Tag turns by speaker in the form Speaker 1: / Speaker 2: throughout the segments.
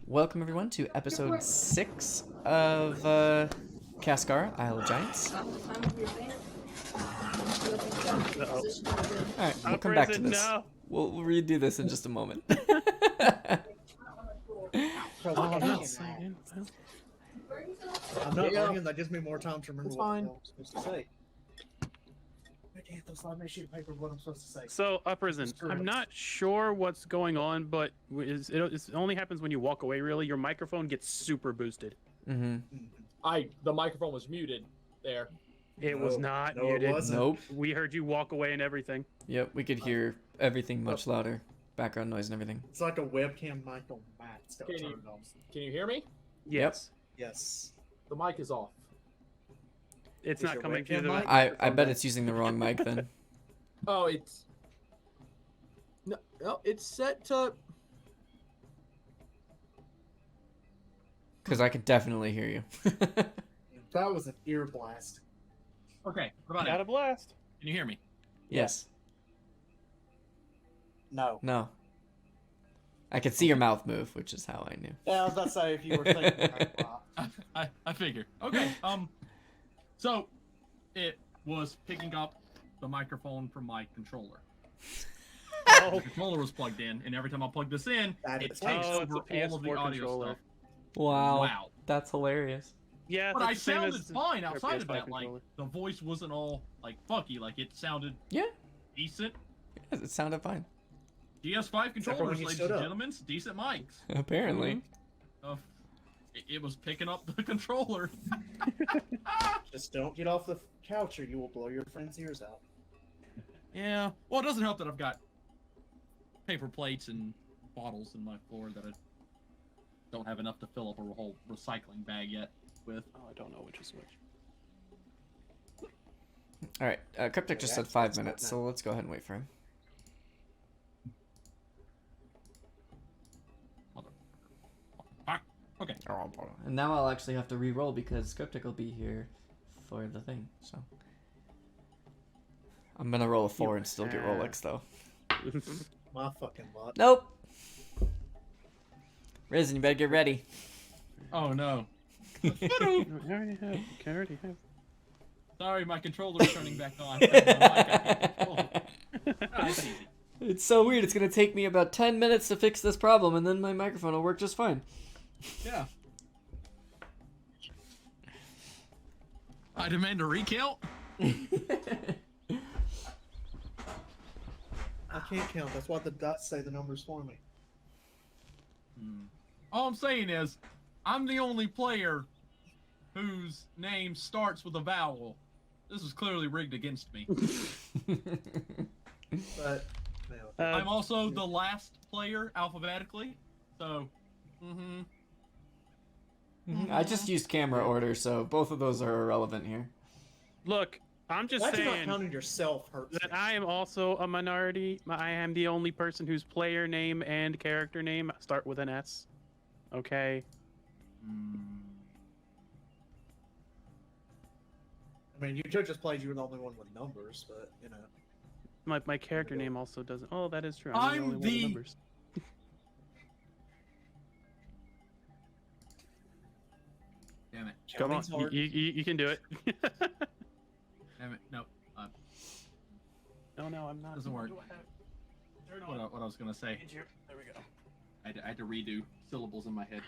Speaker 1: Welcome everyone to episode 6 of Cascara, Isle of Giants. Alright, we'll come back to this.
Speaker 2: No.
Speaker 1: We'll redo this in just a moment.
Speaker 3: I'm not learning. That gives me more time to remember what I'm supposed to say. I can't slide my sheet of paper what I'm supposed to say.
Speaker 2: So, Uprisen, I'm not sure what's going on, but it only happens when you walk away, really. Your microphone gets super boosted.
Speaker 1: Mm-hmm.
Speaker 4: The microphone was muted there.
Speaker 2: It was not
Speaker 3: no,
Speaker 2: muted.
Speaker 3: it wasn't.
Speaker 1: Nope.
Speaker 2: We heard you walk away and everything.
Speaker 1: Yep, we could hear everything much louder. Background noise and everything.
Speaker 3: It's like a webcam mic on Matt's got
Speaker 4: Can you-
Speaker 3: turned on.
Speaker 4: Can you hear me?
Speaker 2: Yes.
Speaker 3: Yes.
Speaker 4: The mic is off.
Speaker 2: It's
Speaker 3: Is
Speaker 2: not
Speaker 3: your
Speaker 2: coming through
Speaker 3: webcam
Speaker 2: the...
Speaker 3: mic?
Speaker 1: I bet it's using the wrong mic then.
Speaker 4: Oh, it's no, it's set to.
Speaker 1: Because I could definitely hear you.
Speaker 3: That was an ear blast.
Speaker 5: Okay, what about
Speaker 2: Got
Speaker 5: now?
Speaker 2: a blast.
Speaker 5: Can you hear me?
Speaker 1: Yes.
Speaker 3: No.
Speaker 1: No. I could see your mouth move, which is how I knew.
Speaker 3: Yeah, I was about to say if you were thinking that.
Speaker 5: I figure. Okay. So it was picking up the microphone from my controller.
Speaker 2: Oh,
Speaker 5: The controller was plugged in, and every time I plug this in,
Speaker 3: That
Speaker 5: it
Speaker 3: is
Speaker 5: takes
Speaker 2: Oh, it's
Speaker 5: over
Speaker 2: a
Speaker 5: all of the
Speaker 2: PS4
Speaker 5: audio
Speaker 2: controller.
Speaker 5: stuff.
Speaker 1: Wow.
Speaker 5: Wow.
Speaker 1: That's hilarious.
Speaker 2: yeah.
Speaker 5: But I
Speaker 2: that's the same
Speaker 5: sounded
Speaker 2: as
Speaker 5: fine
Speaker 2: your
Speaker 5: outside of
Speaker 2: PS5
Speaker 5: that. Like
Speaker 2: controller.
Speaker 5: the voice wasn't all like funky. Like it sounded
Speaker 1: Yeah.
Speaker 5: decent.
Speaker 1: Yes, it sounded fine.
Speaker 5: GS5
Speaker 3: for when
Speaker 5: controllers,
Speaker 3: you
Speaker 5: ladies
Speaker 3: stood
Speaker 5: and
Speaker 3: up.
Speaker 5: gentlemen, decent mics.
Speaker 1: Apparently.
Speaker 5: It was picking up the controller.
Speaker 3: Just don't get off the couch or you will blow your friend's ears out.
Speaker 5: Yeah. Well, it doesn't help that I've got paper plates and bottles in my floor that I don't have enough to fill up a whole recycling bag yet with.
Speaker 2: Oh, I don't know which is which.
Speaker 1: Alright, Cryptic just said 5 minutes, so let's go ahead and wait for him.
Speaker 5: Okay.
Speaker 1: And now I'll actually have to re-roll because Cryptic will be here for the thing, so. I'm gonna roll a 4 and still get Rolex, though.
Speaker 3: My fucking luck.
Speaker 1: Nope! Risen, you better get ready.
Speaker 5: Oh no.
Speaker 2: I already have.
Speaker 5: Sorry, my controller's turning back on. That's easy.
Speaker 1: It's so weird, it's gonna take me about 10 minutes to fix this problem, and then my microphone will work just fine.
Speaker 5: Yeah. I demand a recount.
Speaker 3: I can't count. That's why the dots say the numbers for me.
Speaker 5: All I'm saying is, I'm the only player whose name starts with a vowel. This is clearly rigged against me.
Speaker 3: But no.
Speaker 5: I'm also the last player alphabetically, so.
Speaker 1: I just used camera order, so both of those are irrelevant here.
Speaker 2: Look, I'm just
Speaker 3: That's not
Speaker 2: saying
Speaker 3: counting yourself hurts.
Speaker 2: that I am also a minority. I am the only person whose player name and character name start with an S. Okay.
Speaker 3: I mean, you could just played you were the only one with numbers, but you know.
Speaker 2: My character name also doesn't. Oh, that is true. I'm the only one with numbers.
Speaker 5: Damn it.
Speaker 2: Come on,
Speaker 3: Counting's hard.
Speaker 2: you can do it.
Speaker 5: Damn it. Nope.
Speaker 2: No, I'm not.
Speaker 5: Doesn't work.
Speaker 2: Turn
Speaker 5: What I was gonna say.
Speaker 2: There we go.
Speaker 5: I had to redo syllables in my head.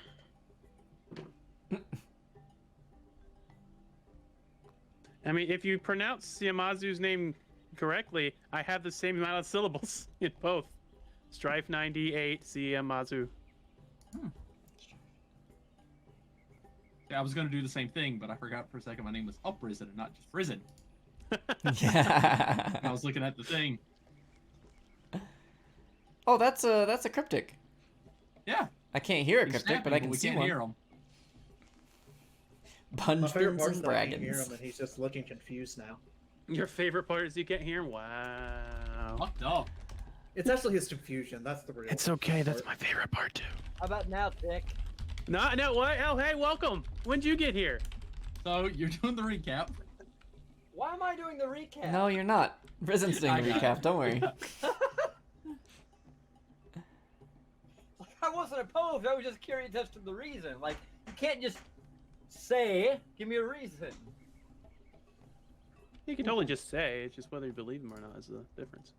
Speaker 2: I mean, if you pronounce Yamazu's name correctly, I have the same amount of syllables in both. Strife 98, Yamazu.
Speaker 5: Yeah, I was gonna do the same thing, but I forgot for a second my name was Uprisen and not just Risen.
Speaker 1: Yeah.
Speaker 5: I was looking at the thing.
Speaker 1: Oh, that's a Cryptic.
Speaker 5: Yeah.
Speaker 1: I can't hear a
Speaker 5: he's
Speaker 1: Cryptic, but I
Speaker 5: snapping,
Speaker 1: can
Speaker 5: we
Speaker 1: see
Speaker 5: can't
Speaker 1: one.
Speaker 5: hear him.
Speaker 3: My favorite
Speaker 1: Bunchkins
Speaker 3: part is
Speaker 1: and
Speaker 3: that I can't hear
Speaker 1: Dragons.
Speaker 3: him and he's just looking confused now.
Speaker 2: Your favorite part is you can't hear him? Wow.
Speaker 5: Fucked up.
Speaker 3: It's actually his confusion. That's the real.
Speaker 2: It's okay, that's
Speaker 3: part.
Speaker 2: my favorite part too.
Speaker 6: How about now, Dick?
Speaker 2: No, what? Oh, hey, welcome. When'd you get here?
Speaker 5: So you're doing the recap.
Speaker 6: Why am I doing the recap?
Speaker 1: No, you're not. Risen's doing
Speaker 5: I
Speaker 1: the
Speaker 5: got
Speaker 1: recap, don't worry.
Speaker 6: I wasn't opposed. I was just curious as to the reason. Like, you can't just say, give me a reason.
Speaker 2: You can totally just say. It's just whether you believe him or not is the difference.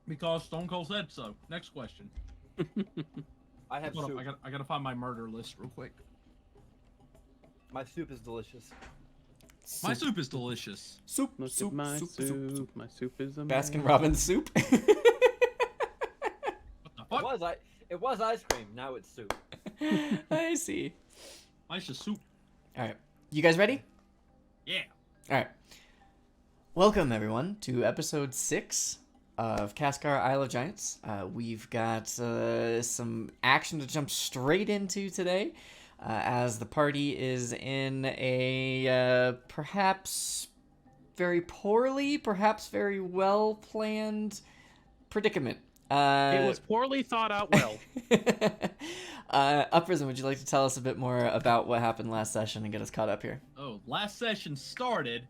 Speaker 5: Because Stone Cold said so. Next question.
Speaker 6: I have
Speaker 5: Hold
Speaker 6: soup.
Speaker 5: up, I gotta find my murder list real quick.
Speaker 6: My soup is delicious.
Speaker 5: My soup is delicious.
Speaker 1: Soup,
Speaker 2: Look
Speaker 1: soup,
Speaker 2: at my
Speaker 1: soup,
Speaker 2: soup.
Speaker 1: soup, soup.
Speaker 2: My soup is amazing.
Speaker 1: Baskin Robbins soup.
Speaker 5: What the fuck?
Speaker 6: It was ice cream. Now it's soup.
Speaker 1: I see.
Speaker 5: Mine's just soup.
Speaker 1: All right, you guys ready?
Speaker 5: Yeah.
Speaker 1: All right. Welcome everyone to episode 6 of Cascara, Isle of Giants. We've got some action to jump straight into today, as the party is in a perhaps very poorly, perhaps very well planned predicament.
Speaker 2: It was poorly thought out well.
Speaker 1: Uprism, would you like to tell us a bit more about what happened last session and get us caught up here?
Speaker 5: Oh, last session started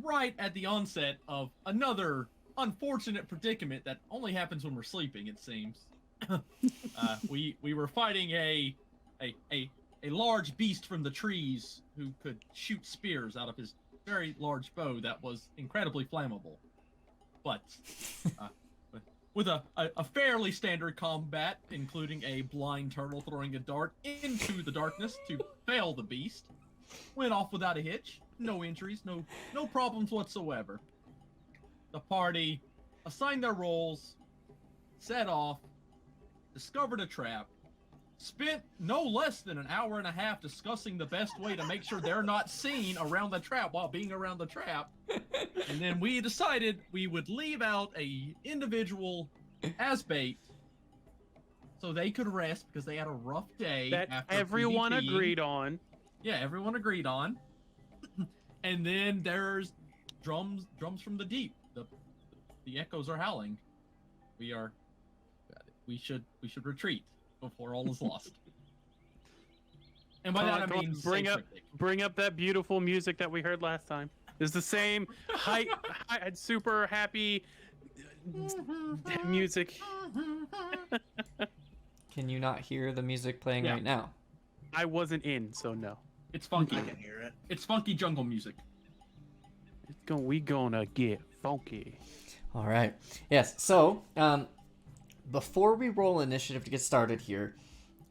Speaker 5: right at the onset of another unfortunate predicament that only happens when we're sleeping, it seems. We were fighting a large beast from the trees who could shoot spears out of his very large bow that was incredibly flammable. But with a fairly standard combat, including a blind turtle throwing a dart into the darkness to fail the beast, went off without a hitch. No injuries, no problems whatsoever. The party assigned their roles, set off, discovered a trap, spent no less than an hour and a half discussing the best way to make sure they're not seen around the trap while being around the trap. And then we decided we would leave out a individual as bait so they could rest because they had a rough day.
Speaker 2: That
Speaker 5: after
Speaker 2: everyone
Speaker 5: PvPing.
Speaker 2: agreed on.
Speaker 5: Yeah, everyone agreed on. And then there's drums from the deep. The echoes are howling. We should retreat before all is lost. And by that I mean
Speaker 2: bring up that beautiful music that we heard last time. It's the same super happy music.
Speaker 1: Can you not hear the music playing
Speaker 5: Yeah.
Speaker 1: right now?
Speaker 2: I wasn't in, so no.
Speaker 5: It's funky.
Speaker 3: I can hear it.
Speaker 5: It's funky jungle music.
Speaker 2: We gonna get funky.
Speaker 1: All right. Yes. So, before we roll initiative to get started here,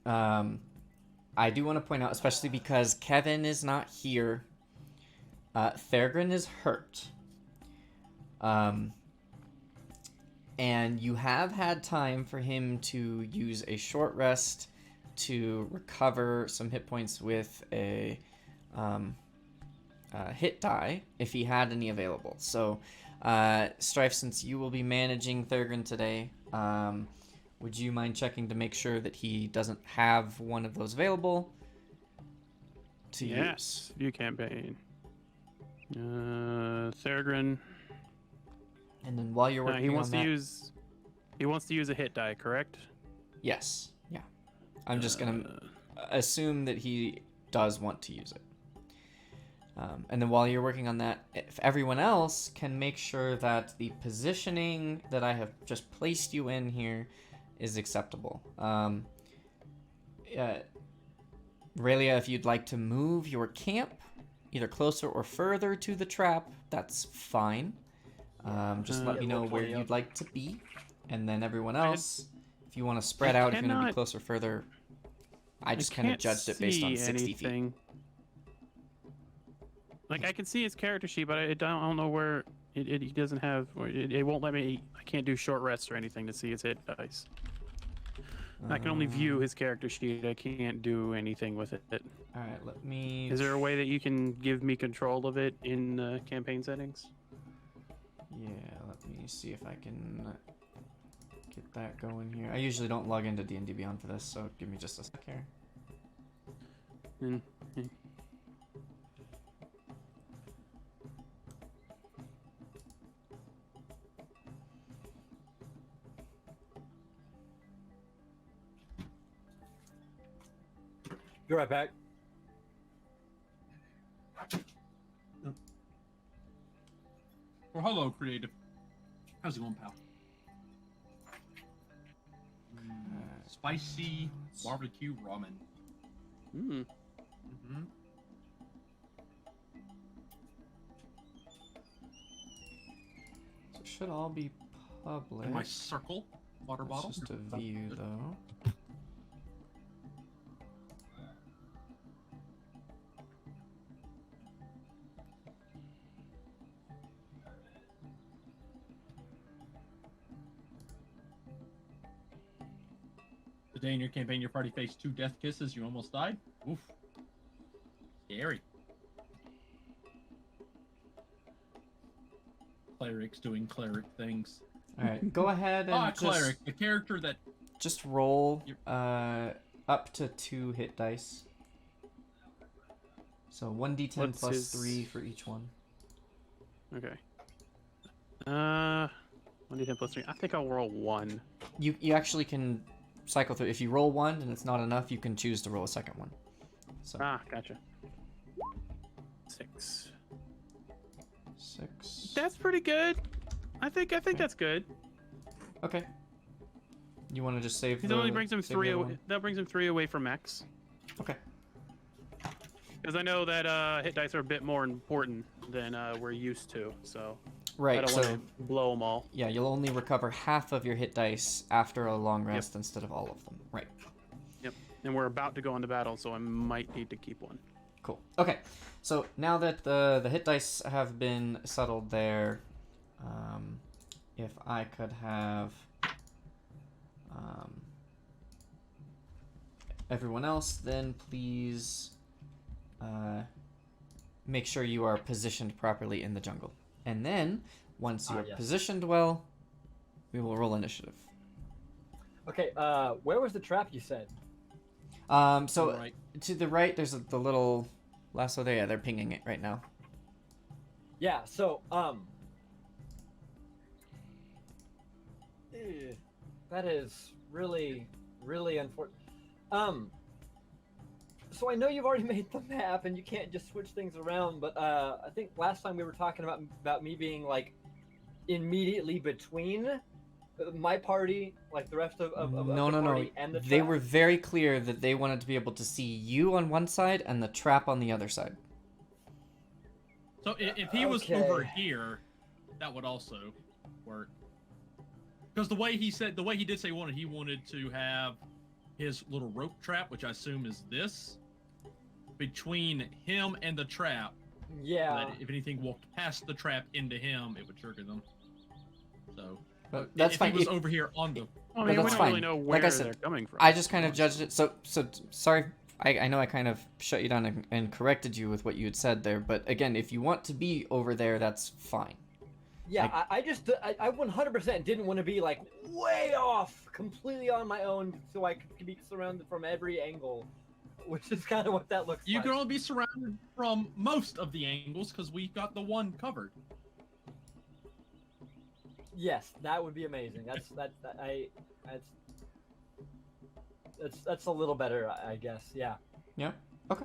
Speaker 1: I do want to point out, especially because Kevin is not here, Thorgrin is hurt. And you have had time for him to use a short rest to recover some hit points with a hit die, if he had any available. So, Strife, since you will be managing Thorgrin today, would you mind checking to make sure that he doesn't have one of those available to use?
Speaker 2: Yes, view campaign. Thorgrin.
Speaker 1: And then while you're working
Speaker 2: He wants
Speaker 1: on
Speaker 2: to
Speaker 1: that,
Speaker 2: use a hit die, correct?
Speaker 1: yes, yeah. I'm just gonna assume that he does want to use it. And then while you're working on that, if everyone else can make sure that the positioning that I have just placed you in here is acceptable. Aurelia, if you'd like to move your camp either closer or further to the trap, that's fine. Just let me know where you'd like to be. And then everyone else, if you want to spread out, if you want to be closer, further. I just kind of judged it based on 60 feet.
Speaker 2: Like, I can see his character sheet, but I don't know where he doesn't have. It won't let me. I can't do short rests or anything to see his hit dice. I can only view his character sheet. I can't do anything with it.
Speaker 1: All right, let me.
Speaker 2: Is there a way that you can give me control of it in campaign settings?
Speaker 1: Yeah, let me see if I can get that going here. I usually don't log into D&D Beyond for this, so give me just a sec here.
Speaker 6: Be right back.
Speaker 5: Well, hello, creative. How's it going, pal? spicy barbecue ramen.
Speaker 2: Hmm.
Speaker 5: Mm-hmm.
Speaker 1: So it should all be public.
Speaker 5: And my circle water
Speaker 1: It's
Speaker 5: bottle.
Speaker 1: just a view, though.
Speaker 5: Today in your campaign, your party faced 2 death kisses. You almost died. Oof. Scary. Clerics doing cleric things.
Speaker 1: All right, go ahead and
Speaker 5: Cleric, the character that.
Speaker 1: just roll up to 2 hit dice. So 1d10
Speaker 2: What's
Speaker 1: plus
Speaker 2: his-
Speaker 1: 3 for each one.
Speaker 2: Okay. 1d10 plus 3. I think I'll roll 1.
Speaker 1: You actually can cycle through. If you roll 1 and it's not enough, you can choose to roll a second one. So
Speaker 2: Ah, gotcha. 6.
Speaker 1: 6.
Speaker 2: That's pretty good. I think that's good.
Speaker 1: Okay. You want to just save
Speaker 2: It
Speaker 1: the...
Speaker 2: only brings him
Speaker 1: save the
Speaker 2: 3
Speaker 1: other
Speaker 2: away.
Speaker 1: one?
Speaker 2: That brings him 3 away from X.
Speaker 1: Okay.
Speaker 2: Because I know that hit dice are a bit more important than we're used to, so I
Speaker 1: Right,
Speaker 2: don't
Speaker 1: so...
Speaker 2: want to blow them all.
Speaker 1: Yeah, you'll only recover half of your hit dice after a long rest instead of all of them. Right.
Speaker 2: Yep. And we're about to go into battle, so I might need to keep one.
Speaker 1: Cool. Okay, so now that the hit dice have been settled there, if I could have everyone else, then please make sure you are positioned properly in the jungle. And then, once you're
Speaker 6: yes.
Speaker 1: positioned well, we will roll initiative.
Speaker 6: Okay, where was the trap you said?
Speaker 1: So
Speaker 5: Right.
Speaker 1: to the right, there's the little lasso there. Yeah, they're pinging it right now.
Speaker 6: Yeah, so, that is really, really unfortunate. So I know you've already made the map and you can't just switch things around, but, I think last time we were talking about me being, like, immediately between my party, like the rest of the party and the
Speaker 1: They
Speaker 6: trap.
Speaker 1: were very clear that they wanted to be able to see you on one side and the trap on the other side.
Speaker 5: So if he was
Speaker 6: Okay.
Speaker 5: over here, that would also work. Because the way he did say he wanted to have his little rope trap, which I assume is this, between him and the trap.
Speaker 6: Yeah.
Speaker 5: So that if anything walked past the trap into him, it would trigger them. So
Speaker 1: But that's
Speaker 5: if
Speaker 1: fine.
Speaker 5: he was
Speaker 1: If-
Speaker 5: over here on the.
Speaker 2: I
Speaker 1: But
Speaker 2: mean, we
Speaker 1: that's
Speaker 2: don't
Speaker 1: fine.
Speaker 2: really know
Speaker 1: Like I
Speaker 2: where
Speaker 1: said,
Speaker 2: they're coming from.
Speaker 1: I just kind of judged it. So sorry. I know I kind of shut you down and corrected you with what you had said there. But again, if you want to be over there, that's fine.
Speaker 6: Yeah, I just 100% didn't want to be like way off, completely on my own, so I could be surrounded from every angle, which is kind of what that looks
Speaker 5: You
Speaker 6: like.
Speaker 5: can only be surrounded from most of the angles because we got the one covered.
Speaker 6: Yes, that would be amazing. That's a little better, I guess. Yeah.
Speaker 1: Yeah. Okay.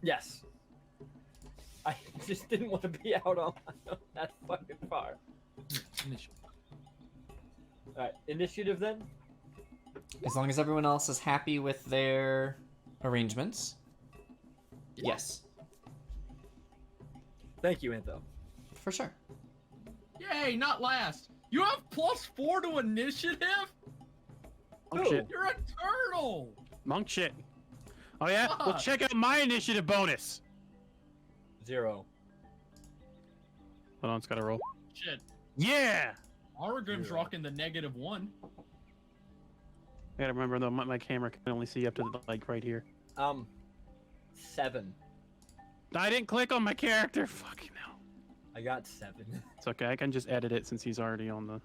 Speaker 6: Yes. I just didn't want to be out on my own that fucking far. All right, initiative then.
Speaker 1: As long as everyone else is happy with their arrangements. Yes.
Speaker 6: Thank you, Antho.
Speaker 1: For sure.
Speaker 5: Yay, not last. You have +4 to initiative?
Speaker 2: Monk
Speaker 6: Ooh.
Speaker 2: shit.
Speaker 5: You're a turtle!
Speaker 2: Monk shit. Oh yeah? Well,
Speaker 5: Fuck.
Speaker 2: check out my initiative bonus.
Speaker 6: 0.
Speaker 2: Hold on, it's got to roll.
Speaker 5: Shit.
Speaker 2: Yeah!
Speaker 5: Argrim's
Speaker 6: 0.
Speaker 5: rocking the -1.
Speaker 2: I gotta remember though, my camera can only see up to like right here.
Speaker 6: 7.
Speaker 2: I didn't click on my character. Fucking hell.
Speaker 6: I got 7.
Speaker 2: It's okay. I can just edit it since he's already on the.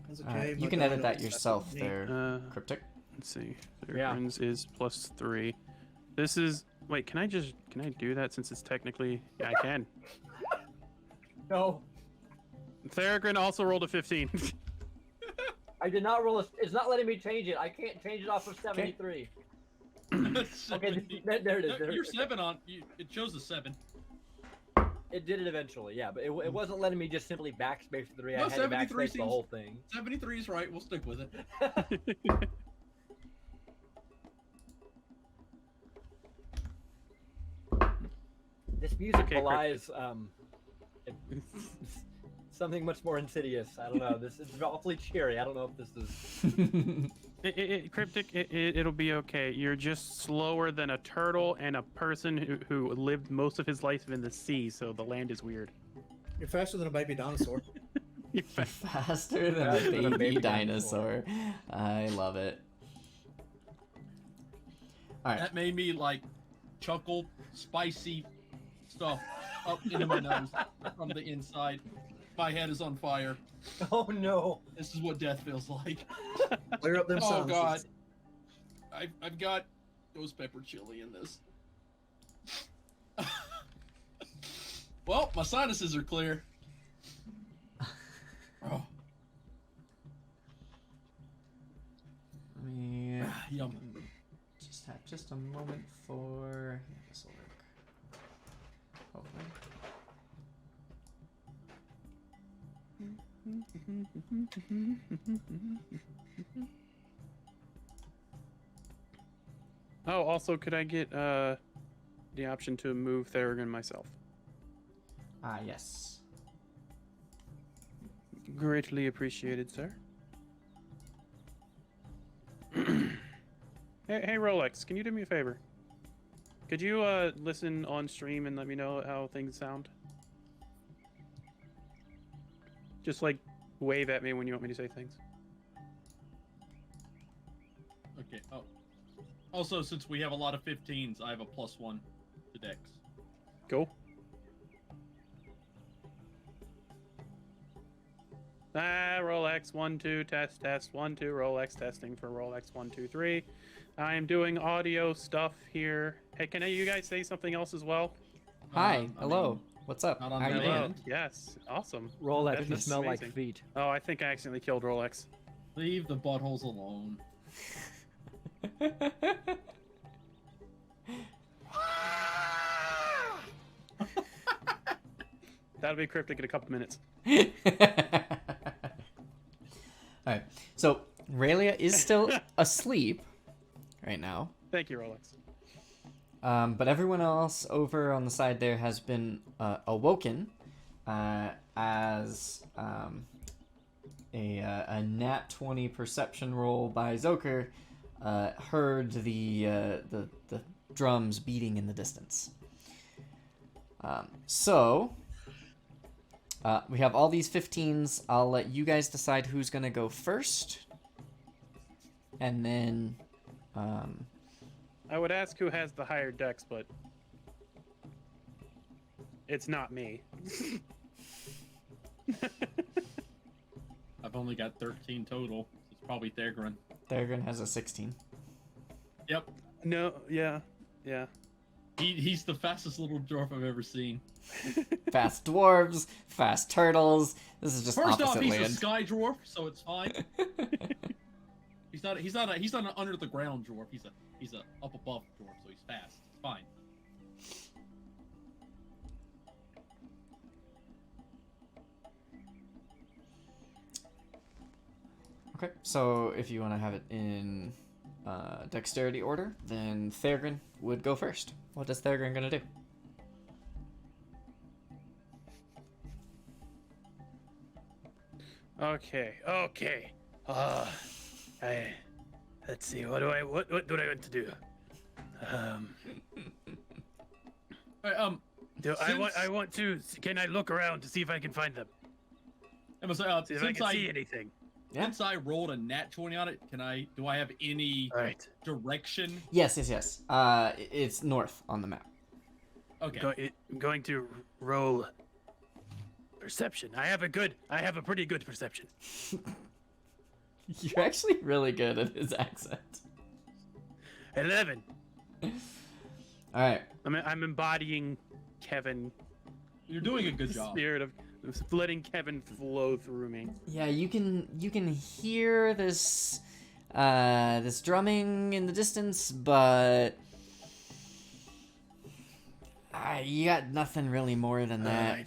Speaker 3: That's
Speaker 1: All right,
Speaker 3: okay.
Speaker 1: you
Speaker 3: my
Speaker 1: can
Speaker 3: dog
Speaker 1: edit that
Speaker 3: don't
Speaker 1: yourself
Speaker 3: accept me.
Speaker 1: there, Cryptic.
Speaker 2: Let's see.
Speaker 6: Yeah.
Speaker 2: Theregrins is +3. This is. Wait, can I do that since it's technically? Yeah, I can.
Speaker 6: No,
Speaker 2: Theregrin also rolled a 15.
Speaker 6: I did not roll. It's not letting me change it. I can't change it off of 73. Okay, there it is.
Speaker 5: No,
Speaker 6: There,
Speaker 5: you're 7 on. It shows a 7.
Speaker 6: It did it eventually, yeah, but it wasn't letting me just simply backspace the 3.
Speaker 5: No,
Speaker 6: I had to
Speaker 5: 73
Speaker 6: backspace the
Speaker 5: seems-
Speaker 6: whole thing.
Speaker 5: 73 is right. We'll stick with it.
Speaker 6: This music
Speaker 2: Okay,
Speaker 6: belies something much more insidious. I don't know. This is awfully cheery. I don't know if this is.
Speaker 2: Cryptic, it'll be okay. You're just slower than a turtle and a person who lived most of his life in the sea, so the land is weird.
Speaker 3: You're faster than a baby dinosaur.
Speaker 1: Faster than
Speaker 6: Faster
Speaker 1: a
Speaker 6: than a
Speaker 1: baby
Speaker 6: baby
Speaker 1: dinosaur. I love it. All right.
Speaker 5: That made me like chuckle spicy stuff up into my nose from the inside. My head is on fire.
Speaker 6: Oh no!
Speaker 5: This is what death feels like.
Speaker 3: Clear up them
Speaker 5: Oh
Speaker 3: sinuses.
Speaker 5: god. I've got ghost pepper chili in this. Well, my sinuses are clear. Oh,
Speaker 1: Let me
Speaker 5: yum.
Speaker 1: just have just a moment for. Yeah, this will work. Hopefully.
Speaker 2: Oh, also, could I get the option to move Theragon myself?
Speaker 1: Ah, yes.
Speaker 2: Greatly appreciated, sir. Hey, Rolex, can you do me a favor? Could you listen on stream and let me know how things sound? Just like wave at me when you want me to say things.
Speaker 5: Okay. Oh. Also, since we have a lot of 15s, I have a +1 to Dex.
Speaker 2: Go. Rolex 1 2 test 1 2 Rolex testing for Rolex 1 2 3. I am doing audio stuff here. Hey, can you guys say something else as well?
Speaker 1: Hi.
Speaker 5: I
Speaker 1: Hello.
Speaker 5: mean,
Speaker 1: What's up?
Speaker 5: not on
Speaker 1: How you
Speaker 5: demand.
Speaker 1: doing?
Speaker 2: Yes, awesome.
Speaker 6: Rolex,
Speaker 2: That
Speaker 6: you
Speaker 2: is
Speaker 6: smell like
Speaker 2: amazing.
Speaker 6: feet.
Speaker 2: Oh, I think I accidentally killed Rolex.
Speaker 5: Leave the buttholes alone.
Speaker 2: That'll be cryptic in a couple minutes.
Speaker 1: Alright. So, Raylia is still asleep right now.
Speaker 2: Thank you, Rolex.
Speaker 1: But everyone else over on the side there has been awoken as a nat 20 perception roll by Zoker heard the drums beating in the distance. So we have all these 15s. I'll let you guys decide who's gonna go first, and then
Speaker 2: I would ask who has the higher dex, but it's not me.
Speaker 5: I've only got 13 total. It's probably Thagrin.
Speaker 1: Theragon has a 16.
Speaker 5: Yep.
Speaker 2: No, yeah.
Speaker 5: He's the fastest little dwarf I've ever seen.
Speaker 1: Fast dwarves, fast turtles. This is just
Speaker 5: First
Speaker 1: opposite
Speaker 5: off, he's
Speaker 1: land.
Speaker 5: a sky dwarf, so it's fine. He's not an under the ground dwarf. He's a up above dwarf, so he's fast. It's fine.
Speaker 1: Okay, so if you want to have it in dexterity order, then Thagrin would go first. What is Thagrin gonna do?
Speaker 2: Okay. Let's see. What do I want to do?
Speaker 5: Alright,
Speaker 2: I want to. Can I look around to see if I can find them?
Speaker 5: I must say,
Speaker 2: See if I can see anything.
Speaker 1: Yeah.
Speaker 5: since I rolled a nat 20 on it, do I have any
Speaker 2: All right.
Speaker 5: direction?
Speaker 1: Yes. It's north on the map.
Speaker 5: Okay.
Speaker 2: I'm going to roll perception. I have a pretty good perception.
Speaker 1: You're actually really good at his accent.
Speaker 2: 11.
Speaker 1: All right.
Speaker 2: I'm embodying Kevin.
Speaker 5: You're doing a good
Speaker 2: The
Speaker 5: job.
Speaker 2: spirit of letting Kevin flow through me.
Speaker 1: Yeah, you can hear this this drumming in the distance, but you got nothing really more than that.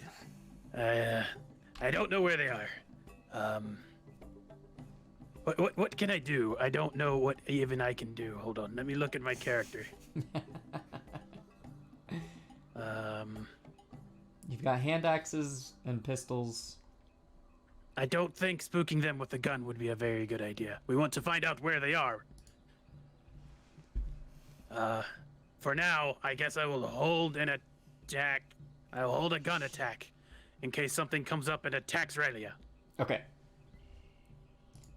Speaker 2: I don't know where they are. What can I do? I don't know what even I can do. Hold on, let me look at my character.
Speaker 1: You've got hand axes and pistols.
Speaker 2: I don't think spooking them with a gun would be a very good idea. We want to find out where they are. For now, I guess I will hold an attack. I'll hold a gun attack in case something comes up and attacks Relia.
Speaker 1: Okay.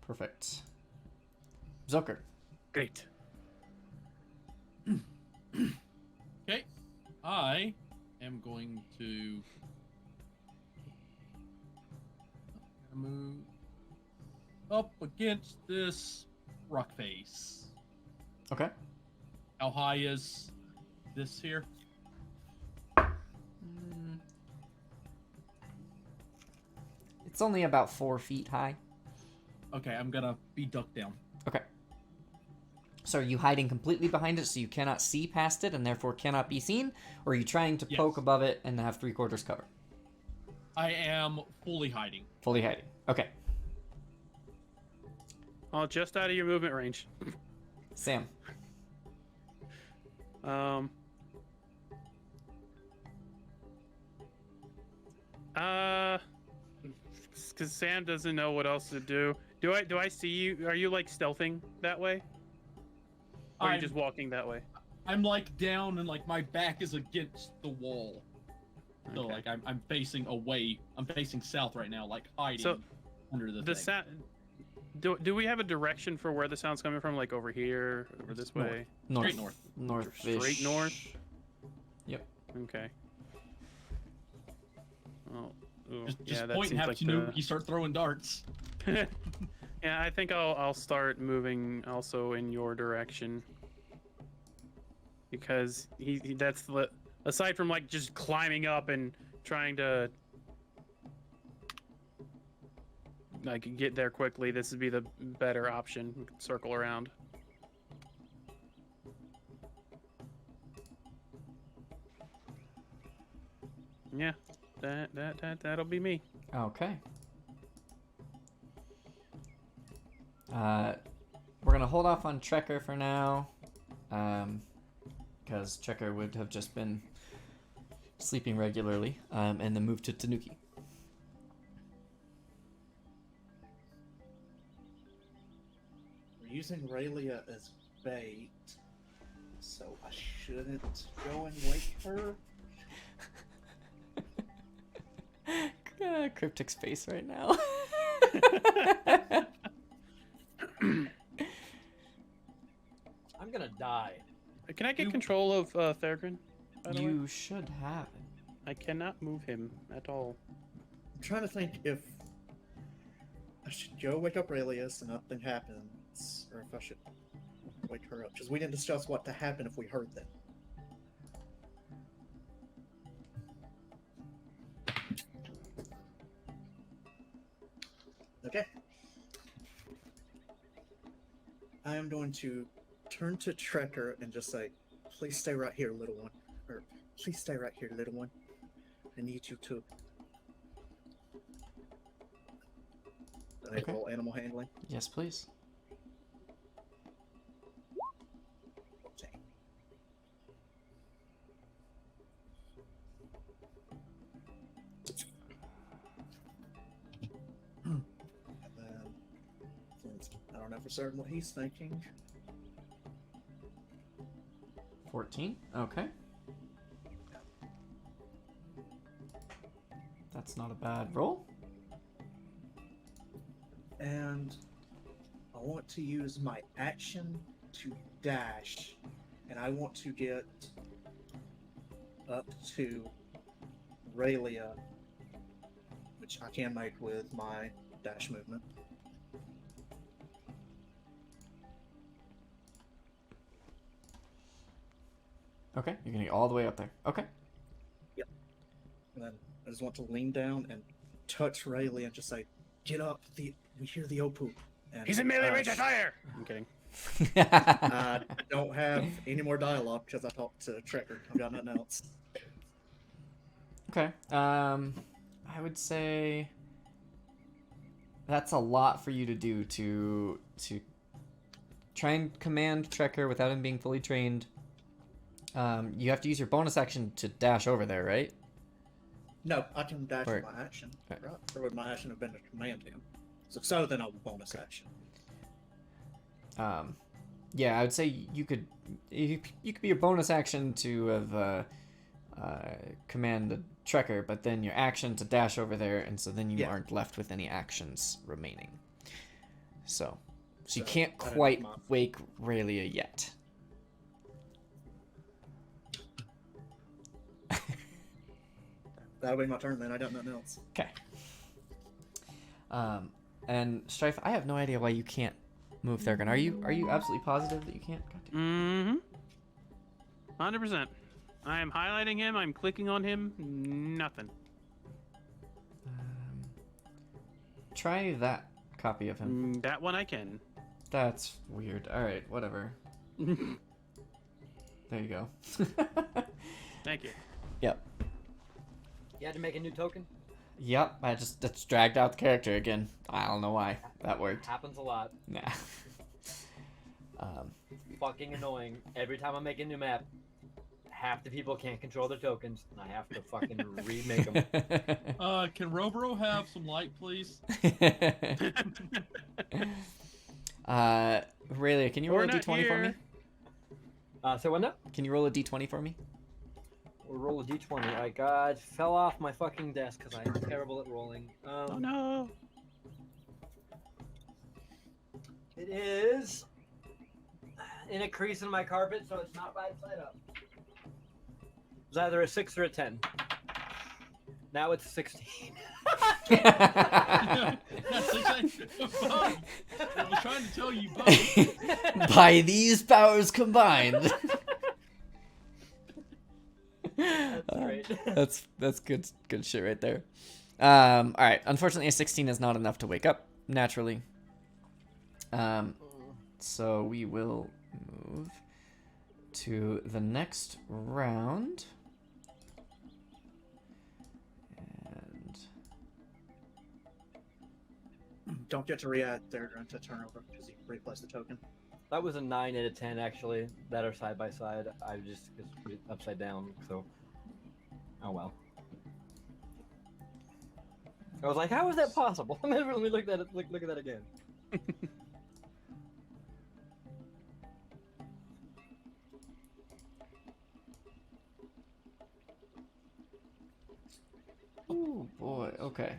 Speaker 1: Perfect. Zoker.
Speaker 2: Great.
Speaker 5: Okay. I am going to move up against this rock face.
Speaker 1: Okay.
Speaker 5: How high is this here?
Speaker 1: It's only about 4 feet high.
Speaker 5: Okay, I'm gonna be ducked down.
Speaker 1: Okay. So are you hiding completely behind it so you cannot see past it and therefore cannot be seen? Or are you trying to poke above it and have 3/4 cover?
Speaker 5: I am fully hiding.
Speaker 1: Fully hiding. Okay.
Speaker 2: Oh, just out of your movement range.
Speaker 1: Sam.
Speaker 2: Because Sam doesn't know what else to do. Do I see you? Are you like stealthing that way? Or are you just walking that way?
Speaker 5: I'm like down and like my back is against the wall. So
Speaker 2: Okay.
Speaker 5: like I'm facing away. I'm facing south right now, like hiding under the thing.
Speaker 2: Do we have a direction for where the sound's coming from? Like over here, over this way?
Speaker 1: North.
Speaker 5: Straight north.
Speaker 1: North-ish.
Speaker 2: Straight north?
Speaker 1: Yep.
Speaker 2: Okay. Oh, ooh,
Speaker 5: Just
Speaker 2: yeah, that
Speaker 5: point and
Speaker 2: seems
Speaker 5: have
Speaker 2: like
Speaker 5: Tanuki start throwing darts.
Speaker 2: Yeah, I think I'll start moving also in your direction. Because that's the aside from like just climbing up and trying to like get there quickly, this would be the better option. We can circle around. Yeah, that'll be me.
Speaker 1: Okay. We're gonna hold off on Trekker for now, because Trekker would have just been sleeping regularly, and then move to Tanuki.
Speaker 3: We're using Raylia as bait, so I shouldn't go and wake her.
Speaker 1: Cryptic's face right now.
Speaker 6: I'm gonna die.
Speaker 2: Can I get control of Thurgrin? By the way?
Speaker 1: You should have it.
Speaker 2: I cannot move him at all.
Speaker 3: I'm trying to think if I should go wake up Raylia so nothing happens, or if I should wake her up, because we didn't discuss what to happen if we heard them. Okay. I am going to turn to Trekker and just say, please stay right here, little one. Or, please stay right here, little one. I need you to.
Speaker 1: Okay.
Speaker 3: Roll animal handling.
Speaker 1: Yes, please.
Speaker 3: Okay. And then, since I don't know for certain what he's thinking.
Speaker 1: 14. Okay. That's not a bad roll.
Speaker 3: And I want to use my action to dash, and I want to get up to Raylia, which I can make with my dash movement.
Speaker 1: Okay, you're gonna get all the way up there. Okay.
Speaker 3: And then I just want to lean down and touch Raylia and just say, "Get up! We hear the OPU." And,
Speaker 2: He's in melee range of fire. I'm kidding.
Speaker 3: I don't have any more dialogue because I talked to Trekker. I've got nothing else.
Speaker 1: Okay. I would say that's a lot for you to do to try and command Trekker without him being fully trained. You have to use your bonus action to dash over there, right?
Speaker 3: No, I can dash
Speaker 1: Right.
Speaker 3: with my action.
Speaker 1: Right.
Speaker 3: Right. Or would my action have been to command him? So then I'll bonus action.
Speaker 1: Yeah, I would say you could be your bonus action to have command the Trekker, but then your action to dash over there, and so then you
Speaker 3: Yeah.
Speaker 1: aren't left with any actions remaining. So you
Speaker 3: So,
Speaker 1: can't
Speaker 3: I don't
Speaker 1: quite
Speaker 3: know.
Speaker 1: wake Raylia yet.
Speaker 3: That'll be my turn then. I got nothing else.
Speaker 1: Okay. And Strife, I have no idea why you can't move Thurgon. Are you absolutely positive that you can't? God damn.
Speaker 2: 100%. I am highlighting him. I'm clicking on him. Nothing.
Speaker 1: Try that copy of him.
Speaker 2: That one I can.
Speaker 1: That's weird. All right, whatever. There you go.
Speaker 2: Thank you.
Speaker 1: Yep.
Speaker 6: You had to make a new token?
Speaker 1: Yep. That's dragged out the character again. I don't know why that worked.
Speaker 6: Happens a lot.
Speaker 1: Nah.
Speaker 6: Fucking annoying. Every time I make a new map, half the people can't control their tokens, and I have to fucking remake them.
Speaker 5: Can Robro have some light, please?
Speaker 1: Raylia, can you roll
Speaker 2: We're
Speaker 1: a
Speaker 2: not
Speaker 1: d20 for me?
Speaker 2: here.
Speaker 6: So what now?
Speaker 1: Can you roll a d20 for me?
Speaker 6: We'll roll a d20. I fell off my fucking desk because I'm terrible at rolling.
Speaker 2: Oh no.
Speaker 6: It is in a crease in my carpet, so it's not right side up. It's either a 6 or a 10. Now it's 16.
Speaker 5: Yes, exactly. Both. I was trying to tell you both.
Speaker 1: By these powers combined.
Speaker 6: That's great.
Speaker 1: That's good shit right there. All right. Unfortunately, a 16 is not enough to wake up naturally. So we will move to the next round. And
Speaker 3: Don't get to react there to turn over because you replace the token.
Speaker 6: That was a 9 out of 10 actually. That are side by side. I just put it upside down. So, oh well. I was like, how is that possible? Let me look at it. Look at that again.
Speaker 1: oh boy, okay.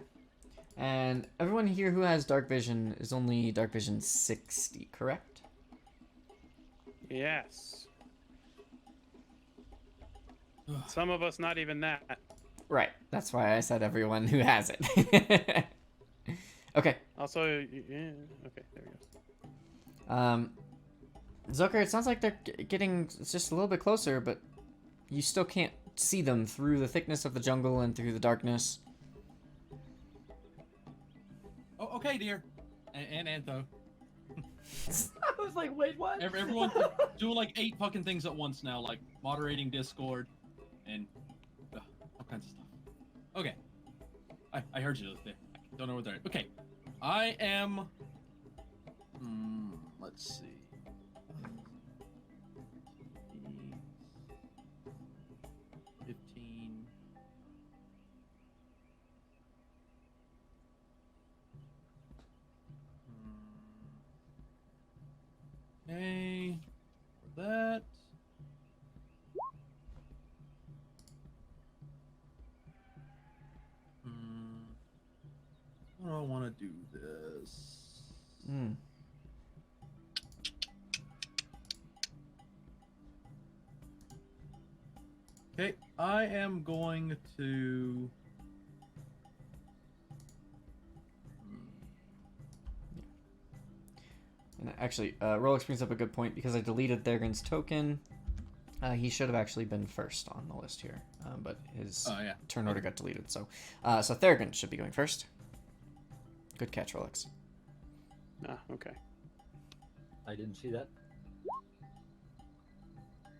Speaker 1: And everyone here who has dark vision is only dark vision 60, correct?
Speaker 2: Yes. Some of us not even that.
Speaker 1: Right. That's why I said everyone who has it. Okay.
Speaker 2: Also, yeah. Okay, there we go.
Speaker 1: Zucker, it sounds like they're getting just a little bit closer, but you still can't see them through the thickness of the jungle and through the darkness.
Speaker 5: Oh, okay, dear. And Antho.
Speaker 6: I was like, wait, what?
Speaker 5: Everyone doing like 8 fucking things at once now, like moderating Discord and all kinds of stuff. Okay. I heard you there. Don't know where they're at. Okay. I am... let's see. 15... Okay, for that. How do I want to do this? Okay, I am going to...
Speaker 1: And actually, Rolex brings up a good point because I deleted Thurgon's token. He should have actually been first on the list here, but his turn order got deleted. So Thurgon should be going first. Good catch, Rolex.
Speaker 2: Ah, okay.
Speaker 6: I didn't see that.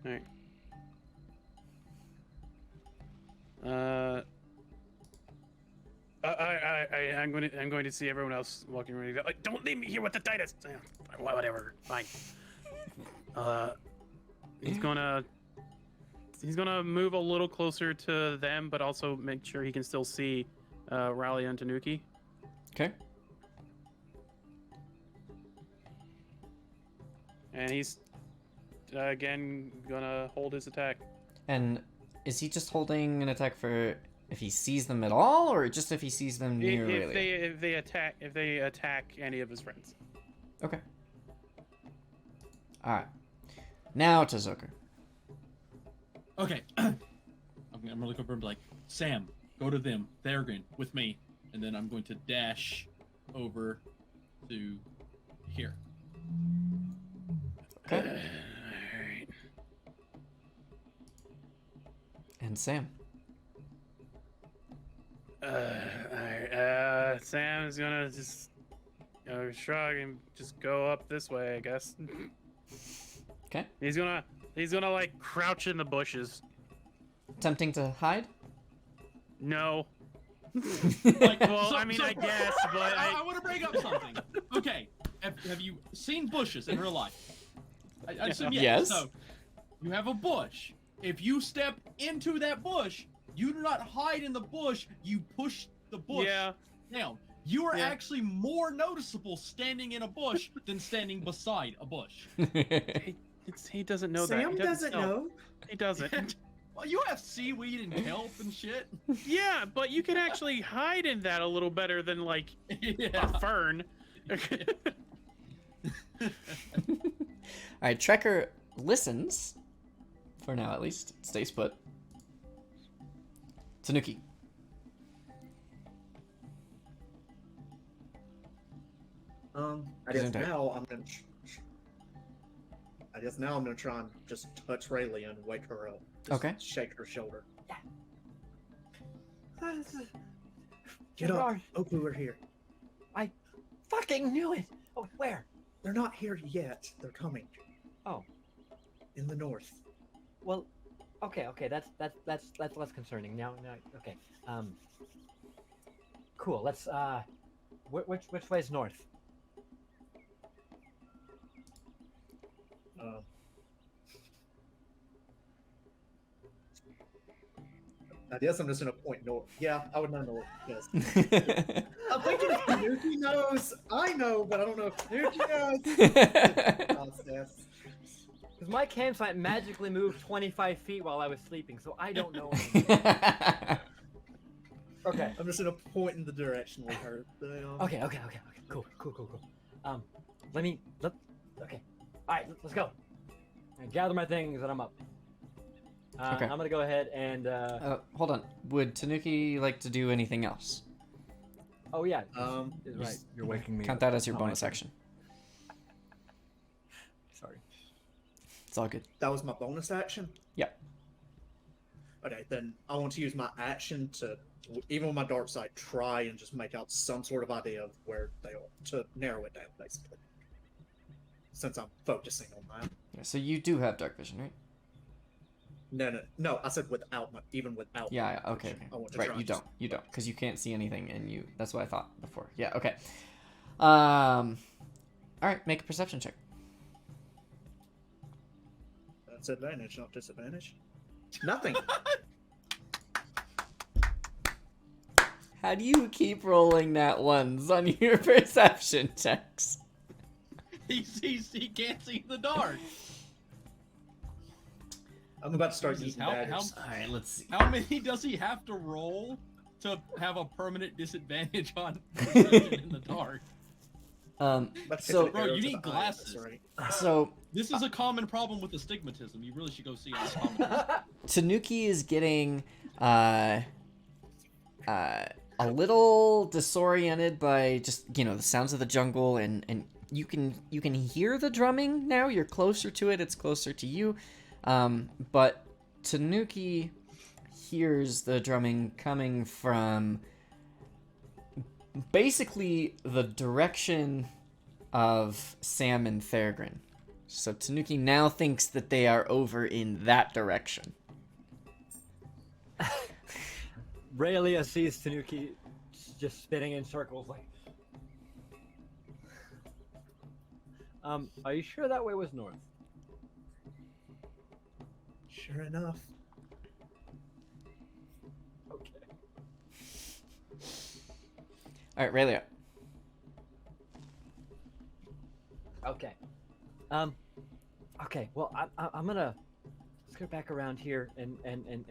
Speaker 2: All right. I'm going to see everyone else walking around. Don't leave me here with the Titus. Whatever. Fine. He's gonna move a little closer to them, but also make sure he can still see Raleigh and Tanuki.
Speaker 1: Okay.
Speaker 2: And he's again gonna hold his attack.
Speaker 1: And is he just holding an attack for if he sees them at all, or just if he sees them near Aurelia?
Speaker 2: If they attack any of his friends.
Speaker 1: Okay. All right. Now to Zucker.
Speaker 5: Okay. I'm gonna look over and be like, Sam, go to them. They're going with me, and then I'm going to dash over to here.
Speaker 1: Okay.
Speaker 2: Alright.
Speaker 1: And Sam.
Speaker 2: Alright. Sam's gonna just shrug and just go up this way, I guess.
Speaker 1: Okay.
Speaker 2: He's gonna like crouch in the bushes.
Speaker 1: Attempting to hide?
Speaker 2: No.
Speaker 5: Like,
Speaker 2: Well, I mean, I guess, but
Speaker 5: I want to bring up something. Okay, have you seen bushes in real life? I assume yes.
Speaker 1: Yes.
Speaker 5: So, you have a bush. If you step into that bush, you do not hide in the bush. You push the bush down. You are actually more noticeable standing in a bush than standing beside a bush.
Speaker 2: He doesn't know that.
Speaker 3: Sam doesn't know.
Speaker 2: He doesn't.
Speaker 5: Well, you have seaweed and kelp and shit.
Speaker 2: Yeah, but you can actually hide in that a little better than like a fern.
Speaker 1: Alright, Trekker listens. For now, at least. Stays put. Tanuki.
Speaker 3: I guess now I'm gonna try and just touch Rayleigh and wake her up. Just
Speaker 1: Okay.
Speaker 3: Shake her shoulder.
Speaker 6: Yeah.
Speaker 3: Get up. OPU are here.
Speaker 6: I fucking knew it. Oh, where?
Speaker 3: They're not here yet. They're coming.
Speaker 6: Oh.
Speaker 3: In the north.
Speaker 6: Well, okay. That's less concerning. Now, okay. Cool. Let's which way's north?
Speaker 3: I guess I'm just gonna point north. Yeah, I would know north. Yes. I'm thinking if Tanuki knows. I know, but I don't know if Tanuki knows.
Speaker 6: Because my campsite magically moved 25 feet while I was sleeping, so I don't know. Okay.
Speaker 3: I'm just gonna point in the direction we heard.
Speaker 6: Okay. Cool. Okay. All right, let's go. I gather my things and I'm up.
Speaker 1: Okay.
Speaker 6: I'm gonna go ahead and.
Speaker 1: Hold on. Would Tanuki like to do anything else?
Speaker 6: Oh yeah.
Speaker 3: Is
Speaker 6: right. You're waking me.
Speaker 1: Count that as your bonus action.
Speaker 6: Sorry.
Speaker 1: It's all good.
Speaker 3: That was my bonus action?
Speaker 1: Yep.
Speaker 3: Okay, then I want to use my action to, even with my dark side, try and just make out some sort of idea of where they are, to narrow it down, basically. Since I'm focusing on that.
Speaker 1: Yeah, so you do have dark vision, right?
Speaker 3: No, I said without even without.
Speaker 1: Yeah, okay.
Speaker 3: I want to
Speaker 1: Right,
Speaker 3: try
Speaker 1: you
Speaker 3: just-
Speaker 1: don't, because you can't see anything, and that's what I thought before. Yeah, okay. All right, make a perception check.
Speaker 3: That's advantage, not disadvantage. Nothing.
Speaker 1: How do you keep rolling that ones on your perception checks?
Speaker 5: He can't see in the dark.
Speaker 3: I'm about to start using daggers.
Speaker 1: All right, let's see.
Speaker 5: How many does he have to roll to have a permanent disadvantage on perception in the dark?
Speaker 1: So,
Speaker 5: Bro, you need glasses.
Speaker 1: So
Speaker 5: This is a common problem with astigmatism. You really should go see an optometrist.
Speaker 1: Tanuki is getting a little disoriented by just the sounds of the jungle, and you can hear the drumming now. You're closer to it. It's closer to you. But Tanuki hears the drumming coming from basically the direction of Sam and Thorgrin. So Tanuki now thinks that they are over in that direction.
Speaker 6: Raylia sees Tanuki just spinning in circles like. Are you sure that way was north?
Speaker 3: Sure enough.
Speaker 6: Okay.
Speaker 1: All right, Raylia.
Speaker 6: Okay. Okay. Well, I'm gonna skirt back around here and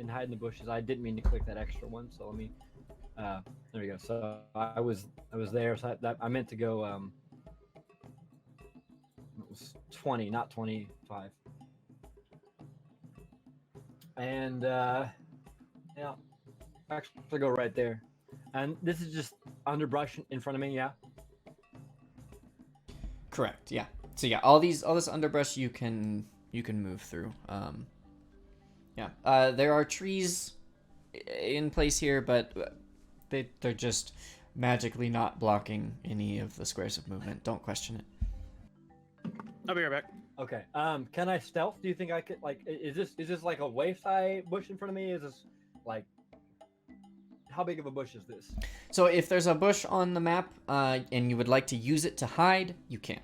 Speaker 6: hide in the bushes. I didn't mean to click that extra one, so let me. There we go. So I was there. So I meant to go. It was 20, not 25. And yeah, actually go right there. And this is just underbrush in front of me. Yeah.
Speaker 1: Correct. Yeah. So yeah, all this underbrush you can move through. Yeah. There are trees in place here, but they're just magically not blocking any of the squares of movement. Don't question it.
Speaker 2: I'll be right back.
Speaker 6: Okay. Can I stealth? Do you think I could like? Is this like a wayside bush in front of me? Is this like? How big of a bush is this?
Speaker 1: So if there's a bush on the map, and you would like to use it to hide, you can.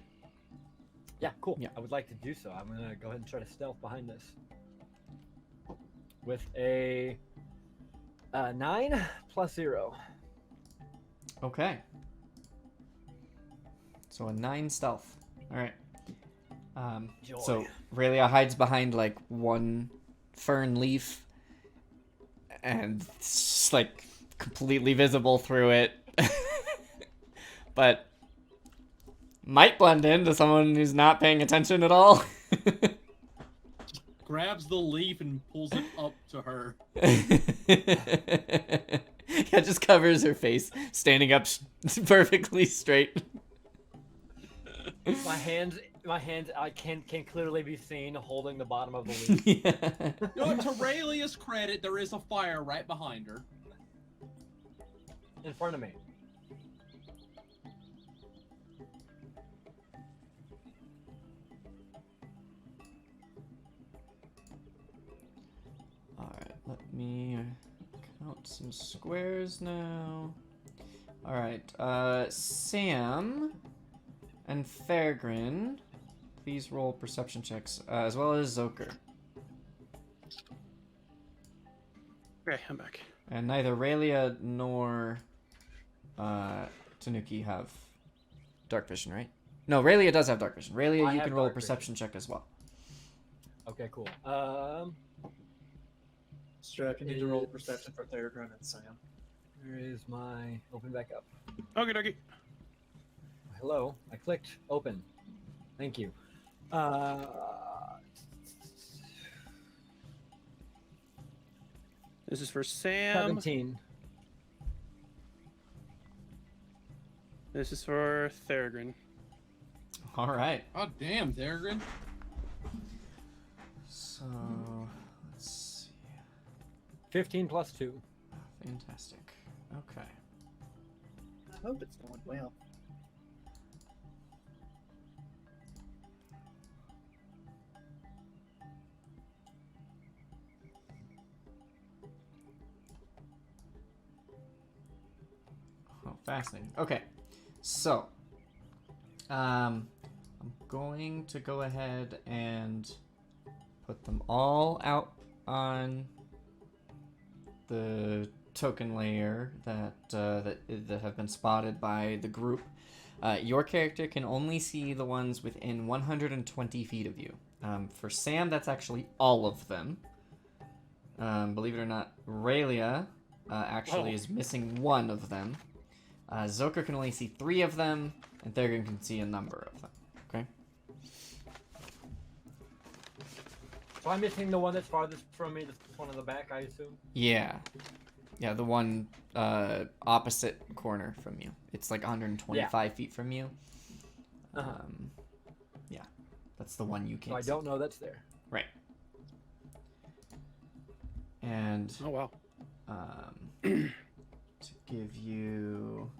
Speaker 6: Yeah, cool.
Speaker 1: Yeah.
Speaker 6: I would like to do so. I'm gonna go ahead and try to stealth behind this with a 9 plus 0.
Speaker 1: Okay. So a 9 stealth. All right.
Speaker 6: Joy.
Speaker 1: So Raylia hides behind like one fern leaf, and it's just, like completely visible through it, but might blend into someone who's not paying attention at all.
Speaker 5: Grabs the leaf and pulls it up to her.
Speaker 1: Yeah, just covers her face, standing up perfectly straight.
Speaker 6: My hands, I can clearly be seen holding the bottom of the leaf.
Speaker 1: Yeah.
Speaker 5: You know what, to Raylia's credit, there is a fire right behind her.
Speaker 6: In front of me.
Speaker 1: Alright, let me count some squares now. Alright, Sam and Thorgrin, please roll perception checks, as well as Zoker.
Speaker 2: Okay, I'm back.
Speaker 1: And neither Raylia nor Tanuki have dark vision, right? No, Raylia does have dark vision. Raylia,
Speaker 6: I
Speaker 1: you
Speaker 6: have
Speaker 1: can roll a
Speaker 6: dark
Speaker 1: perception check as well.
Speaker 6: Okay, cool.
Speaker 3: Struck, you need to roll a perception for Thorgrin and Sam.
Speaker 6: Where is my open back up?
Speaker 2: Okay, dokie.
Speaker 6: Hello, I clicked open. Thank you.
Speaker 2: This is for Sam.
Speaker 6: 17.
Speaker 2: This is for Thorgrin.
Speaker 1: Alright.
Speaker 5: Oh damn, Thorgrin.
Speaker 1: So, let's see.
Speaker 6: 15 plus 2.
Speaker 1: Fantastic. Okay.
Speaker 3: I hope it's going well.
Speaker 1: Oh, fascinating. Okay. So, I'm going to go ahead and put them all out on the token layer that have been spotted by the group. Your character can only see the ones within 120 feet of you. For Sam, that's actually all of them. Believe it or not, Raylia actually is missing one of them. Zoker can only see 3 of them, and Thorgrin can see a number of them. Okay?
Speaker 6: So I'm missing the one that's farthest from me, the one in the back, I assume?
Speaker 1: Yeah. Yeah, the one opposite corner from you. It's like 125 feet from you.
Speaker 6: Uh-huh.
Speaker 1: Yeah. That's the one you
Speaker 6: So
Speaker 1: can't
Speaker 6: I
Speaker 1: see.
Speaker 6: don't know that's there.
Speaker 1: Right. And
Speaker 2: Oh, wow.
Speaker 1: to give you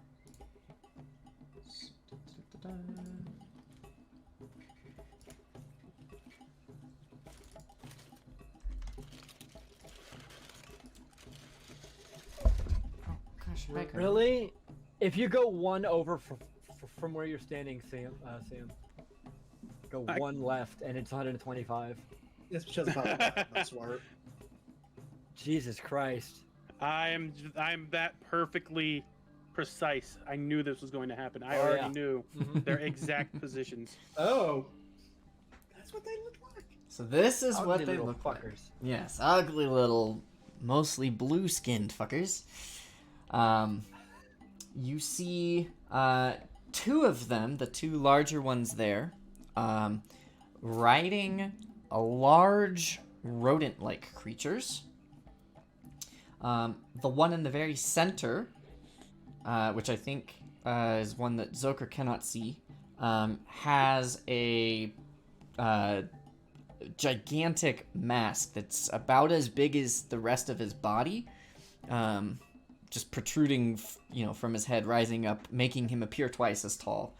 Speaker 1: striker.
Speaker 6: Really? If you go one over from where you're standing, Sam, go one left, and it's 125.
Speaker 3: It's because of how the buttons work.
Speaker 6: Jesus Christ.
Speaker 2: I'm that perfectly precise. I knew this was going to happen. I
Speaker 6: Oh,
Speaker 2: already
Speaker 6: yeah.
Speaker 2: knew their exact positions.
Speaker 3: Oh. That's what they look like.
Speaker 1: So this is
Speaker 6: Ugly
Speaker 1: what they
Speaker 6: little
Speaker 1: look like.
Speaker 6: fuckers.
Speaker 1: Yes, ugly little, mostly blue-skinned fuckers. You see two of them, the two larger ones there, riding a large rodent-like creatures. The one in the very center, which I think is one that Zoker cannot see, has a gigantic mask that's about as big as the rest of his body, just protruding, from his head, rising up, making him appear twice as tall.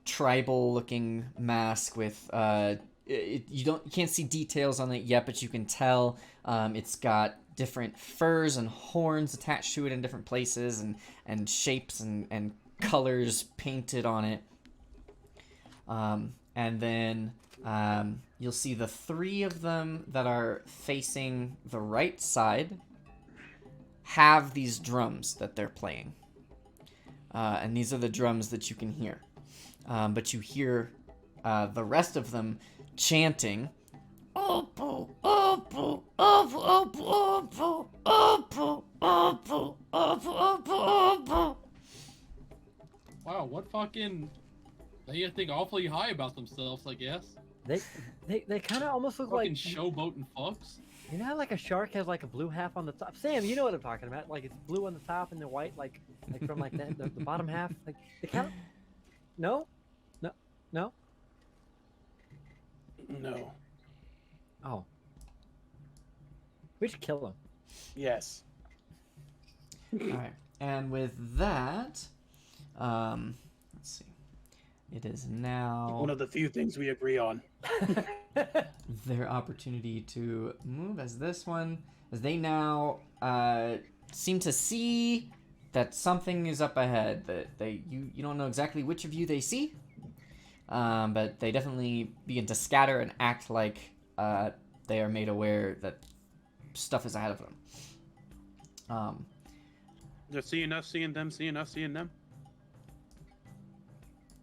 Speaker 1: Tribal-looking mask with you can't see details on it yet, but you can tell it's got different furs and horns attached to it in different places, and shapes and colors painted on it. And then you'll see the three of them that are facing the right side have these drums that they're playing. And these are the drums that you can hear. But you hear the rest of them chanting, "Oppo, Oppo, Oppo, Oppo, Oppo, Oppo, Oppo, Oppo, Oppo."
Speaker 5: Wow, what fucking... They think awfully high about themselves, I guess.
Speaker 6: They kind of almost look
Speaker 5: Fucking
Speaker 6: like,
Speaker 5: showboating fucks.
Speaker 6: you know how like a shark has like a blue half on the top? Sam, you know what I'm talking about. Like it's blue on the top and the white like from like the bottom half. Like they kind of... No? No?
Speaker 2: No.
Speaker 6: Oh. We should kill him.
Speaker 2: Yes.
Speaker 1: Alright, and with that, let's see. It is now
Speaker 2: One of the few things we agree on.
Speaker 1: their opportunity to move as they now seem to see that something is up ahead. That you don't know exactly which of you they see, but they definitely begin to scatter and act like they are made aware that stuff is ahead of them.
Speaker 2: They're seeing us, seeing them, seeing us, seeing them.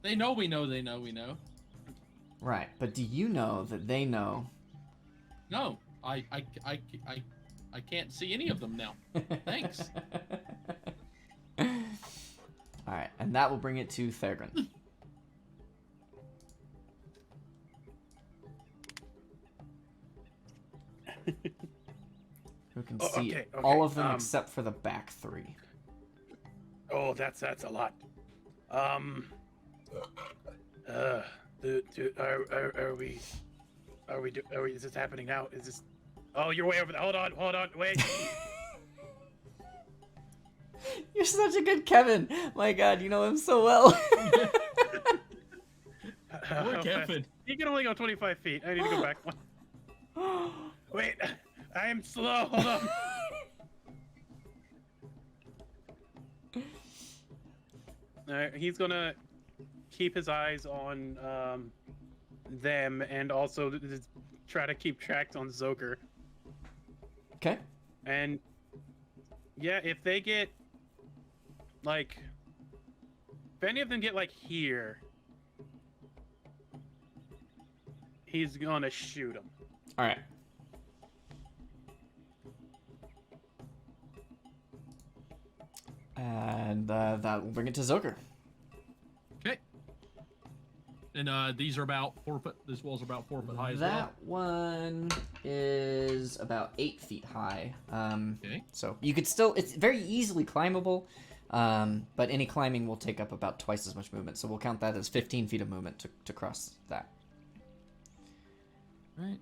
Speaker 5: They know we know they know we know.
Speaker 1: Right, but do you know that they know?
Speaker 5: No, I can't see any of them now. Thanks.
Speaker 1: Alright, and that will bring it to Thorgrin. Who can see
Speaker 2: okay,
Speaker 1: all of them
Speaker 2: okay,
Speaker 1: except for the back three.
Speaker 2: Oh, that's a lot. Are we, is this happening now? Is this... Oh, you're way over there. Hold on, wait.
Speaker 1: You're such a good Kevin. My God, you know him so well.
Speaker 5: We're Kevin.
Speaker 2: You can only go 25 feet. I need to go back one. Wait, I am slow. Hold on. Alright, he's gonna keep his eyes on them and also try to keep track on Zoker.
Speaker 1: Okay.
Speaker 2: And yeah, if they get like, if any of them get like here, he's gonna shoot him.
Speaker 1: All right. And that will bring it to Zoker.
Speaker 5: Okay. And these are about 4 foot. This wall's about 4 foot high as
Speaker 1: That one is about 8 feet high.
Speaker 5: Okay.
Speaker 1: So you could still, it's very easily climbable, but any climbing will take up about twice as much movement. So we'll count that as 15 feet of movement to cross that.
Speaker 5: Right.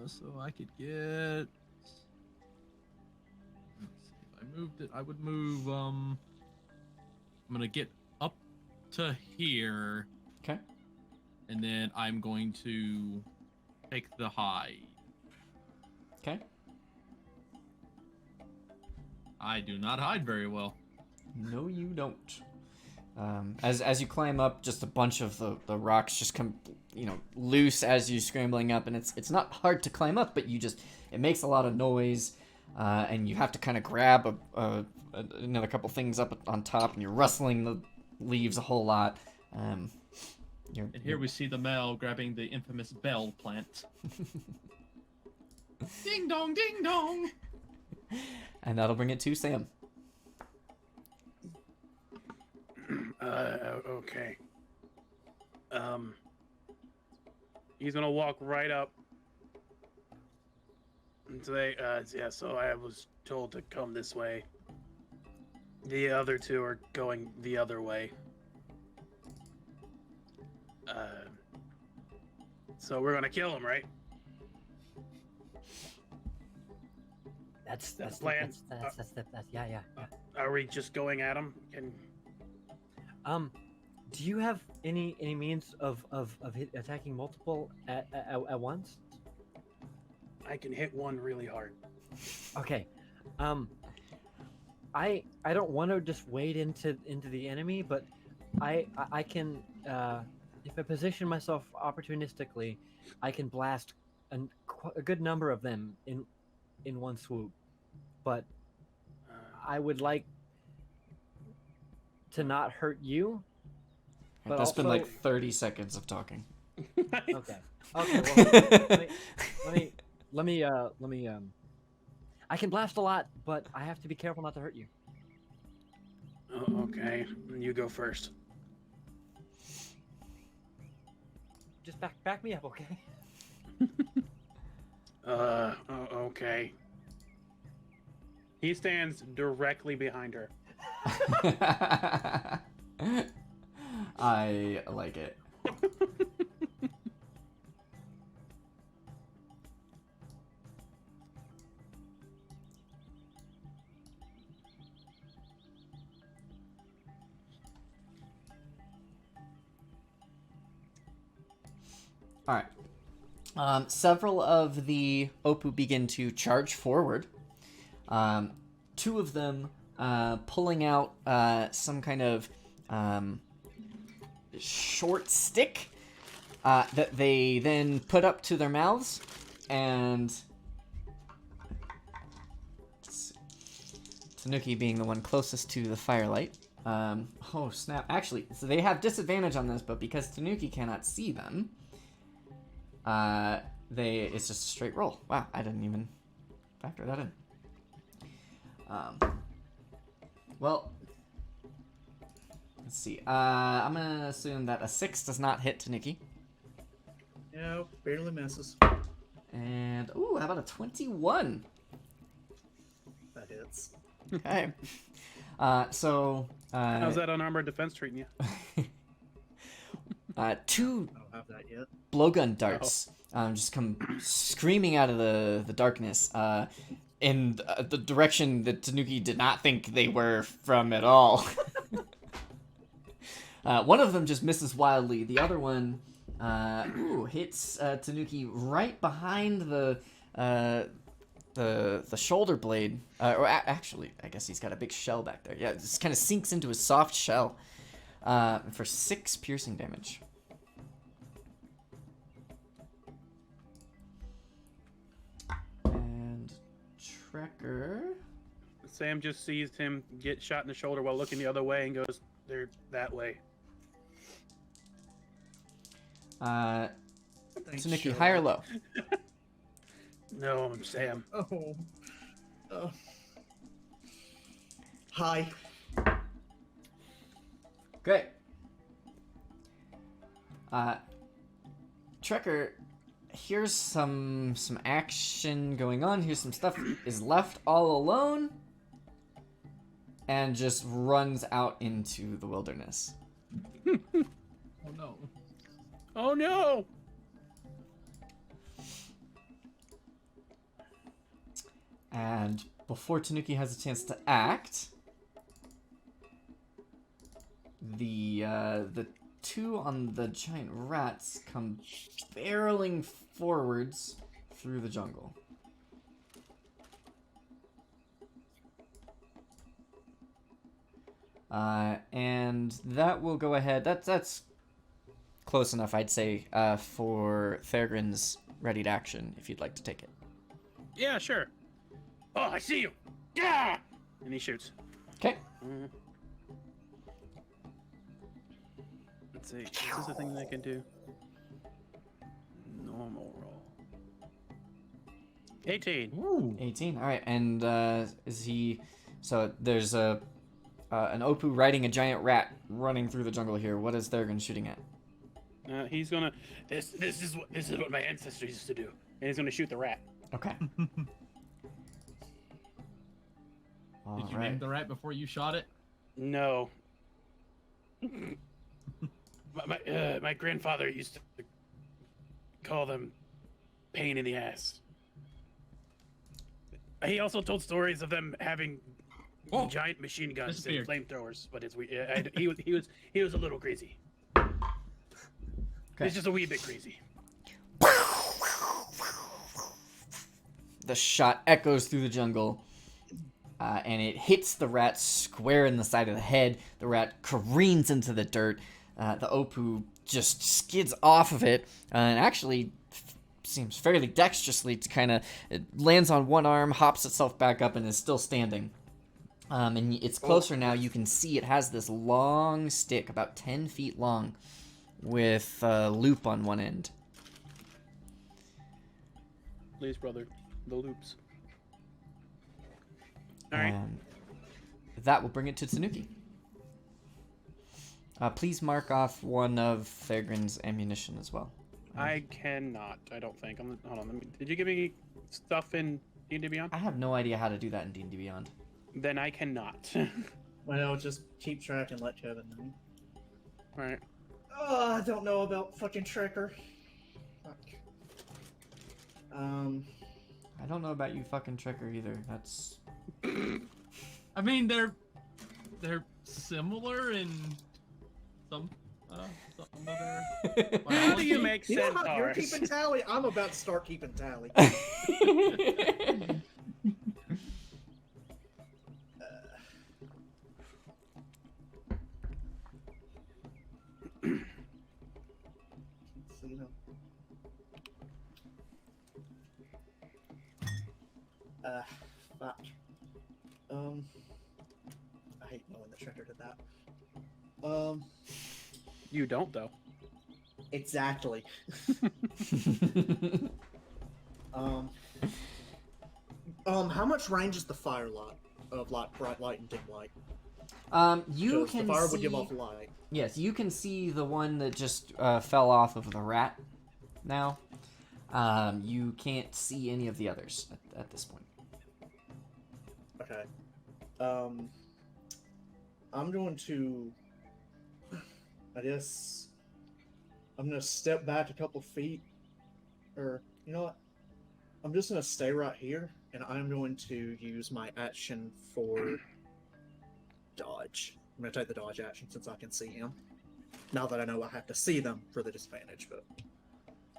Speaker 5: So I could get. Let's see, if I moved it, I would move. I'm gonna get up to here.
Speaker 1: Okay.
Speaker 5: And then I'm going to take the high.
Speaker 1: Okay.
Speaker 5: I do not hide very well.
Speaker 1: No, you don't. As you climb up, just a bunch of the rocks just come, loose as you're scrambling up, and it's not hard to climb up, but it makes a lot of noise, and you have to kind of grab another couple things up on top, and you're rustling the leaves a whole lot.
Speaker 5: And here we see the male grabbing the infamous bell plant. Ding dong, ding dong.
Speaker 1: And that'll bring it to Sam.
Speaker 2: Okay. He's gonna walk right up and say, yeah, so I was told to come this way. The other two are going the other way. So we're gonna kill him, right?
Speaker 6: That's
Speaker 2: the plan.
Speaker 6: Yeah.
Speaker 2: Are we just going at him?
Speaker 6: Do you have any means of attacking multiple at once?
Speaker 2: I can hit one really hard.
Speaker 6: Okay. I don't want to just wade into the enemy, but I can if I position myself opportunistically, I can blast a good number of them in one swoop. But I would like to not hurt you. But
Speaker 1: That's
Speaker 6: also...
Speaker 1: been like 30 seconds of talking.
Speaker 6: Okay. Well, let me. I can blast a lot, but I have to be careful not to hurt you.
Speaker 2: Oh, okay, you go first.
Speaker 6: Just back me up, okay?
Speaker 2: Okay. He stands directly behind her.
Speaker 1: I like it. All right. Several of the OPU begin to charge forward. Two of them pulling out some kind of short stick that they then put up to their mouths, and Tanuki being the one closest to the firelight. Oh snap! Actually, so they have disadvantage on this, but because Tanuki cannot see them, it's just a straight roll. Wow, I didn't even factor that in. Well, let's see. I'm gonna assume that a 6 does not hit Tanuki.
Speaker 3: Yeah, barely misses.
Speaker 1: And ooh, how about a 21?
Speaker 3: That hits.
Speaker 1: Okay. So.
Speaker 2: How's that unarmored defense treating you?
Speaker 1: Two
Speaker 3: I don't have that yet.
Speaker 1: blowgun darts just come screaming out of the darkness in the direction that Tanuki did not think they were from at all. One of them just misses wildly. The other one hits Tanuki right behind the shoulder blade. Actually, I guess he's got a big shell back there. Yeah, it just kind of sinks into his soft shell for 6 piercing damage. And Trekker.
Speaker 2: Sam just sees him get shot in the shoulder while looking the other way and goes, "They're that way."
Speaker 3: Thanks,
Speaker 1: Tanuki,
Speaker 3: Sherlock.
Speaker 1: high or low?
Speaker 2: No, I'm Sam.
Speaker 3: Oh. Hi.
Speaker 1: Great. Trekker, here's some action going on. Here's some stuff is left all alone, and just runs out into the wilderness.
Speaker 5: Oh no.
Speaker 2: Oh no!
Speaker 1: And before Tanuki has a chance to act, the two on the giant rats come barreling forwards through the jungle. And that will go ahead. That's close enough, I'd say, for Thorgrin's ready to action, if you'd like to take it.
Speaker 2: Yeah, sure. Oh, I see you. Yeah. And he shoots.
Speaker 1: Okay.
Speaker 2: Let's see. Is this a thing that I can do? Normal roll. 18.
Speaker 5: Ooh.
Speaker 1: 18. All right. And is he? So there's an Opu riding a giant rat running through the jungle here. What is Thorgrin shooting at?
Speaker 2: He's gonna. This is what my ancestors used to do. And he's gonna shoot the rat.
Speaker 1: Okay. All
Speaker 5: Did you
Speaker 1: right.
Speaker 5: name the rat before you shot it?
Speaker 2: No. My grandfather used to call them pain in the ass. He also told stories of them having
Speaker 5: Whoa.
Speaker 2: giant machine guns and
Speaker 5: Disappeared.
Speaker 2: flamethrowers, but he was a little crazy.
Speaker 1: Okay.
Speaker 2: He's just a wee bit crazy.
Speaker 1: The shot echoes through the jungle, and it hits the rat square in the side of the head. The rat careens into the dirt. The Opu just skids off of it, and actually seems fairly dexterously to kind of, it lands on one arm, hops itself back up, and is still standing. And it's closer now. You can see it has this long stick, about 10 feet long, with a loop on one end.
Speaker 2: Lee's brother, the loops. All right.
Speaker 1: And that will bring it to Tanuki. Please mark off one of Thorgrin's ammunition as well.
Speaker 2: I cannot. I don't think. Hold on. Did you give me stuff in D&D Beyond?
Speaker 1: I have no idea how to do that in D&D Beyond.
Speaker 2: Then I cannot.
Speaker 3: Well, just keep track and let Kevin know.
Speaker 2: All right.
Speaker 3: Oh, I don't know about fucking Trekker. Fuck.
Speaker 1: I don't know about you fucking Trekker either. That's...
Speaker 5: I mean, they're similar in some other.
Speaker 2: How do you make
Speaker 3: You know how you're
Speaker 2: centaurs?
Speaker 3: keeping tally? I'm about to start keeping tally. Fuck. I hate knowing that Trekker did that.
Speaker 2: You don't though.
Speaker 3: Exactly. How much range is the fire light of like bright light and dim light?
Speaker 1: You
Speaker 3: 'Cause
Speaker 1: can
Speaker 3: the fire
Speaker 1: see...
Speaker 3: would give off light.
Speaker 1: Yes, you can see the one that just fell off of the rat now. You can't see any of the others at this point.
Speaker 3: Okay. I'm going to... I guess... I'm going to step back a couple feet. Or, you know what? I'm just going to stay right here, and I'm going to use my action for dodge. I'm going to take the dodge action since I can see him. Now that I know I have to see them for the disadvantage, but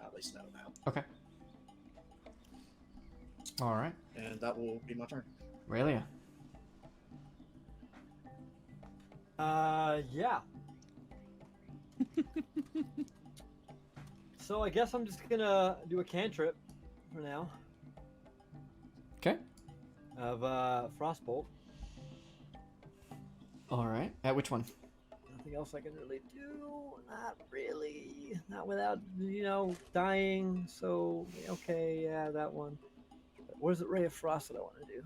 Speaker 3: I at least know now.
Speaker 1: Okay. Alright.
Speaker 3: And that will be my turn.
Speaker 1: Aurelia.
Speaker 6: Yeah. So I guess I'm just gonna do a cantrip for now
Speaker 1: Okay.
Speaker 6: of Frostbolt.
Speaker 1: Alright. At which one?
Speaker 6: Nothing else I can really do. Not really. Not without, dying. So, okay, yeah, that one. What is it, Ray of Frost that I want to do?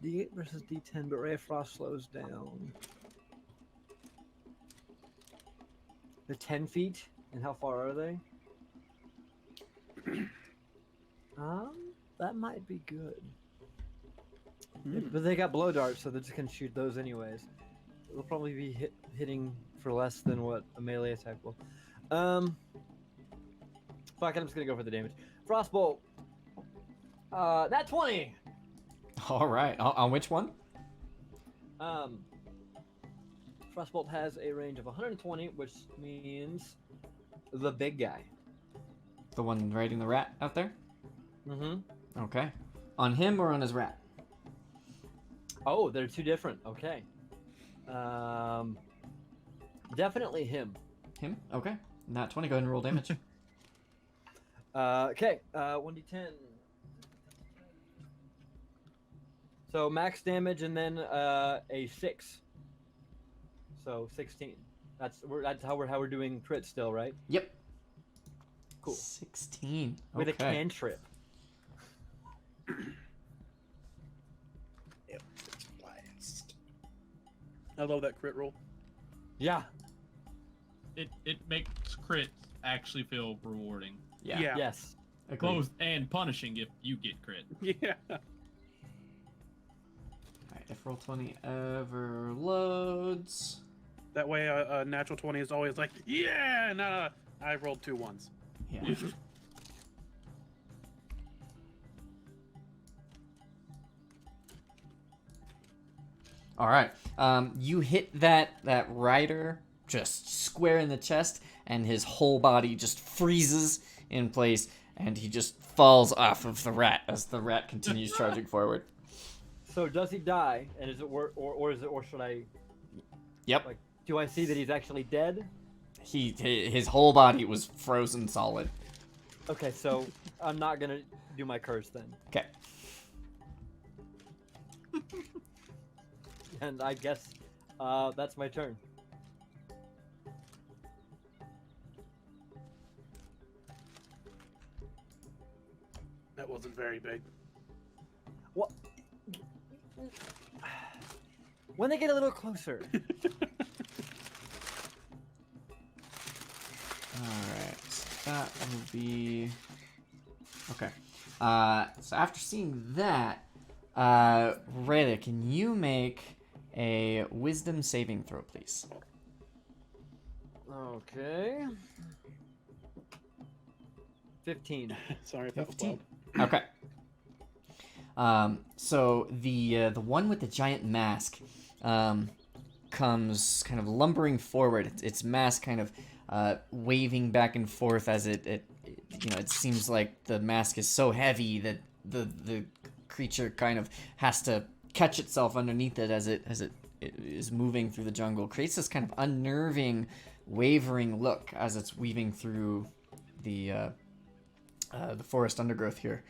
Speaker 6: D8 versus D10, but Ray of Frost slows down. They're 10 feet, and how far are they? That might be good. But they got blow darts, so they're just gonna shoot those anyways. They'll probably be hitting for less than what a melee attack will. Fuck it, I'm just gonna go for the damage. Frostbolt. That 20.
Speaker 1: Alright. On which one?
Speaker 6: Frostbolt has a range of 120, which means the big guy.
Speaker 1: The one riding the rat out there?
Speaker 6: Mm-hmm.
Speaker 1: Okay. On him or on his rat?
Speaker 6: Oh, they're two different. Okay. Definitely him.
Speaker 1: Him? Okay. Not 20. Go ahead and roll damage.
Speaker 6: Okay. 1d10. So max damage and then a 6. So 16. That's how we're doing crit still, right?
Speaker 1: Yep.
Speaker 6: Cool.
Speaker 1: 16.
Speaker 6: With a
Speaker 1: Okay.
Speaker 6: cantrip.
Speaker 3: Blast.
Speaker 2: I love that crit roll.
Speaker 6: Yeah.
Speaker 5: It makes crits actually feel rewarding.
Speaker 1: Yeah.
Speaker 6: Yes.
Speaker 1: Agreed.
Speaker 5: Both and punishing if you get crit.
Speaker 2: Yeah.
Speaker 1: Alright, if roll 20 ever loads.
Speaker 2: That way, a natural 20 is always like, yeah. No, I rolled 2 ones.
Speaker 1: Yeah. All right. You hit that rider just square in the chest, and his whole body just freezes in place, and he just falls off of the rat as the rat continues charging forward.
Speaker 6: So does he die? And is it or should I?
Speaker 1: Yep.
Speaker 6: Like, do I see that he's actually dead?
Speaker 1: His whole body was frozen solid.
Speaker 6: Okay, so I'm not gonna do my curse then.
Speaker 1: Okay.
Speaker 6: And I guess that's my turn.
Speaker 2: That wasn't very big.
Speaker 6: What? When they get a little closer.
Speaker 1: Alright, so that will be... Okay. So after seeing that, Rayla, can you make a wisdom saving throw, please?
Speaker 6: Okay. 15.
Speaker 2: Sorry if that was
Speaker 1: 15.
Speaker 2: loud.
Speaker 1: Okay. So the one with the giant mask comes kind of lumbering forward. Its mask kind of waving back and forth as it seems like the mask is so heavy that the creature kind of has to catch itself underneath it as it is moving through the jungle. Creates this kind of unnerving, wavering look as it's weaving through the forest undergrowth here.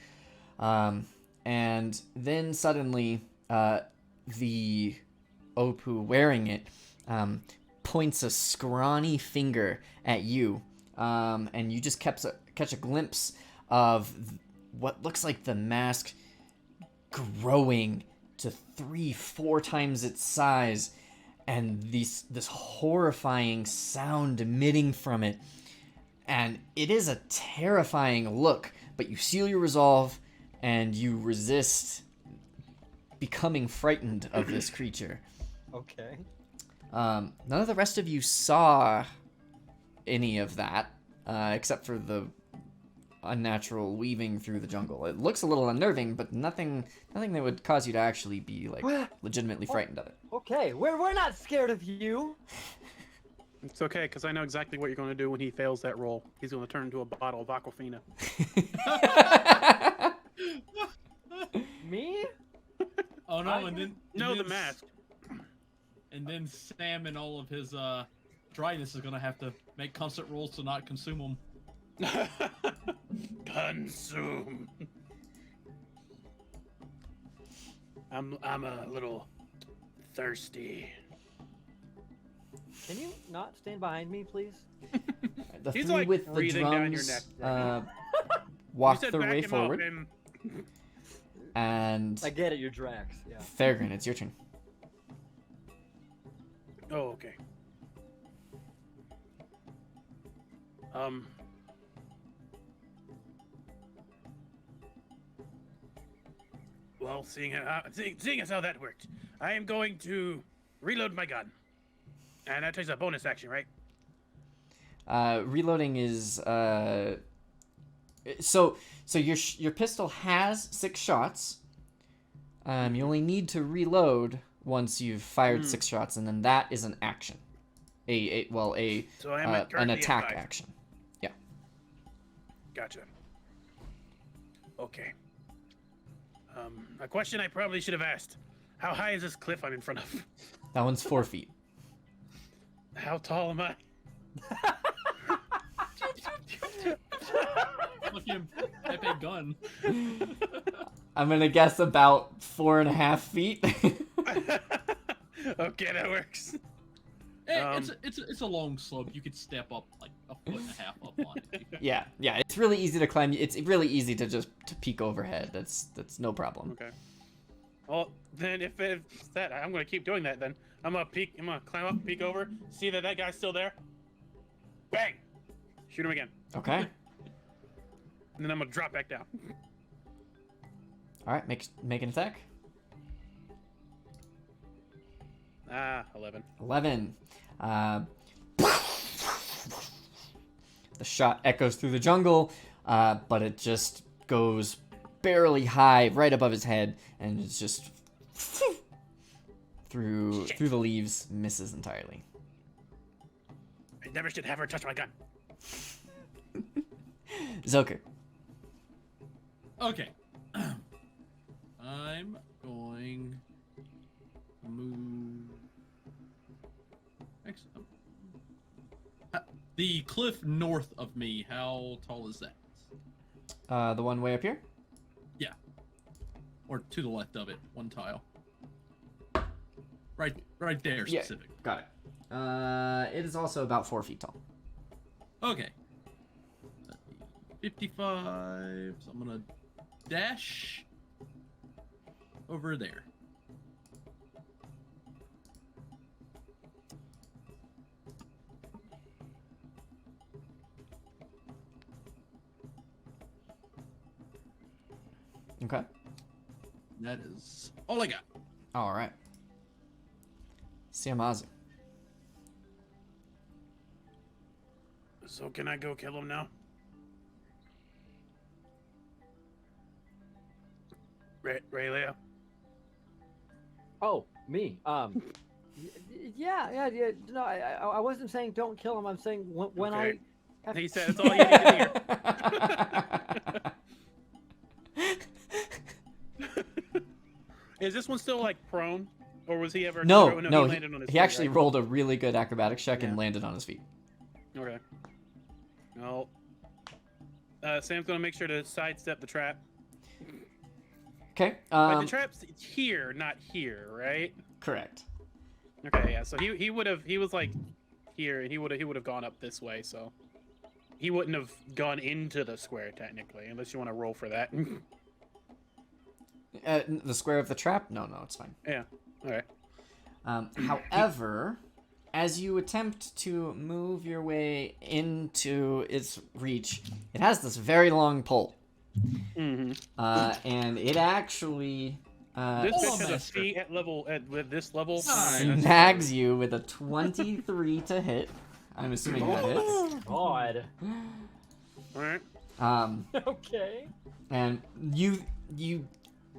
Speaker 1: And then suddenly, the OPU wearing it points a scrawny finger at you, and you just catch a glimpse of what looks like the mask growing to 3-4 times its size, and this horrifying sound emitting from it. And it is a terrifying look, but you seal your resolve and you resist becoming frightened of this creature.
Speaker 6: Okay.
Speaker 1: None of the rest of you saw any of that, except for the unnatural weaving through the jungle. It looks a little unnerving, but nothing that would cause you to actually be like legitimately frightened of it.
Speaker 6: Okay, we're not scared of you.
Speaker 2: It's okay, because I know exactly what you're going to do when he fails that roll. He's going to turn into a bottle of Aquafina.
Speaker 6: Me?
Speaker 5: Oh no, and then
Speaker 2: No, the mask.
Speaker 5: And then Sam and all of his dryness is gonna have to make constant rolls to not consume them.
Speaker 2: Consume. I'm a little thirsty.
Speaker 6: Can you not stand behind me, please?
Speaker 1: The
Speaker 2: He's
Speaker 1: three
Speaker 2: like
Speaker 1: with the
Speaker 2: breathing down your
Speaker 1: drums
Speaker 2: neck.
Speaker 1: walk
Speaker 2: You said
Speaker 1: their
Speaker 2: back
Speaker 1: way
Speaker 2: him
Speaker 1: forward,
Speaker 2: Up and...
Speaker 1: and
Speaker 6: I get it, you're Drax. Yeah.
Speaker 1: Fairgren, it's your turn.
Speaker 2: Oh, okay. Well, seeing as how that worked, I am going to reload my gun, and that takes a bonus action, right?
Speaker 1: Reloading is so your pistol has 6 shots. You only need to reload once you've fired 6 shots, and then that is an action. So
Speaker 2: I am
Speaker 1: an
Speaker 2: currently at
Speaker 1: attack
Speaker 2: 5.
Speaker 1: action. Yeah.
Speaker 2: Gotcha. Okay. A question I probably should have asked: how high is this cliff I'm in front of?
Speaker 1: That one's 4 feet.
Speaker 2: How tall am I?
Speaker 5: Fucking Pepe gun.
Speaker 1: I'm gonna guess about 4.5 feet.
Speaker 2: Okay, that works.
Speaker 5: It's a long slope. You could step up like a foot and a half up on it.
Speaker 1: Yeah. It's really easy to climb. It's really easy to just peek overhead. That's no problem.
Speaker 2: Okay. Well, then if it's that, I'm gonna keep doing that. Then I'm gonna peek. I'm gonna climb up, peek over, see that guy's still there. Bang! Shoot him again,
Speaker 1: Okay.
Speaker 2: and then I'm gonna drop back down.
Speaker 1: All right. Make an attack.
Speaker 2: 11.
Speaker 1: 11. The shot echoes through the jungle, but it just goes barely high, right above his head, and it's just through the leaves, misses entirely.
Speaker 2: I never should have her touch my gun.
Speaker 1: Zoker.
Speaker 5: Okay. I'm going to move. Excellent. The cliff north of me. How tall is that?
Speaker 1: The one way up here?
Speaker 5: Yeah. Or to the left of it, one tile. Right there,
Speaker 1: Yeah.
Speaker 5: specific.
Speaker 1: Got it. It is also about 4 feet tall.
Speaker 5: Okay. 55. So I'm gonna dash over there.
Speaker 1: Okay.
Speaker 5: That is all I got.
Speaker 1: All right. Siamazu.
Speaker 2: So can I go kill him now? Raylea?
Speaker 6: Oh, me. Yeah. No, I wasn't saying don't kill him. I'm saying when
Speaker 2: Okay.
Speaker 6: I. Have...
Speaker 2: He said that's all you need to hear. Is this one still like prone, or was he ever?
Speaker 1: No,
Speaker 2: he
Speaker 1: he
Speaker 2: landed on his feet,
Speaker 1: actually
Speaker 2: right?
Speaker 1: rolled a really good acrobatics check and
Speaker 2: Yeah.
Speaker 1: landed on his feet.
Speaker 2: Okay. Well, Sam's gonna make sure to sidestep the trap.
Speaker 1: Okay.
Speaker 2: Like the trap's here, not here, right?
Speaker 1: Correct.
Speaker 2: Okay, yeah. So he was like here, and he would have gone up this way, so he wouldn't have gone into the square technically, unless you want to roll for that.
Speaker 1: The square of the trap? No, it's fine.
Speaker 2: Yeah. All right.
Speaker 1: However, as you attempt to move your way into its reach, it has this very long pole.
Speaker 2: Mm-hmm.
Speaker 1: And it actually
Speaker 2: This
Speaker 5: Oh,
Speaker 2: bitch has a
Speaker 5: master.
Speaker 2: feat with this level.
Speaker 5: Nice.
Speaker 1: snags you with a 23 to hit. I'm assuming that hits.
Speaker 6: God.
Speaker 2: All right.
Speaker 6: Okay.
Speaker 1: And you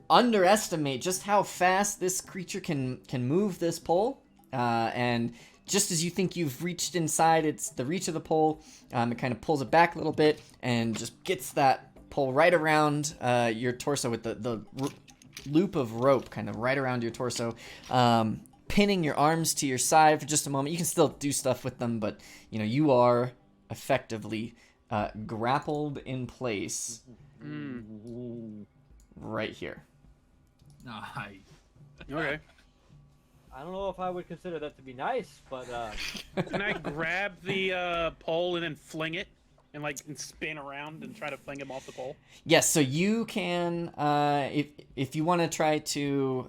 Speaker 1: underestimate just how fast this creature can move this pole. And just as you think you've reached inside the reach of the pole, it kind of pulls it back a little bit and just gets that pole right around your torso with the loop of rope kind of right around your torso, pinning your arms to your side for just a moment. You can still do stuff with them, but you are effectively grappled in place right here.
Speaker 5: Nice.
Speaker 2: Okay.
Speaker 6: I don't know if I would consider that to be nice, but
Speaker 2: Can I grab the pole and then fling it, and spin around and try to fling him off the pole?
Speaker 1: Yes, so you can, if you want to try to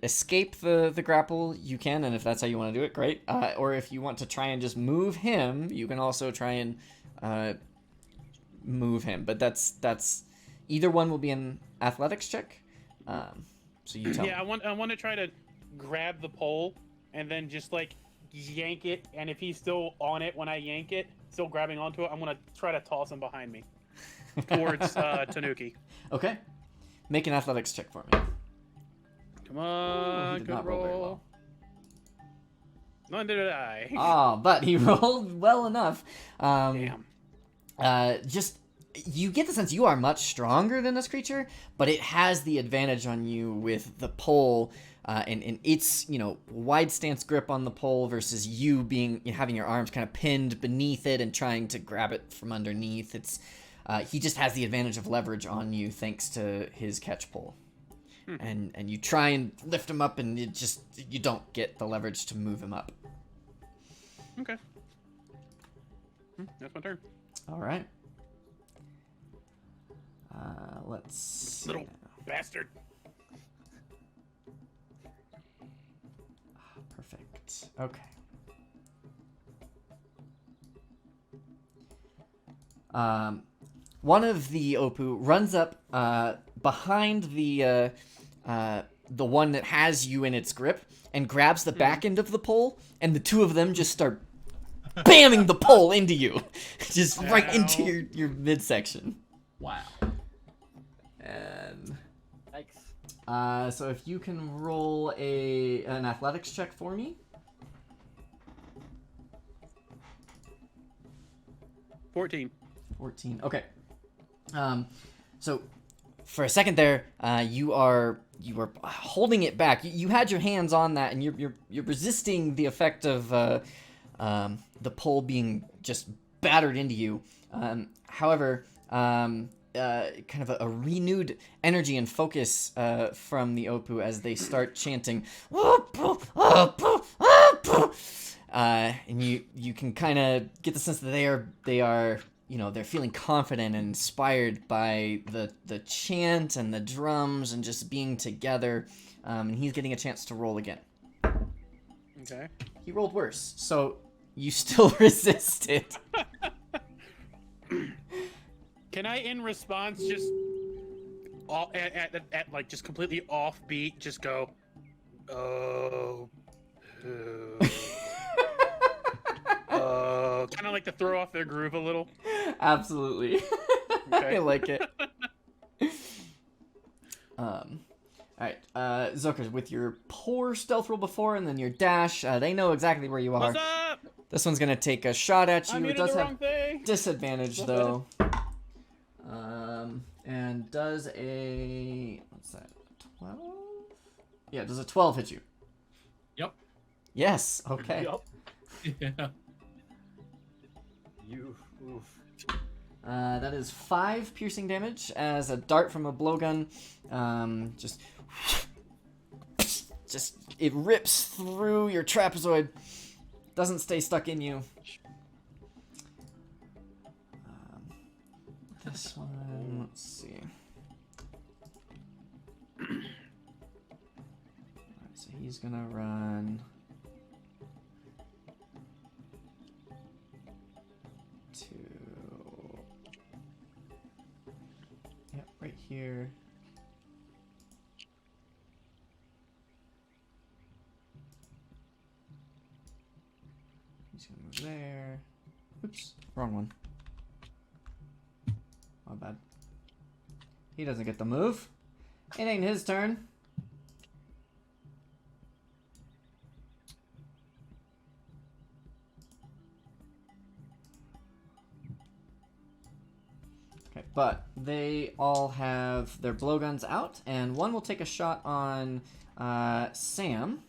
Speaker 1: escape the grapple, you can, and if that's how you want to do it, great. Or if you want to try and just move him, you can also try and move him. But that's either one will be an athletics check. So you tell me.
Speaker 2: Yeah, I want to try to grab the pole and then just yank it, and if he's still on it when I yank it, still grabbing onto it, I'm gonna try to toss him behind me towards Tanuki.
Speaker 1: Okay. Make an athletics check for me.
Speaker 2: Come
Speaker 1: Ooh,
Speaker 2: on,
Speaker 1: he did
Speaker 2: good
Speaker 1: not roll very
Speaker 2: roll.
Speaker 1: well.
Speaker 2: Neither did I.
Speaker 1: Oh, but he rolled well enough.
Speaker 2: Damn.
Speaker 1: Just you get the sense you are much stronger than this creature, but it has the advantage on you with the pole and its wide stance grip on the pole versus you being having your arms kind of pinned beneath it and trying to grab it from underneath. It's he just has the advantage of leverage on you thanks to his catch pole. And you try and lift him up, and you don't get the leverage to move him up.
Speaker 2: Okay. That's my turn.
Speaker 1: All right. Let's see
Speaker 2: Little
Speaker 1: now.
Speaker 2: bastard.
Speaker 1: Perfect. Okay. One of the OPU runs up behind the one that has you in its grip and grabs the back end of the pole, and the two of them just start bamming the pole into you, just right into your midsection.
Speaker 5: Wow.
Speaker 1: And
Speaker 6: Yikes.
Speaker 1: so if you can roll an athletics check for me.
Speaker 2: 14.
Speaker 1: 14. Okay. So for a second there, you were holding it back. You had your hands on that, and you're resisting the effect of the pole being just battered into you. However, kind of a renewed energy and focus from the OPU as they start chanting, and you can kind of get the sense that they are they're feeling confident and inspired by the chant and the drums and just being together. And he's getting a chance to roll again.
Speaker 2: Okay.
Speaker 1: He rolled worse, so you still resist it.
Speaker 2: Can I, in response, just at like just completely offbeat, just go, oh, kind of like to throw off their groove a little?
Speaker 1: Absolutely.
Speaker 2: Okay.
Speaker 1: I like it. All right, Zucker, with your poor stealth roll before and then your dash, they know exactly where you are.
Speaker 2: What's up?
Speaker 1: This one's gonna take a shot at you.
Speaker 2: I'm
Speaker 1: It
Speaker 2: doing
Speaker 1: does
Speaker 2: the
Speaker 1: have
Speaker 2: wrong thing.
Speaker 1: disadvantage though. And does what's that? 12? Yeah, does a 12 hit you?
Speaker 5: Yep.
Speaker 1: Yes. Okay.
Speaker 5: Yeah.
Speaker 6: You. Oof.
Speaker 1: That is 5 piercing damage as a dart from a blowgun just it rips through your trapezoid. Doesn't stay stuck in you. This one, let's see. Alright, so he's gonna run to, yep, right here. He's gonna move there. Oops, wrong one. My bad. He doesn't get the move. It ain't his turn. Okay, but they all have their blowguns out, and one will take a shot on Sam.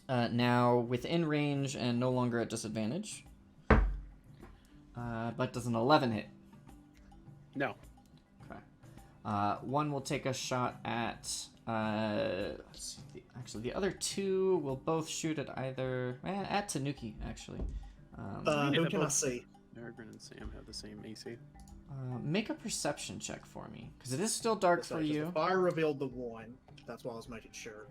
Speaker 1: Now within range and no longer at disadvantage. But does an 11 hit?
Speaker 2: No.
Speaker 1: Okay. One will take a shot at. Let's see, actually, the other two will both shoot at either at Tanuki. Actually,
Speaker 3: Who can I see?
Speaker 2: Peregrine and Sam have the same AC.
Speaker 1: make a perception check for me because it is still dark for you.
Speaker 3: The fire revealed the one. That's why I was making sure.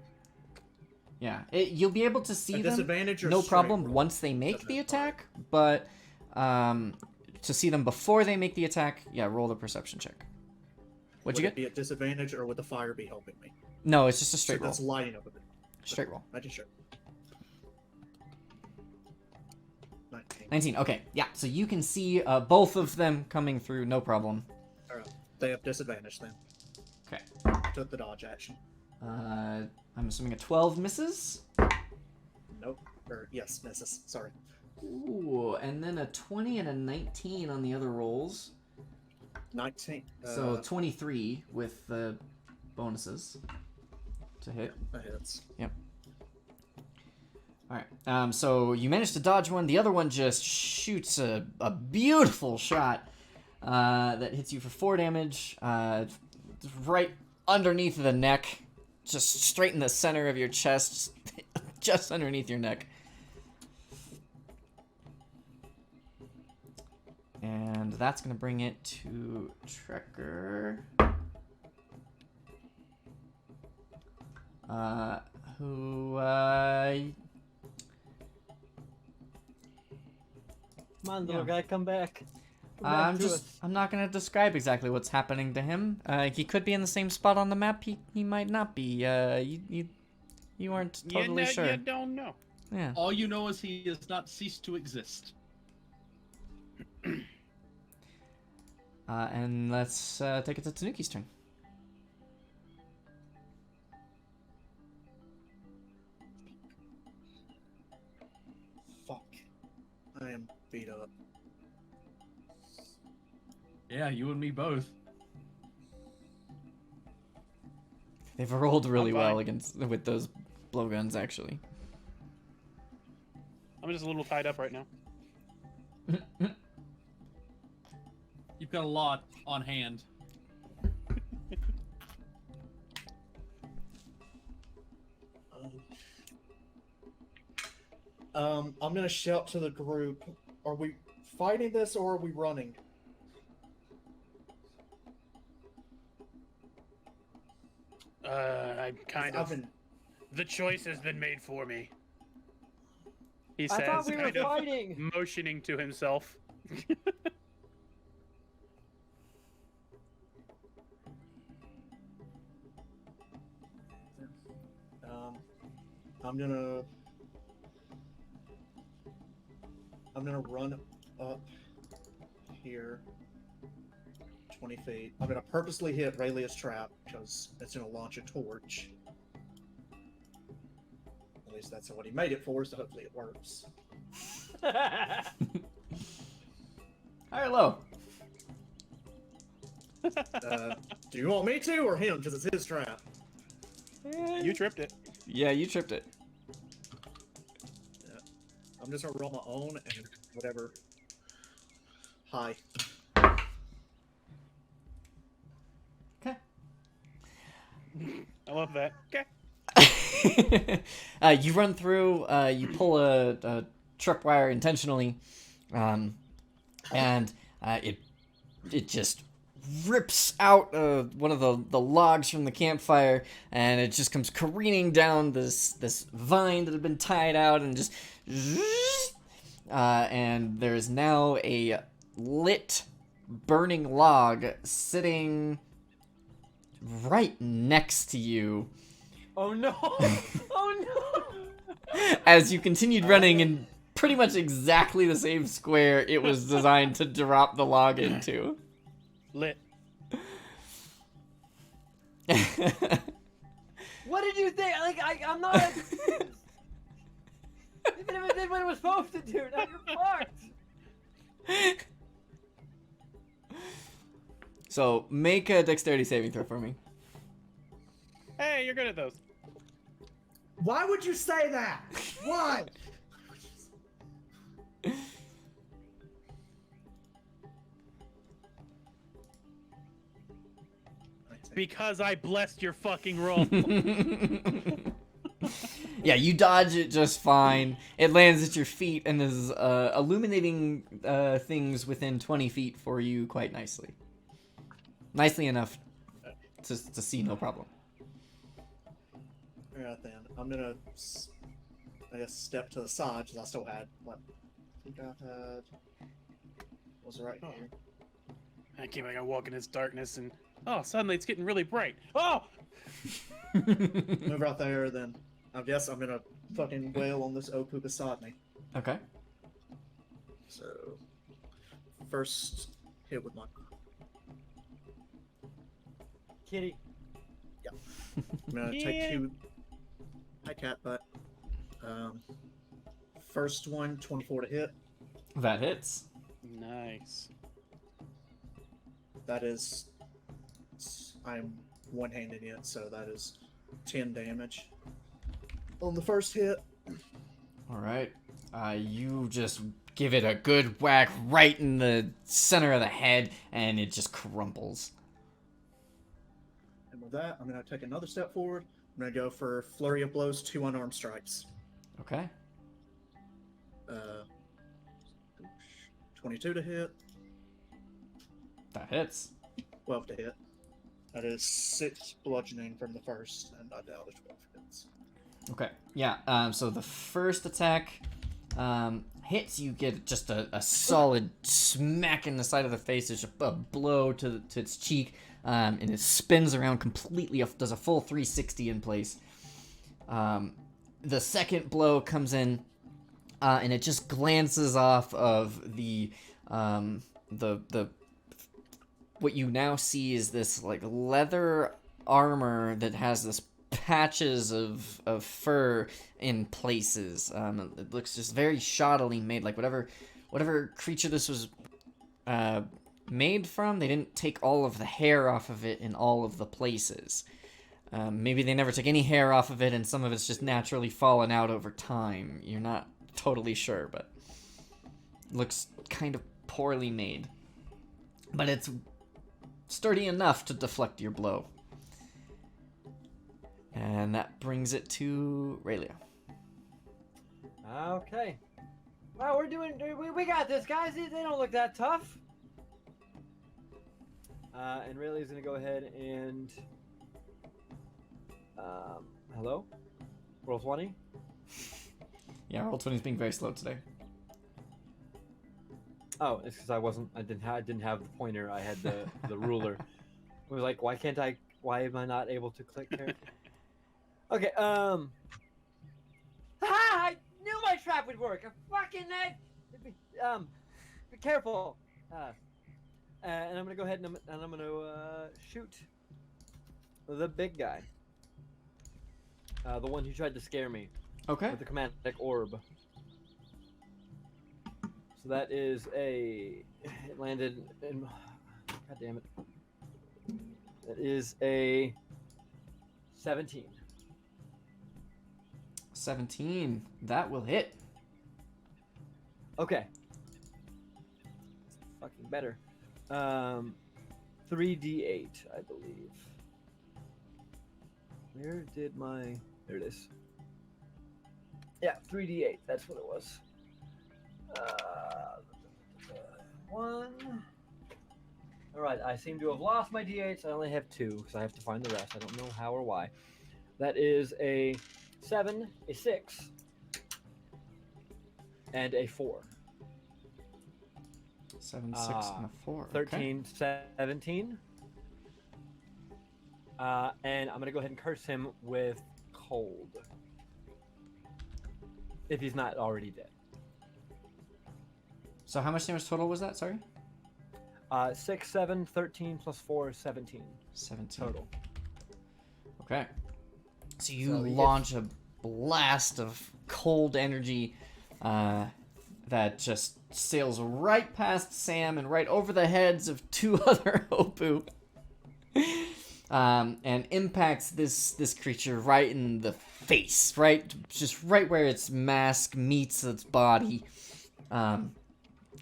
Speaker 1: Yeah, you'll be able to see
Speaker 3: A
Speaker 1: them.
Speaker 3: disadvantage or
Speaker 1: No
Speaker 3: straight
Speaker 1: problem
Speaker 3: roll?
Speaker 1: once they make
Speaker 3: Doesn't
Speaker 1: the
Speaker 3: matter.
Speaker 1: attack, but to see them before they make the attack, yeah, roll the perception check. What'd you
Speaker 3: Would
Speaker 1: get?
Speaker 3: it be at disadvantage, or would the fire be helping me?
Speaker 1: No, it's just a
Speaker 3: So
Speaker 1: straight roll.
Speaker 3: that's lighting up a bit.
Speaker 1: Straight roll.
Speaker 3: Making sure. 19.
Speaker 1: 19. Okay, yeah. So you can see both of them coming through, no problem.
Speaker 3: All right. They have disadvantage then.
Speaker 1: Okay.
Speaker 3: Took the dodge action.
Speaker 1: I'm assuming a 12 misses.
Speaker 3: Nope. Or yes, misses. Sorry.
Speaker 1: Ooh, and then a 20 and a 19 on the other rolls.
Speaker 3: 19.
Speaker 1: So 23 with the bonuses to hit.
Speaker 3: That hits.
Speaker 1: Alright, so you managed to dodge one. The other one just shoots a beautiful shot that hits you for 4 damage. Right underneath the neck. Just straight in the center of your chest. Just underneath your neck. And that's going to bring it to Trekker. Who,
Speaker 6: Come on, little
Speaker 1: Yeah.
Speaker 6: guy, come back. Come back to us.
Speaker 1: I'm not gonna describe exactly what's happening to him. He could be in the same spot on the map. He might not be. You aren't totally sure.
Speaker 2: You don't know.
Speaker 1: Yeah.
Speaker 5: All you know is he has not ceased to exist.
Speaker 1: And let's take it to Tanuki's turn.
Speaker 3: Fuck. I am beat up.
Speaker 5: Yeah, you and me both.
Speaker 1: They've rolled really
Speaker 2: I'm
Speaker 1: well
Speaker 2: fine.
Speaker 1: with those blowguns, actually.
Speaker 2: I'm just a little tied up right now.
Speaker 5: You've got a lot on hand.
Speaker 3: I'm gonna shout to the group. Are we fighting this or are we running?
Speaker 2: I'm kind
Speaker 3: I've
Speaker 2: of.
Speaker 3: been.
Speaker 2: The choice has been made for me. He
Speaker 6: I thought
Speaker 2: says,
Speaker 6: we were
Speaker 2: kind of
Speaker 6: fighting.
Speaker 2: motioning to himself.
Speaker 3: I'm gonna run up here 20 feet. I'm gonna purposely hit Raylia's trap because it's gonna launch a torch. At least that's what he made it for, so hopefully it works.
Speaker 1: High or low?
Speaker 3: Do you want me to or him? Because it's his trap.
Speaker 2: You tripped it.
Speaker 1: Yeah, you tripped it.
Speaker 3: I'm just gonna roll my own and whatever. High.
Speaker 1: Okay.
Speaker 2: I love that. Okay.
Speaker 1: You run through, you pull a tripwire intentionally, and it just rips out one of the logs from the campfire, and it just comes careening down this vine that had been tied out, and just and there's now a lit burning log sitting right next to you.
Speaker 6: Oh no! Oh no!
Speaker 1: As you continued running in pretty much exactly the same square it was designed to drop the log into.
Speaker 2: Lit.
Speaker 6: What did you think? Like, I'm not. Even if it did what it was supposed to do, now you're fucked.
Speaker 1: So make a dexterity saving throw for me.
Speaker 2: Hey, you're good at those.
Speaker 3: Why would you say that? Why?
Speaker 2: Because I blessed your fucking roll.
Speaker 1: Yeah, you dodge it just fine. It lands at your feet and is illuminating things within 20 feet for you quite nicely. Nicely enough to see no problem.
Speaker 3: Alright then, I'm gonna, I guess, step to the side because I still had, what, I think I had, was right here.
Speaker 2: I can't I walk in this darkness and suddenly it's getting really bright. Oh!
Speaker 3: Move right there, then I guess I'm gonna fucking wail on this OPU beside me.
Speaker 1: Okay.
Speaker 3: So, first hit with my
Speaker 6: Kitty.
Speaker 3: I'm gonna take 2. Hi, cat butt. First one, 24 to hit.
Speaker 1: That hits.
Speaker 2: Nice.
Speaker 3: That is, I'm one-handing it, so that is 10 damage on the first hit.
Speaker 1: All right. You just give it a good whack right in the center of the head, and it just crumbles.
Speaker 3: And with that, I'm going to take another step forward. I'm going to go for Flurry of Blows, 2 unarmed strikes.
Speaker 1: Okay.
Speaker 3: 22 to hit,
Speaker 1: That hits.
Speaker 3: 12 to hit. That is 6 bludgeoning from the first, and I doubt it's 12 hits.
Speaker 1: Okay. Yeah. So the first attack hits. You get just a solid smack in the side of the face. There's a blow to its cheek, and it spins around completely. Does a full 360 in place. The second blow comes in, and it just glances off of the what you now see is this like leather armor that has this patches of fur in places. It looks just very shoddily made, like whatever creature this was made from, they didn't take all of the hair off of it in all of the places. Maybe they never took any hair off of it, and some of it's just naturally fallen out over time. You're not totally sure, but it looks kind of poorly made. But it's sturdy enough to deflect your blow. And that brings it to Raylia.
Speaker 6: Okay. Well, we got this, guys. They don't look that tough. And Rayleigh's gonna go ahead and hello? Roll 20.
Speaker 1: Yeah, Roll20 is being very slow today.
Speaker 6: Oh, it's because I didn't have the pointer. I had the ruler. I was like, why am I not able to click character? Okay, I knew my trap would work. Be careful. And I'm gonna go ahead and I'm gonna shoot the big guy. The one who tried to scare me.
Speaker 1: Okay.
Speaker 6: With the chromatic orb. So that is it landed in, god damn it. That is a 17.
Speaker 1: 17. That will hit.
Speaker 6: Okay. Fucking better. 3d8, I believe. Where did my... There it is. Yeah, 3d8. That's what it was. 1. Alright, I seem to have lost my d8s. I only have 2, because I have to find the rest. I don't know how or why. That is a 7, a 6, and a 4.
Speaker 1: 7, 6, and a 4.
Speaker 6: 13, 17. And I'm going to go ahead and curse him with cold. If he's not already dead.
Speaker 1: So how much damage total was that? Sorry?
Speaker 6: 6, 7, 13 plus 4, 17.
Speaker 1: 17.
Speaker 6: Total.
Speaker 1: Okay. So you
Speaker 6: So he
Speaker 1: launch a blast of cold energy that just sails right past Sam and right over the heads of 2 other OPU. And impacts this creature right in the face, just right where its mask meets its body.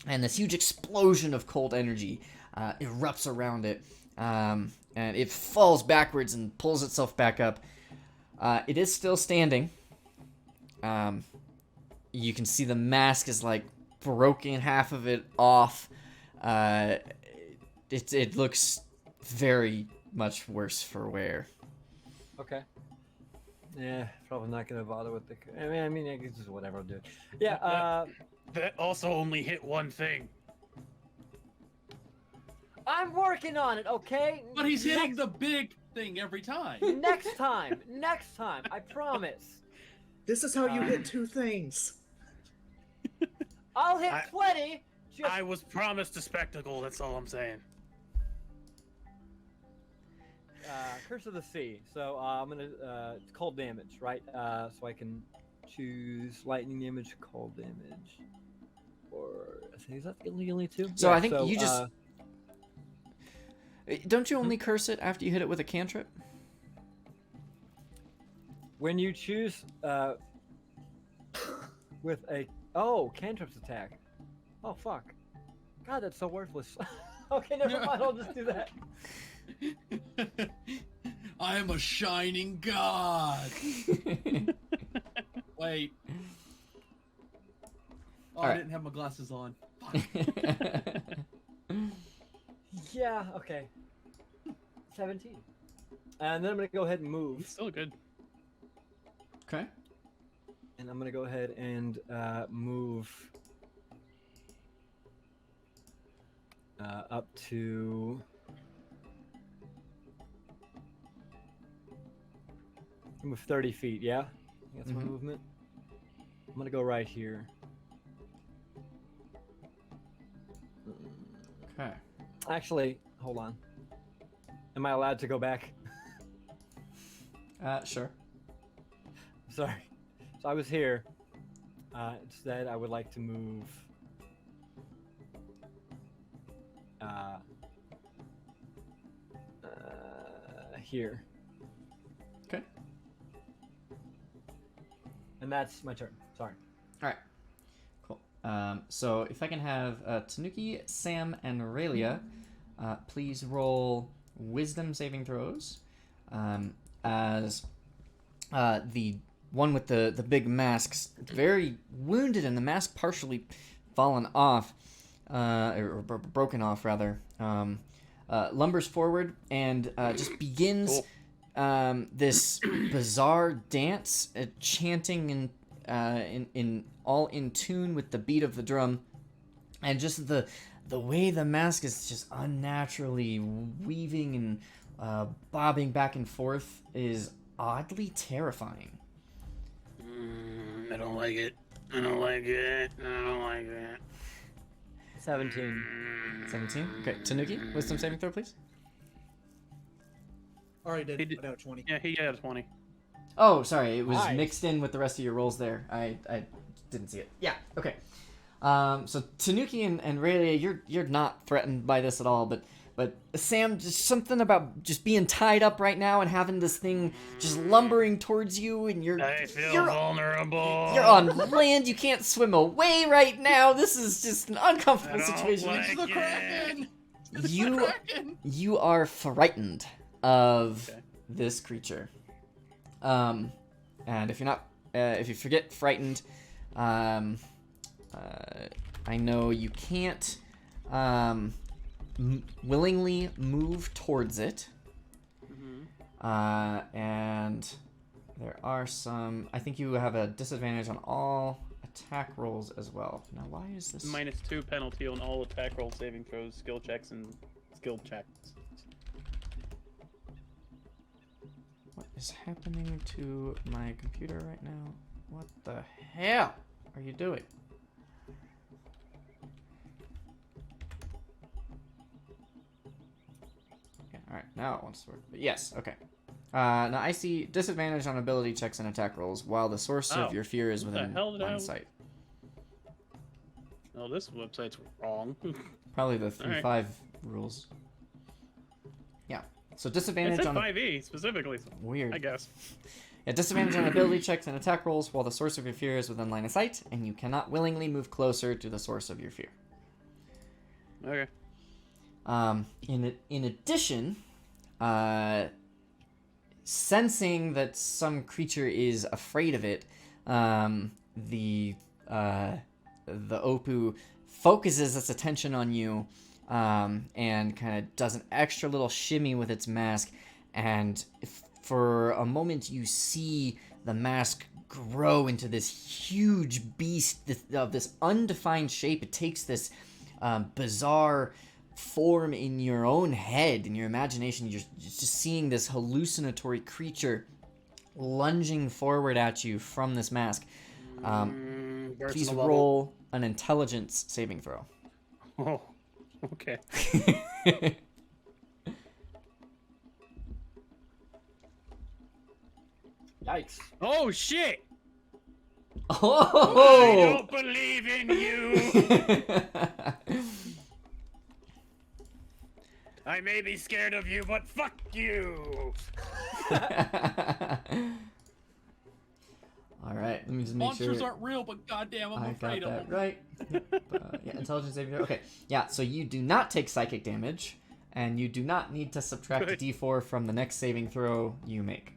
Speaker 1: And this huge explosion of cold energy erupts around it, and it falls backwards and pulls itself back up. It is still standing. You can see the mask is like broken, half of it off. It looks very much worse for wear.
Speaker 6: Okay. Yeah, probably not gonna bother with the. I mean, I guess whatever I'll do. Yeah.
Speaker 2: That also only hit one thing.
Speaker 6: I'm working on it. Okay.
Speaker 5: But he's hitting the big thing every time.
Speaker 6: Next time. I promise.
Speaker 3: This is how you hit 2 things.
Speaker 6: I'll hit plenty.
Speaker 2: I was promised a spectacle. That's all I'm saying.
Speaker 6: Curse of the Sea. So I'm gonna it's cold damage, right? So I can choose lightning damage, cold damage, or I think is that the only 2?
Speaker 1: So
Speaker 6: yeah,
Speaker 1: I think you just Don't you only curse it after you hit it with a cantrip?
Speaker 6: When you choose with a cantrips attack. Oh fuck. God, that's so worthless. Okay, never mind. I'll just do that.
Speaker 5: I am a shining god. Wait. Oh, I
Speaker 1: Alright.
Speaker 5: didn't have my glasses on.
Speaker 6: Yeah. Okay. 17. And then I'm gonna go ahead and
Speaker 2: It's
Speaker 6: move,
Speaker 2: still good.
Speaker 1: Okay.
Speaker 6: and I'm gonna go ahead and move up to. Move 30 feet. Yeah. That's my
Speaker 1: Mhm.
Speaker 6: movement. I'm gonna go right here.
Speaker 1: Okay.
Speaker 6: Actually, hold on. Am I allowed to go back?
Speaker 1: Sure.
Speaker 6: Sorry. So I was here. Instead, I would like to move. Here.
Speaker 1: Okay.
Speaker 6: And that's my turn. Sorry.
Speaker 1: All right. Cool. So if I can have Tanuki, Sam, and Aurelia, please roll Wisdom saving throws. As the one with the big mask's very wounded, and the mask partially fallen off, or broken off rather. Lumbers forward and just begins this bizarre dance, chanting in all in tune with the beat of the drum, and just the way the mask is just unnaturally weaving and bobbing back and forth is oddly terrifying.
Speaker 2: I don't like it. I don't like it. I don't like it.
Speaker 6: 17.
Speaker 1: 17. Okay, Tanuki, wisdom saving throw, please.
Speaker 3: Already did.
Speaker 2: He did-
Speaker 3: I got a 20.
Speaker 2: Yeah, he got a 20.
Speaker 1: Oh, sorry, it was
Speaker 6: Nice.
Speaker 1: mixed in with the rest of your rolls there. I didn't see it. Yeah, okay. So Tanuki and Rayleigh, you're not threatened by this at all, but Sam, just something about just being tied up right now and having this thing just lumbering towards you, and you're
Speaker 2: vulnerable.
Speaker 1: you're on land. You can't swim away right now. This is just an uncomfortable
Speaker 2: I don't
Speaker 1: situation.
Speaker 2: like
Speaker 5: It's the Kraken! It's the
Speaker 1: You
Speaker 5: Kraken!
Speaker 1: you are frightened of
Speaker 2: Okay.
Speaker 1: this creature. And if you're not, if you forget frightened, I know you can't willingly move towards it. And there are some. I think you have a disadvantage on all attack rolls as well. Now, why is this?
Speaker 2: -2 penalty on all attack roll saving throws, skill checks, and skill checks.
Speaker 1: What is happening to my computer right now? What the hell are you doing? Okay, alright, now it wants to work. But yes, okay. Now I see disadvantage on ability checks and attack rolls while the source
Speaker 2: Oh,
Speaker 1: of your fear is
Speaker 2: what the
Speaker 1: within
Speaker 2: hell did
Speaker 1: line
Speaker 2: I-
Speaker 1: of sight.
Speaker 2: Oh, this website's wrong.
Speaker 1: Probably the
Speaker 2: Alright.
Speaker 1: 3-5 rules. Yeah. So
Speaker 2: It
Speaker 1: disadvantage
Speaker 2: said
Speaker 1: on
Speaker 2: 5e specifically, so
Speaker 1: weird.
Speaker 2: I guess.
Speaker 1: Yeah, disadvantage on ability checks and attack rolls while the source of your fear is within line of sight, and you cannot willingly move closer to the source of your fear.
Speaker 2: Okay.
Speaker 1: In addition, sensing that some creature is afraid of it, the OPU focuses its attention on you, and kind of does an extra little shimmy with its mask, and for a moment you see the mask grow into this huge beast of this undefined shape. It takes this bizarre form in your own head, in your imagination. You're just seeing this hallucinatory creature lunging forward at you from this mask. Please roll an intelligence saving throw.
Speaker 2: Oh, okay.
Speaker 6: Yikes.
Speaker 2: Oh shit! I
Speaker 1: Oh!
Speaker 2: don't believe in you. I may be scared of you, but fuck you.
Speaker 1: All right, let me just make
Speaker 5: Monsters
Speaker 1: sure
Speaker 5: aren't real, but goddamn, I'm
Speaker 1: I
Speaker 5: afraid
Speaker 1: got
Speaker 5: of
Speaker 1: that
Speaker 5: them.
Speaker 1: right. Yeah, intelligence saving throw. Okay, yeah. So you do not take psychic damage, and you do not need to subtract a
Speaker 2: Good.
Speaker 1: d4 from the next saving throw you make.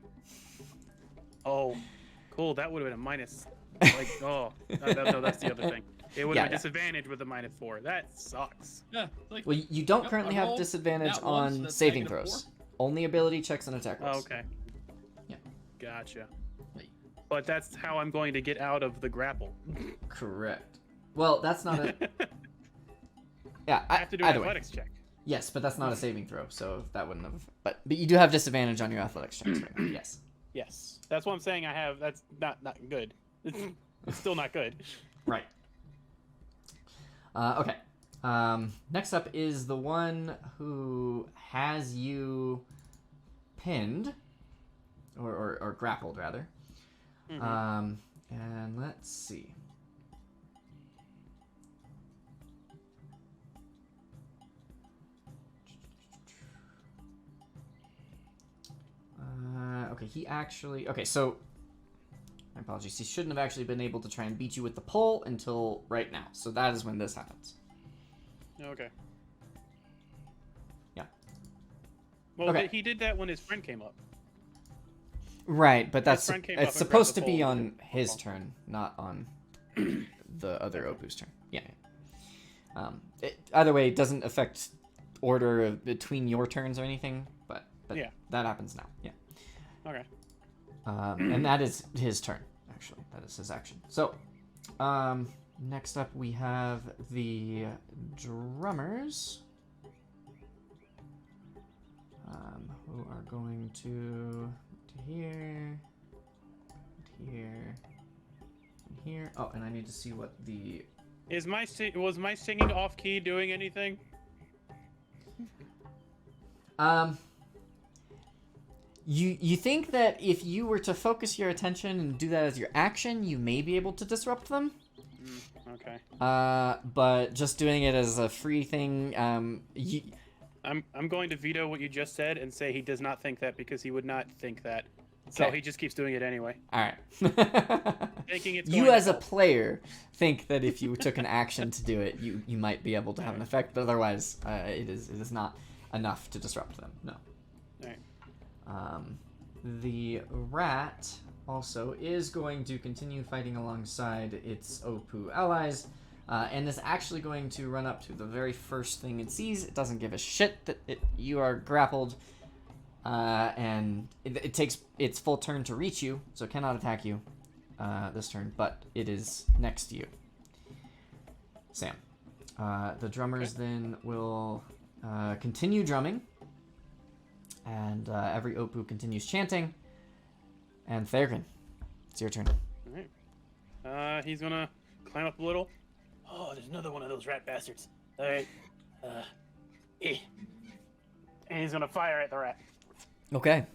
Speaker 2: Oh, cool. That would have been a minus. Like, oh, no, that's the other thing. It would have
Speaker 1: Yeah,
Speaker 2: been
Speaker 1: yeah.
Speaker 2: disadvantage with a -4. That sucks.
Speaker 5: Yeah, like,
Speaker 1: Well, you don't
Speaker 5: Yep,
Speaker 1: currently
Speaker 5: I
Speaker 1: have
Speaker 5: rolled
Speaker 1: disadvantage
Speaker 5: that once,
Speaker 1: on
Speaker 5: that's
Speaker 1: saving
Speaker 5: -4.
Speaker 1: throws. Only ability checks and attack
Speaker 2: Oh,
Speaker 1: rolls.
Speaker 2: okay.
Speaker 1: Yeah.
Speaker 2: Gotcha. But that's how I'm going to get out of the grapple.
Speaker 1: Correct. Well, that's not a.
Speaker 2: I
Speaker 1: Yeah,
Speaker 2: have to do an
Speaker 1: either way.
Speaker 2: athletics check.
Speaker 1: Yes, but that's not a saving throw, so that wouldn't have. But you do have disadvantage on your athletics checks right now. Yes.
Speaker 2: Yes, that's what I'm saying. I have. That's not good. It's still not good.
Speaker 1: Right. Okay. Next up is the one who has you pinned, or grappled rather.
Speaker 2: Mhm.
Speaker 1: And let's see. Okay, he actually. Okay, so. My apologies. He shouldn't have actually been able to try and beat you with the pole until right now. So that is when this happens.
Speaker 2: Okay.
Speaker 1: Yeah.
Speaker 2: Well,
Speaker 1: Okay.
Speaker 2: he did that when his friend came up.
Speaker 1: Right, but that's
Speaker 2: friend came
Speaker 1: it's
Speaker 2: up and grabbed
Speaker 1: supposed
Speaker 2: the
Speaker 1: to be
Speaker 2: pole
Speaker 1: on
Speaker 2: and-
Speaker 1: his turn, not on the other Opu's turn. Yeah. Either way, it doesn't affect order between your turns or anything, but
Speaker 2: Yeah.
Speaker 1: that happens now. Yeah.
Speaker 2: Okay.
Speaker 1: And that is his turn, actually. That is his action. So, next up we have the drummers, who are going to here, here, and here. Oh, and I need to see what the...
Speaker 2: Was my singing off key doing anything?
Speaker 1: You think that if you were to focus your attention and do that as your action, you may be able to disrupt them?
Speaker 2: Okay.
Speaker 1: But just doing it as a free thing,
Speaker 2: I'm going to veto what you just said and say he does not think that because he would not think that. So
Speaker 1: Okay.
Speaker 2: he just keeps doing it anyway.
Speaker 1: all right.
Speaker 2: Thinking it's
Speaker 1: You
Speaker 2: going to
Speaker 1: as a
Speaker 2: help.
Speaker 1: player think that if you took an action to do it, you might be able to have an effect, but otherwise, it is not enough to disrupt them. No.
Speaker 2: Alright.
Speaker 1: The rat also is going to continue fighting alongside its Opu allies, and is actually going to run up to the very first thing it sees. It doesn't give a shit that you are grappled, and it takes its full turn to reach you, so it cannot attack you this turn, but it is next to you. Sam. The drummers then will continue drumming, and every Opu continues chanting. And Thergan, it's your turn.
Speaker 2: Alright. He's gonna climb up a little. Oh, there's another one of those rat bastards. Alright. And he's gonna fire at the rat.
Speaker 1: Okay.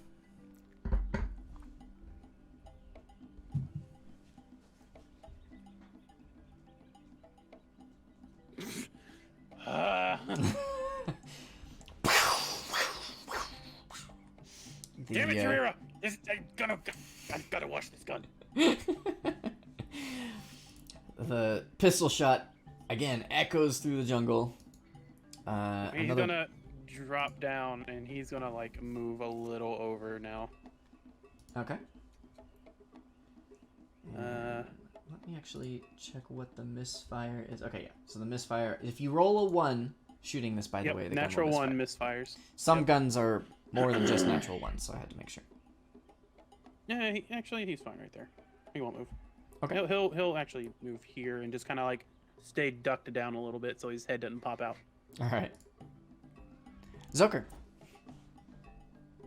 Speaker 2: Damn it, Tarira! I've gotta wash this gun.
Speaker 1: The pistol shot again echoes through the jungle.
Speaker 2: He's gonna drop down and he's gonna like move a little over now.
Speaker 1: Okay.
Speaker 2: Uh,
Speaker 1: Let me actually check what the misfire is. Okay, yeah. So the misfire, if you roll a 1 shooting this, by the
Speaker 2: Yep,
Speaker 1: way, the
Speaker 2: natural
Speaker 1: gun will
Speaker 2: one
Speaker 1: misfire.
Speaker 2: misfires.
Speaker 1: Some
Speaker 2: Yep.
Speaker 1: guns are more than just natural ones, so I had to make sure.
Speaker 2: Yeah, actually he's fine right there. He won't move.
Speaker 1: Okay.
Speaker 2: He'll actually move here and just kind of like stay ducked down a little bit so his head doesn't pop out.
Speaker 1: All right. Zoker.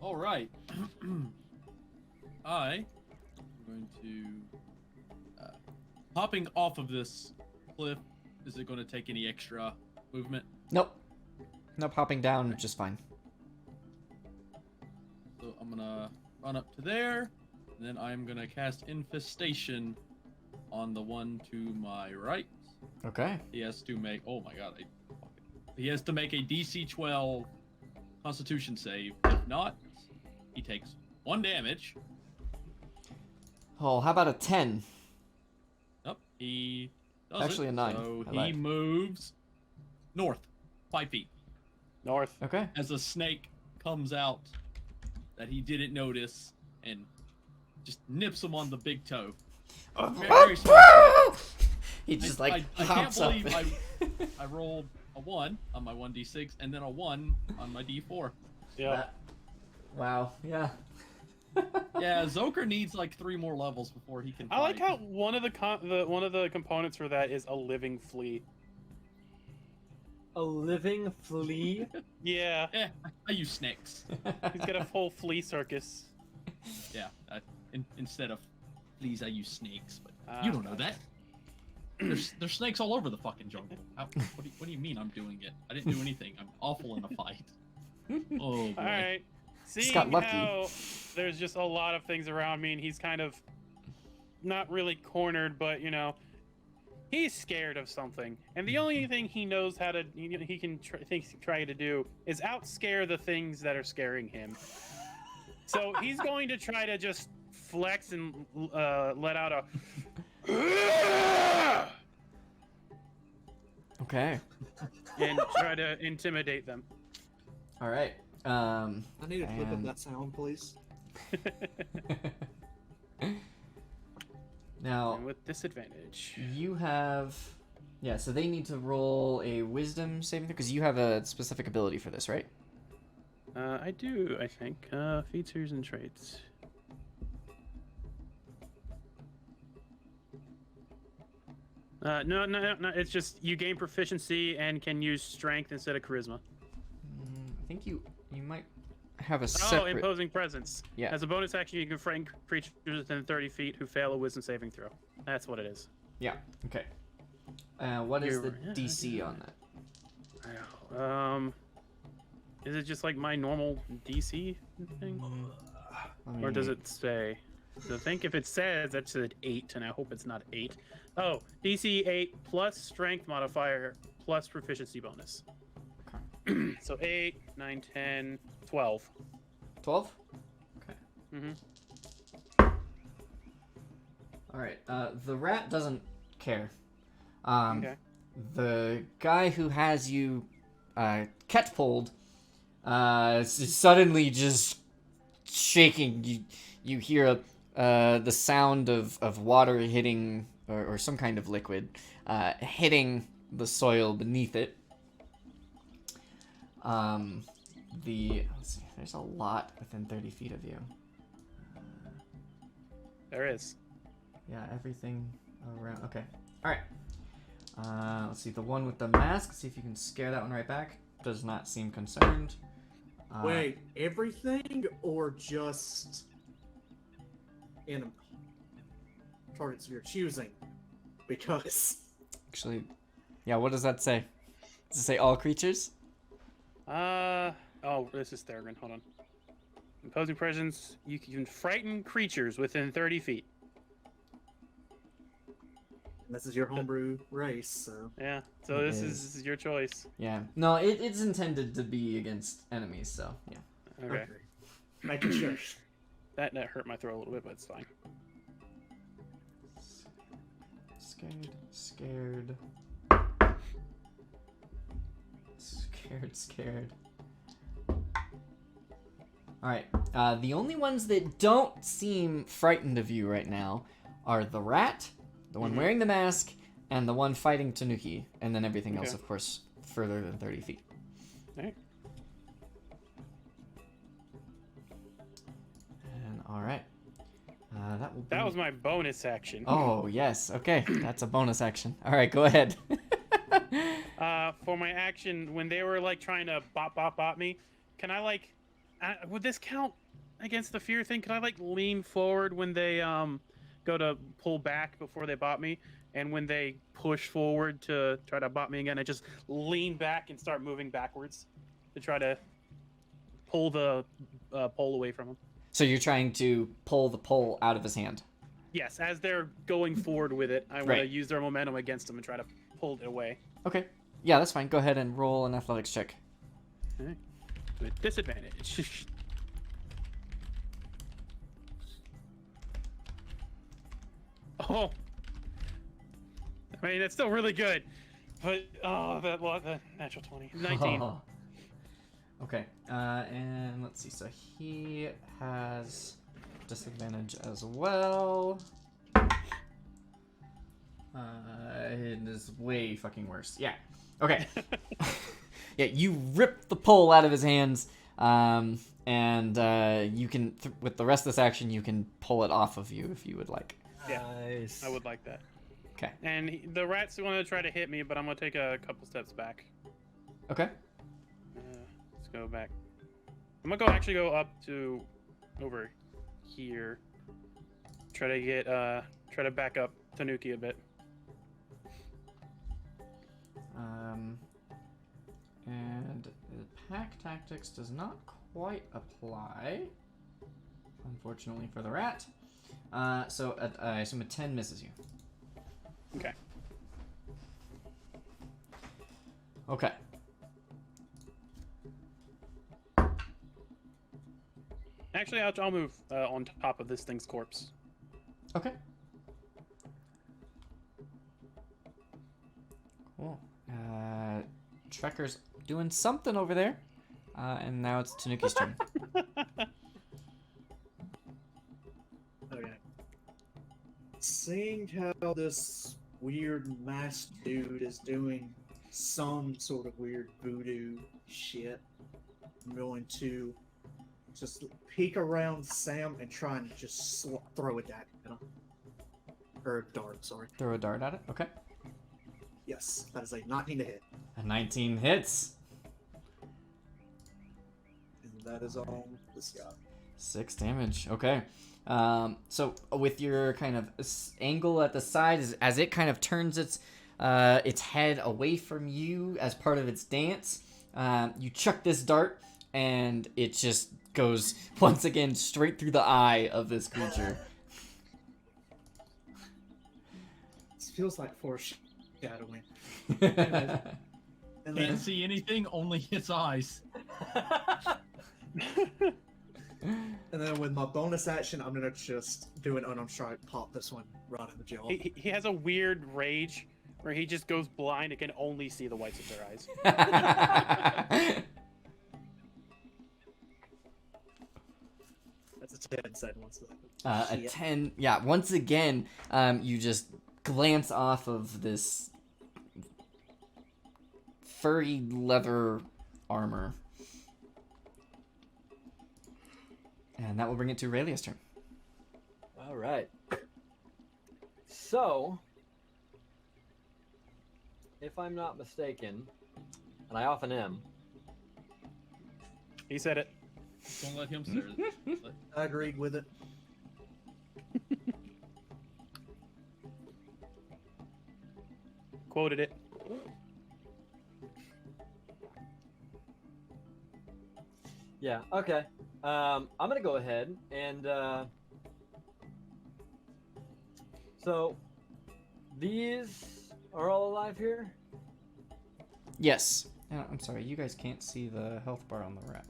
Speaker 5: All right. I am going to hopping off of this cliff. Is it going to take any extra movement?
Speaker 1: Nope. Nope, hopping down just fine.
Speaker 5: So I'm gonna run up to there, and then I'm gonna cast Infestation on the one to my right.
Speaker 1: Okay.
Speaker 5: He has to make. Oh my god! He has to make a DC 12 Constitution save. If not, he takes 1 damage.
Speaker 1: Oh, how about a 10?
Speaker 5: Nope, he doesn't.
Speaker 1: Actually, a 9.
Speaker 5: So
Speaker 1: I
Speaker 5: he
Speaker 1: lied.
Speaker 5: moves north 5 feet
Speaker 2: North.
Speaker 1: Okay.
Speaker 5: as a snake comes out that he didn't notice and just nips him on the big toe. Very small.
Speaker 1: He just like
Speaker 5: I can't
Speaker 1: hops up.
Speaker 5: believe I rolled a 1 on my 1d6 and then a 1 on my d4.
Speaker 2: Yeah.
Speaker 1: Wow. Yeah.
Speaker 5: Yeah, Zoker needs like 3 more levels before he can fight.
Speaker 2: I like how one of the components for that is a living flea.
Speaker 6: A living flea.
Speaker 2: Yeah,
Speaker 5: I use snakes.
Speaker 2: he's got a full flea circus.
Speaker 5: Yeah, instead of fleas, I use snakes. But you don't know that. There's snakes all over the fucking jungle. What do you mean I'm doing it? I didn't do anything. I'm awful in a fight. Oh boy.
Speaker 2: All right. Seeing
Speaker 1: got lucky.
Speaker 2: how there's just a lot of things around me, and he's kind of not really cornered, but you know, he's scared of something, and the only thing he knows how to he can try to do is outscare the things that are scaring him. So he's going to try to just flex and let out a.
Speaker 1: Okay.
Speaker 2: And try to intimidate them.
Speaker 1: All right.
Speaker 3: I need a clip of
Speaker 1: And-
Speaker 3: that sound, please.
Speaker 1: Now
Speaker 2: And with disadvantage.
Speaker 1: you have, yeah. So they need to roll a Wisdom saving throw because you have a specific ability for this, right?
Speaker 2: I do, I think. Features and traits. No. It's just you gain proficiency and can use strength instead of charisma.
Speaker 1: I think you might have a
Speaker 2: Oh,
Speaker 1: separate.
Speaker 2: imposing presence.
Speaker 1: Yeah.
Speaker 2: As a bonus action, you can frighten creatures within 30 feet who fail a wisdom saving throw. That's what it is.
Speaker 1: Yeah. Okay. What is the
Speaker 2: Yeah,
Speaker 1: DC on that?
Speaker 2: Is it just like my normal DC thing?
Speaker 1: Let
Speaker 2: Or does
Speaker 1: me-
Speaker 2: it say? So I think if it says that's an 8, and I hope it's not 8. Oh, DC 8 plus strength modifier plus proficiency bonus.
Speaker 1: Okay.
Speaker 2: So 8, 9, 10, 12.
Speaker 1: 12? Okay.
Speaker 2: Mm-hmm.
Speaker 1: All right. The rat doesn't care.
Speaker 2: Okay.
Speaker 1: The guy who has you catapulted suddenly just shaking. You hear the sound of water hitting or some kind of liquid hitting the soil beneath it. Let's see, there's a lot within 30 feet of you.
Speaker 2: There is.
Speaker 1: Yeah, everything around. Okay. All right. Let's see. The one with the mask. Let's see if you can scare that one right back. Does not seem concerned.
Speaker 3: Wait, everything or just enemy targets of your choosing? Because
Speaker 1: Actually, yeah. What does that say? Does it say all creatures?
Speaker 2: Oh, this is Theragon. Hold on. Imposing presence. You can frighten creatures within 30 feet.
Speaker 3: this is your homebrew race, so
Speaker 2: Yeah. So
Speaker 1: It
Speaker 2: this
Speaker 1: is.
Speaker 2: is your choice.
Speaker 1: Yeah. No, it's intended to be against enemies. So yeah.
Speaker 2: Okay.
Speaker 3: Making sure.
Speaker 2: That hurt my throat a little bit, but it's fine.
Speaker 1: Scared. Scared. Alright, the only ones that don't seem frightened of you right now are the rat, the one wearing the mask, and the one fighting Tanuki, and then everything else,
Speaker 2: Okay.
Speaker 1: of course, further than 30 feet.
Speaker 2: Alright.
Speaker 1: And alright. That will be...
Speaker 2: That was my bonus action.
Speaker 1: Oh, yes, okay, that's a bonus action. Alright, go ahead.
Speaker 2: For my action, when they were like trying to bop me, can I like, would this count against the fear thing? Can I like lean forward when they go to pull back before they bop me, and when they push forward to try to bop me again, I just lean back and start moving backwards to try to pull the pole away from him.
Speaker 1: So you're trying to pull the pole out of his hand.
Speaker 2: Yes, as they're going forward with it, I want to
Speaker 1: Right.
Speaker 2: use their momentum against them and try to pull it away.
Speaker 1: Okay. Yeah, that's fine. Go ahead and roll an athletics check.
Speaker 2: Alright. with disadvantage. Oh. I mean, that's still really good. But, the natural 20. 19.
Speaker 1: Okay, and let's see. So he has disadvantage as well. It is way fucking worse. Yeah. Okay. Yeah, you rip the pole out of his hands, and you can, with the rest of this action, you can pull it off of you if you would like.
Speaker 2: Yeah.
Speaker 6: Nice.
Speaker 2: I would like that.
Speaker 1: Okay.
Speaker 2: And the rat's going to try to hit me, but I'm going to take a couple steps back.
Speaker 1: Okay.
Speaker 2: Let's go back. I'm going to actually go up to over here. Try to get, try to back up Tanuki a bit.
Speaker 1: And the pack tactics does not quite apply, unfortunately for the rat. So I assume a 10 misses you.
Speaker 2: Okay.
Speaker 1: Okay.
Speaker 2: Actually, I'll move on top of this thing's corpse.
Speaker 1: Okay. Cool. Trekker's doing something over there. And now it's Tanuki's turn.
Speaker 3: Okay. Seeing how this weird masked dude is doing some sort of weird voodoo shit, I'm going to just peek around Sam and try and just throw a dart at him. Or a dart, sorry.
Speaker 1: Throw a dart at it. Okay.
Speaker 3: Yes, that is a 19 to hit.
Speaker 1: A 19 hits.
Speaker 3: And that is on this guy.
Speaker 1: 6 damage. Okay. So with your kind of angle at the side, as it kind of turns its head away from you as part of its dance, you chuck this dart, and it just goes once again straight through the eye of this creature.
Speaker 3: This feels like foreshadowing. And
Speaker 5: Can't see anything, only its eyes.
Speaker 3: And then with my bonus action, I'm gonna just do an unarmed strike, pop this one right in the jaw.
Speaker 2: He has a weird rage where he just goes blind and can only see the whites of their eyes.
Speaker 3: That's a 10 said once.
Speaker 1: A 10. Yeah, once again, you just glance off of this furry leather armor. And that will bring it to Aurelia's turn.
Speaker 6: All right. So, if I'm not mistaken, and I often am,
Speaker 2: He said it.
Speaker 5: Don't let him stare.
Speaker 3: I agreed with it.
Speaker 2: Quoted it.
Speaker 6: yeah, okay. I'm gonna go ahead and so these are all alive here.
Speaker 1: Yes. I'm sorry, you guys can't see the health bar on the rat.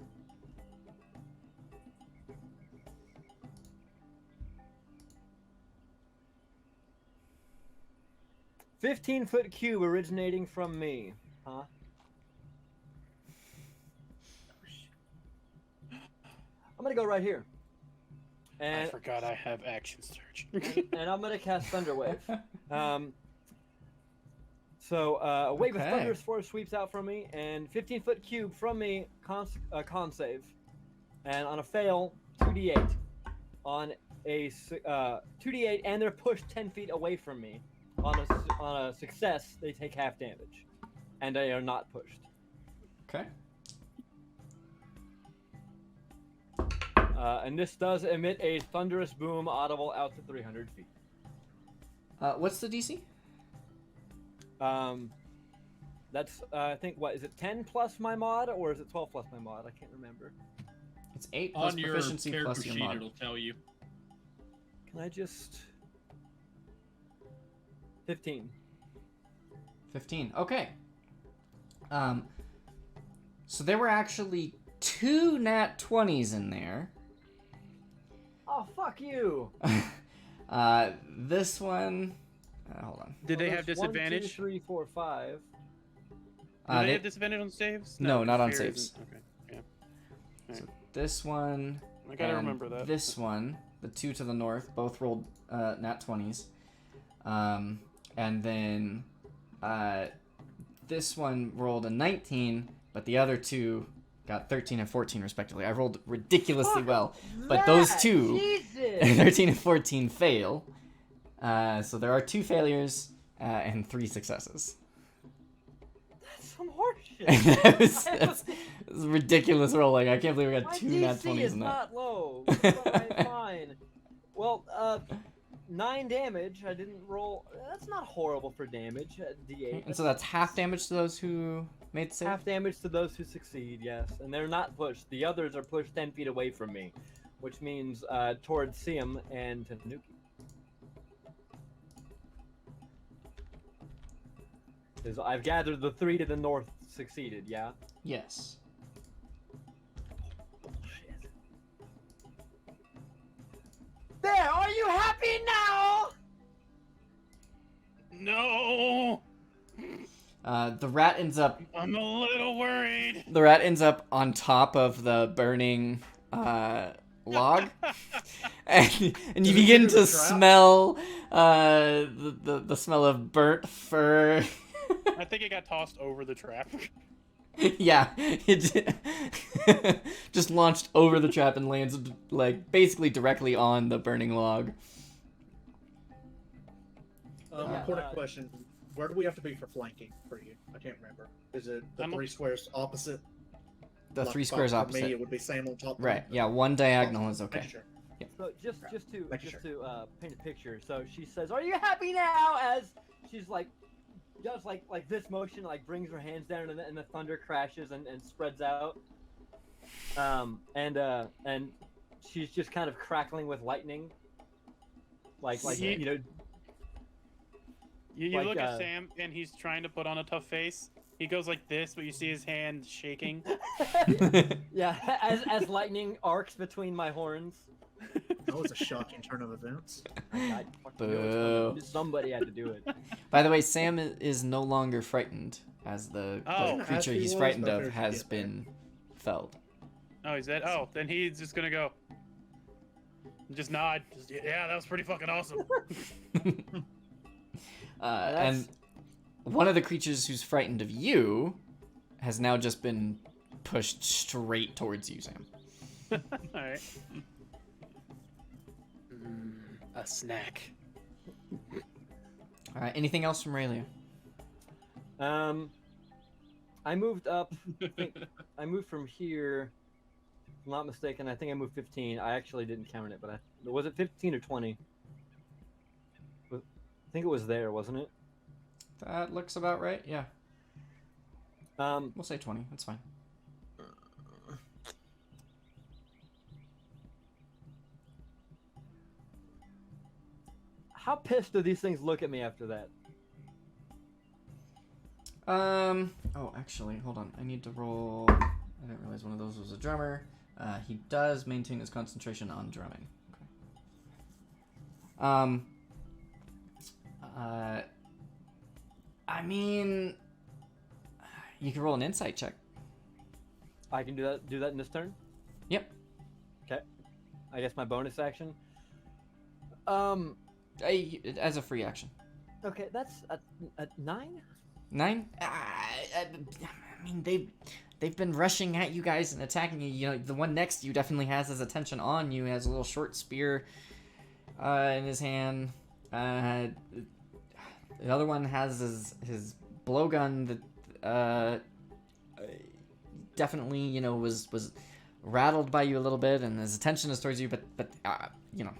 Speaker 6: $15-foot cube originating from me, huh? I'm gonna go right here.
Speaker 2: I
Speaker 6: And
Speaker 2: forgot I have action surge.
Speaker 6: and I'm gonna cast Thunder Wave. So a wave of
Speaker 1: Okay.
Speaker 6: thunderous force sweeps out from me, and 15-foot cube from me, con save, and on a fail, 2d8. On a 2d8, and they're pushed 10 feet away from me. On a success, they take half damage, and they are not pushed.
Speaker 1: Okay.
Speaker 6: And this does emit a thunderous boom audible out to 300 feet.
Speaker 1: What's the DC?
Speaker 6: That's I think what is it 10 plus my mod or is it 12 plus my mod? I can't remember.
Speaker 1: It's 8 plus
Speaker 5: On your
Speaker 1: proficiency
Speaker 5: character
Speaker 1: plus your
Speaker 5: sheet,
Speaker 1: mod.
Speaker 5: it'll tell you.
Speaker 6: Can I just 15?
Speaker 1: 15. Okay. So there were actually 2 nat 20s in there.
Speaker 6: Oh, fuck you.
Speaker 1: This one. Hold on.
Speaker 2: Did they
Speaker 6: Well,
Speaker 2: have
Speaker 6: there's
Speaker 2: disadvantage?
Speaker 6: 1, 2, 3, 4, 5.
Speaker 2: Do they have disadvantage on saves?
Speaker 1: No, not on
Speaker 2: 'cause fear
Speaker 1: saves.
Speaker 2: isn't- Okay. Yeah.
Speaker 1: So this one.
Speaker 2: I gotta
Speaker 1: and
Speaker 2: remember that.
Speaker 1: This one, the 2 to the north, both rolled nat 20s. And then this one rolled a 19, but the other two got 13 and 14 respectively. I rolled ridiculously well, but those two,
Speaker 6: Jesus!
Speaker 1: 13 and 14, fail. So there are 2 failures and 3 successes.
Speaker 6: That's some horseshit.
Speaker 1: That's ridiculous rolling. I can't believe we got
Speaker 6: My
Speaker 1: 2 nat
Speaker 6: DC
Speaker 1: 20s
Speaker 6: is
Speaker 1: in that.
Speaker 6: not low. But fine. Well, 9 damage. I didn't roll. That's not horrible for damage. D8.
Speaker 1: And so that's half damage to those who made the save?
Speaker 6: Half damage to those who succeed, yes. And they're not pushed. The others are pushed 10 feet away from me, which means towards Siam and Tanuki. Because I've gathered the 3 to the north succeeded, yeah?
Speaker 1: Yes.
Speaker 6: Bullshit. There, are you happy now?
Speaker 2: No!
Speaker 1: The rat ends up
Speaker 2: I'm a little worried.
Speaker 1: The rat ends up on top of the burning log, and you
Speaker 3: Does it
Speaker 1: begin
Speaker 3: hear
Speaker 1: to
Speaker 3: the trap?
Speaker 1: smell the smell of burnt fur.
Speaker 2: I think it got tossed over the trap.
Speaker 1: Yeah, it just launched over the trap and lands like basically directly on the burning log.
Speaker 3: Important question. Where do we have to be for flanking for you? I can't remember. Is it the
Speaker 2: I'm-
Speaker 3: 3 squares opposite?
Speaker 1: The
Speaker 3: Like,
Speaker 1: 3 squares
Speaker 3: for me,
Speaker 1: opposite.
Speaker 3: it would be Sam on top.
Speaker 1: Right. Yeah, one diagonal is okay.
Speaker 3: Make sure.
Speaker 6: So just
Speaker 3: Make sure.
Speaker 6: to paint a picture. So she says, "Are you happy now?" As she's like, does like this motion, like brings her hands down, and the thunder crashes and spreads out. And she's just kind of crackling with lightning. Like
Speaker 2: Ye-
Speaker 6: you know.
Speaker 2: You
Speaker 6: Like,
Speaker 2: look at Sam, and he's trying to put on a tough face. He goes like this, but you see his hand shaking.
Speaker 6: Yeah, as lightning arcs between my horns.
Speaker 3: That was a shocking turn of events.
Speaker 6: I fucking knew it was coming.
Speaker 1: Boo.
Speaker 6: Somebody had to do it.
Speaker 1: By the way, Sam is no longer frightened, as the
Speaker 2: Oh.
Speaker 1: creature
Speaker 3: As he
Speaker 1: he's
Speaker 3: was,
Speaker 1: frightened
Speaker 3: but
Speaker 1: of
Speaker 3: there's-
Speaker 1: has
Speaker 3: yeah,
Speaker 1: been felled.
Speaker 2: Oh, he's dead? Oh, then he's just gonna go. Just nod. Just, yeah, that was pretty fucking awesome.
Speaker 1: And one of the creatures who's frightened of you has now just been pushed straight towards you, Sam.
Speaker 2: Alright. A snack.
Speaker 1: All right. Anything else from Raylia?
Speaker 6: I moved up. I moved from here. If I'm not mistaken, I think I moved 15. I actually didn't count it, but was it 15 or 20? I think it was there, wasn't it?
Speaker 1: That looks about right. Yeah.
Speaker 6: Um,
Speaker 1: We'll say 20. That's fine.
Speaker 6: how pissed do these things look at me after that?
Speaker 1: Oh, actually, hold on. I need to roll. I didn't realize one of those was a drummer. He does maintain his concentration on drumming. Okay. I mean, you can roll an insight check.
Speaker 6: I can do that. Do that in this turn.
Speaker 1: Yep.
Speaker 6: Okay. I guess my bonus action.
Speaker 1: As a free action.
Speaker 6: Okay, that's a 9.
Speaker 1: 9? I mean, they've been rushing at you guys and attacking you. You know, the one next to you definitely has his attention on you. He has a little short spear in his hand. The other one has his blowgun that definitely, you know, was rattled by you a little bit, and his attention is towards you. But you know,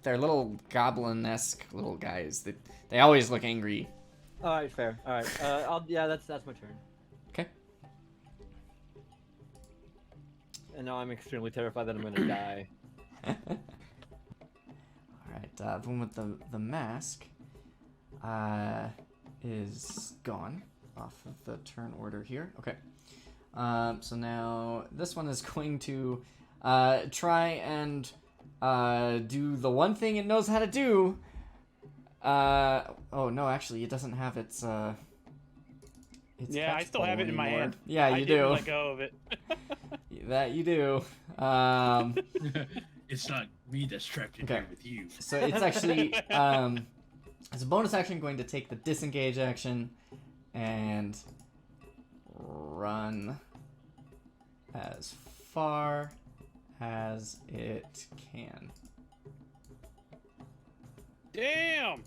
Speaker 1: they're little goblin-esque little guys. They always look angry.
Speaker 6: All right, fair. All right. That's my turn.
Speaker 1: Okay.
Speaker 6: And now I'm extremely terrified that I'm gonna die.
Speaker 1: Alright, the one with the mask is gone off of the turn order here. Okay. So now this one is going to try and do the one thing it knows how to do. Oh no, actually, it doesn't have its.
Speaker 2: Yeah, I still have it in my
Speaker 1: anymore.
Speaker 2: hand.
Speaker 1: Yeah, you
Speaker 2: I
Speaker 1: do.
Speaker 2: didn't let go of it.
Speaker 1: That you do.
Speaker 5: It's not me that's trapped in
Speaker 1: Okay.
Speaker 5: here with you.
Speaker 1: So it's actually as a bonus action going to take the disengage action and run as far as it can.
Speaker 2: Damn!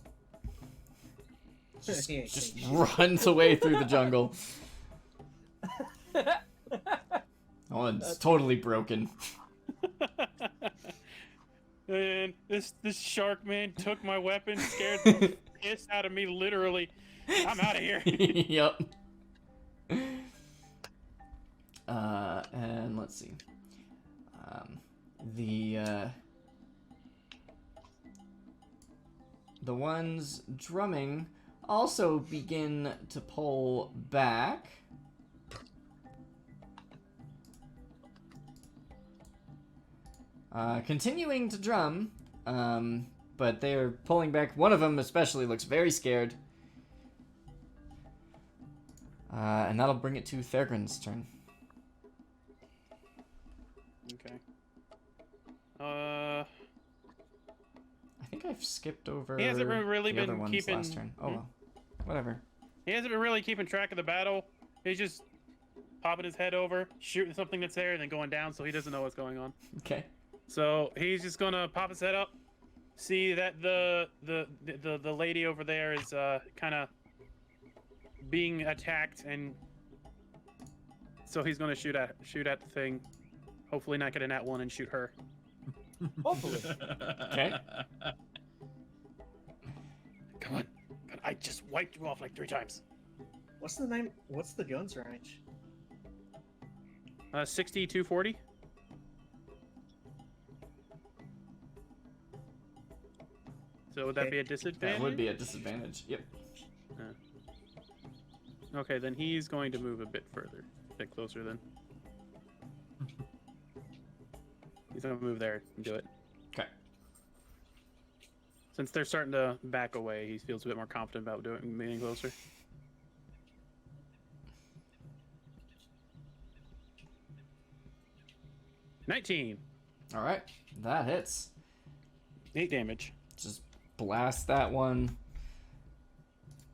Speaker 1: Just,
Speaker 3: He ain't
Speaker 1: just
Speaker 3: saying shit.
Speaker 1: runs away through the jungle. Oh, it's totally broken.
Speaker 2: And this shark man took my weapon, scared the piss out of me, literally. I'm out of here.
Speaker 1: Yep. And let's see. The ones drumming also begin to pull back. Continuing to drum, but they're pulling back. One of them especially looks very scared. And that'll bring it to Thurgrin's turn.
Speaker 2: Okay.
Speaker 1: I think I've skipped over
Speaker 2: He hasn't really
Speaker 1: the other
Speaker 2: been
Speaker 1: one's
Speaker 2: keeping-
Speaker 1: last turn. Oh well, whatever.
Speaker 2: He hasn't been really keeping track of the battle. He's just popping his head over, shooting something that's there, and then going down, so he doesn't know what's going on.
Speaker 1: Okay.
Speaker 2: So he's just gonna pop his head up, see that the lady over there is kind of being attacked, and so he's gonna shoot at the thing. Hopefully not get a nat 1 and shoot her.
Speaker 6: Hopefully.
Speaker 1: Okay.
Speaker 2: Come on. God, I just wiped you off like 3 times.
Speaker 3: What's the name? What's the gun's range?
Speaker 2: 60, 240. So would that
Speaker 3: Okay.
Speaker 2: be a disadvantage?
Speaker 1: That would be a disadvantage. Yep.
Speaker 2: Okay, then he's going to move a bit further, a bit closer then. He's gonna move there and do it.
Speaker 1: Okay.
Speaker 2: Since they're starting to back away, he feels a bit more confident about being closer. $19.
Speaker 1: All right. That hits.
Speaker 2: 8 damage.
Speaker 1: Just blast that one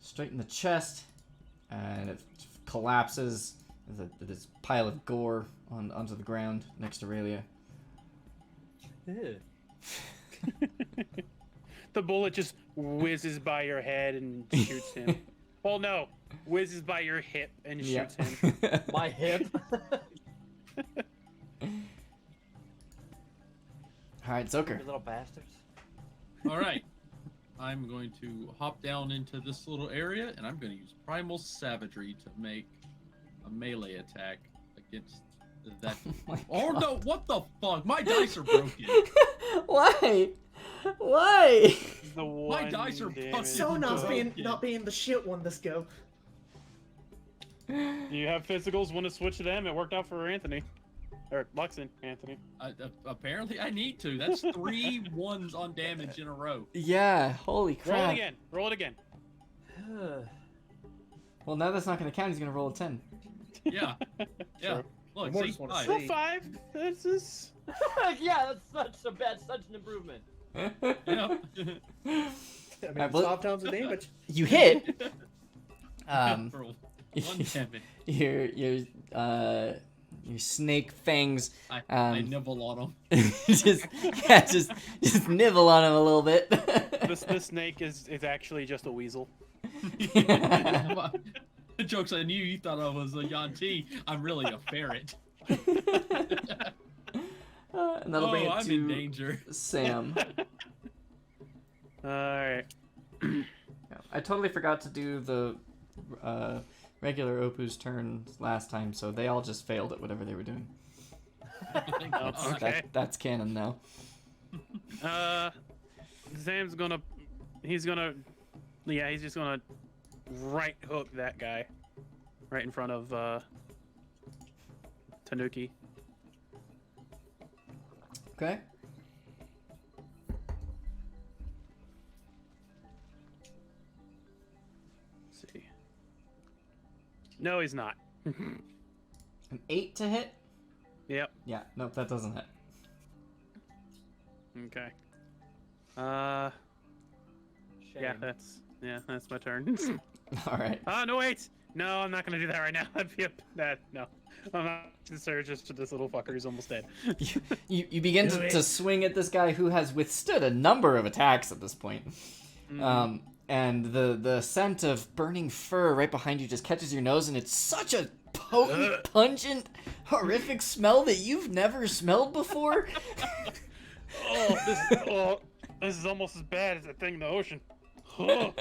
Speaker 1: straight in the chest, and it collapses. This pile of gore onto the ground next to Aurelia.
Speaker 6: Ew.
Speaker 2: The bullet just whizzes by your head and shoots him. Well, no, whizzes by your hip and
Speaker 1: Yeah.
Speaker 2: shoots him.
Speaker 6: My hip.
Speaker 1: All right, Zoker.
Speaker 6: You little bastards.
Speaker 5: All right. I'm going to hop down into this little area, and I'm going to use Primal Savagery to make a melee attack against that.
Speaker 1: my
Speaker 5: Oh
Speaker 1: God.
Speaker 5: no! What the fuck? My dice are broken.
Speaker 1: Why? Why?
Speaker 2: The one
Speaker 5: dice are
Speaker 2: damage.
Speaker 5: fucking
Speaker 3: So
Speaker 5: broken.
Speaker 3: not being the shit one this go.
Speaker 2: You have physicals, want to switch to them? It worked out for Anthony. Or Luxon, Anthony.
Speaker 5: Apparently, I need to. That's 3 1s on damage in a row.
Speaker 1: Yeah. Holy
Speaker 2: Roll
Speaker 1: crap.
Speaker 2: it again. Roll it again.
Speaker 1: Well, now that's not going to count. He's going to roll a 10.
Speaker 5: Yeah. Yeah.
Speaker 2: True.
Speaker 5: Look,
Speaker 3: More
Speaker 5: see,
Speaker 3: just wanna
Speaker 5: five.
Speaker 3: see.
Speaker 2: Roll 5. This is...
Speaker 6: Yeah, that's such an improvement.
Speaker 5: Yeah.
Speaker 3: I mean,
Speaker 1: Alright, well-
Speaker 3: 5 times the damage.
Speaker 1: You hit.
Speaker 5: For 1 damage.
Speaker 1: Your snake fangs
Speaker 5: I nibble on them.
Speaker 1: just nibble on him a little bit.
Speaker 2: This snake is actually just a weasel.
Speaker 5: The joke's on you. You thought I was a Yanti. I'm really a ferret.
Speaker 1: And that'll bring it
Speaker 5: I'm
Speaker 1: to
Speaker 5: in danger.
Speaker 1: Sam.
Speaker 2: Alright.
Speaker 1: Yeah, I totally forgot to do the regular Opu's turn last time, so they all just failed at whatever they were doing.
Speaker 2: Okay.
Speaker 1: That's canon now.
Speaker 2: Sam's gonna... He's just gonna right hook that guy. Right in front of Tanuki.
Speaker 1: Okay.
Speaker 2: Let's see. No, he's not.
Speaker 1: An 8 to hit?
Speaker 2: Yep.
Speaker 1: Yeah, nope, that doesn't hit.
Speaker 2: Okay.
Speaker 6: Shame.
Speaker 2: Yeah, that's my turn.
Speaker 1: Alright.
Speaker 2: Oh no, wait! No, I'm not gonna do that right now. That'd be no. I'm not gonna search just to this little fucker who's almost dead.
Speaker 1: You begin to swing at this guy who has withstood a number of attacks at this point.
Speaker 2: Mhm.
Speaker 1: And the scent of burning fur right behind you just catches your nose, and it's such a potent, pungent, horrific smell that you've never smelled before.
Speaker 2: This is almost as bad as that thing in the ocean. Oh.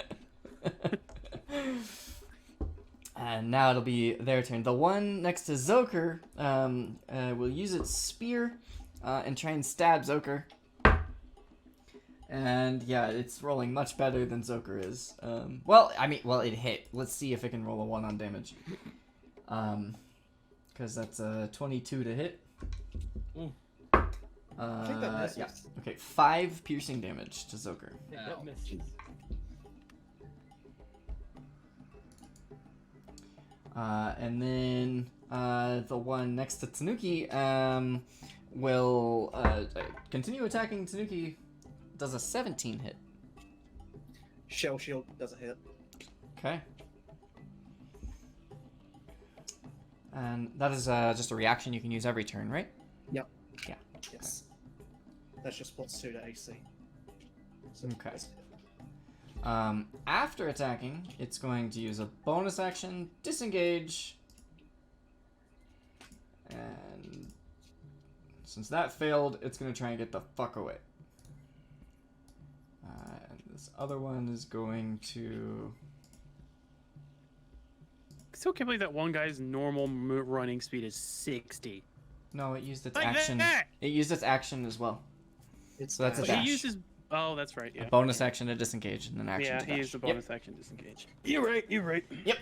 Speaker 1: And now it'll be their turn. The one next to Zoker will use its spear and try and stab Zoker. And yeah, it's rolling much better than Zoker is. Well, it hit. Let's see if it can roll a 1 on damage. Because that's a 22 to hit.
Speaker 5: Ooh.
Speaker 3: I think that misses.
Speaker 1: Yeah. Okay, 5 piercing damage to Zoker.
Speaker 6: I think that misses.
Speaker 1: And then the one next to Tanuki will continue attacking Tanuki. Does a 17 hit.
Speaker 3: Shell shield doesn't hit.
Speaker 1: Okay. And that is just a reaction you can use every turn, right?
Speaker 3: Yep.
Speaker 1: Yeah.
Speaker 3: Yes. That's just +2 to AC. So
Speaker 1: Okay.
Speaker 3: that's it.
Speaker 1: After attacking, it's going to use a bonus action, disengage, and since that failed, it's going to try and get the fuck away. And this other one is going to...
Speaker 2: Still can't believe that one guy's normal running speed is 60.
Speaker 1: No, it used its
Speaker 2: Like
Speaker 1: action.
Speaker 2: that!
Speaker 1: It used its action as well.
Speaker 3: It's
Speaker 1: So that's a
Speaker 3: dash.
Speaker 2: But
Speaker 1: dash.
Speaker 2: he uses. Oh, that's right. Yeah.
Speaker 1: A bonus action to disengage and an action
Speaker 2: Yeah,
Speaker 1: to
Speaker 2: he
Speaker 1: dash.
Speaker 2: used a bonus action disengage. You're right. You're right.
Speaker 1: Yep.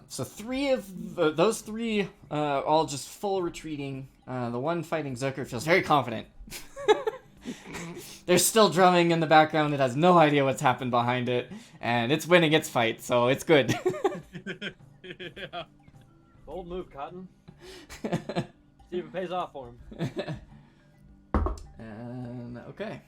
Speaker 1: So those three all just full retreating. The one fighting Zucker feels very confident. There's still drumming in the background. It has no idea what's happened behind it, and it's winning its fight, so it's good.
Speaker 5: Yeah.
Speaker 6: Bold move, Cotton. See if it pays off for him.
Speaker 1: And okay.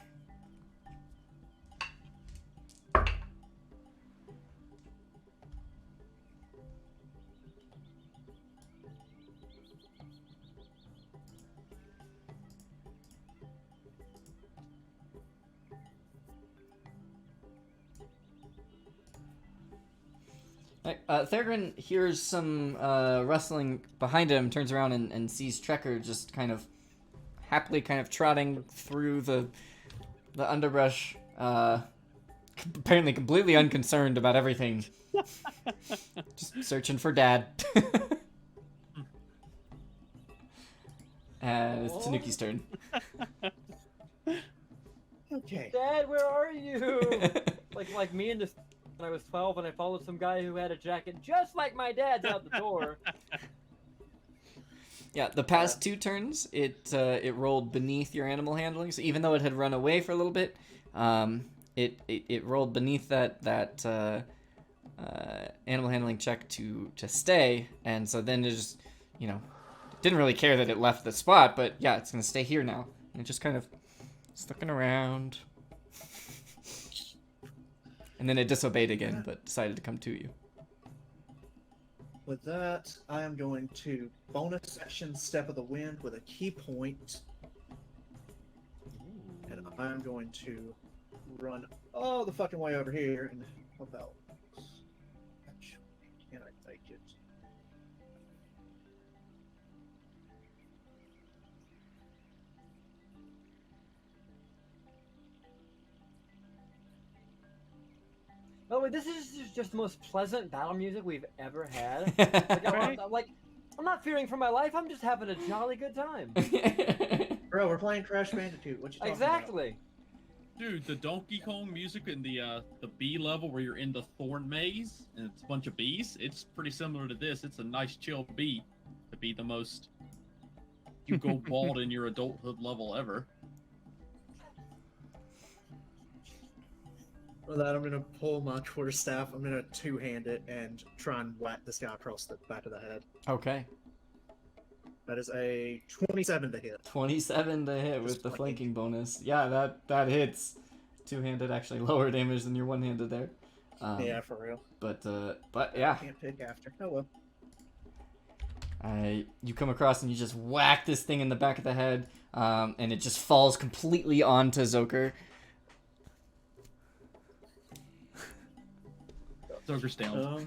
Speaker 1: Thagrin hears some rustling behind him, turns around and sees Trekker just kind of happily trotting through the underbrush, apparently completely unconcerned about everything. Just searching for Dad. And it's Tanuki's turn.
Speaker 3: Okay.
Speaker 6: Dad, where are you? like me and this when I was 12 and I followed some guy who had a jacket just like my dad's out the door.
Speaker 1: Yeah, the past 2 turns, it rolled beneath your animal handling. So even though it had run away for a little bit, it rolled beneath that animal handling check to stay, and so then it just didn't really care that it left the spot, but yeah, it's gonna stay here now. And it just kind of looking around, and then it disobeyed again, but decided to come to you.
Speaker 3: With that, I am going to bonus action Step of the Wind with a key point. And I'm going to run all the fucking way over here and about. Can I take it?
Speaker 6: By the way, this is just the most pleasant battle music we've ever had. I'm not fearing for my life. I'm just having a jolly good time.
Speaker 3: Bro, we're playing Crash Bandicoot. What you talking
Speaker 6: Exactly.
Speaker 5: Dude, the Donkey Kong music in the B level where you're in the thorn maze and it's a bunch of bees, it's pretty similar to this. It's a nice chill beat to be the most you go bald in your adulthood level ever.
Speaker 3: For that, I'm gonna pull my quarterstaff. I'm gonna two-hand it and try and whack this guy across the back of the head.
Speaker 1: Okay.
Speaker 3: That is a 27 to hit.
Speaker 1: 27 to hit with
Speaker 3: Just
Speaker 1: the
Speaker 3: flanking.
Speaker 1: flanking bonus. Yeah, that hits. Two-handed, actually lower damage than your one-handed there.
Speaker 3: Yeah, for real.
Speaker 1: But yeah.
Speaker 3: Can't pick after. Oh well.
Speaker 1: You come across and you just whack this thing in the back of the head, and it just falls completely onto Zoker.
Speaker 5: Zoker's down.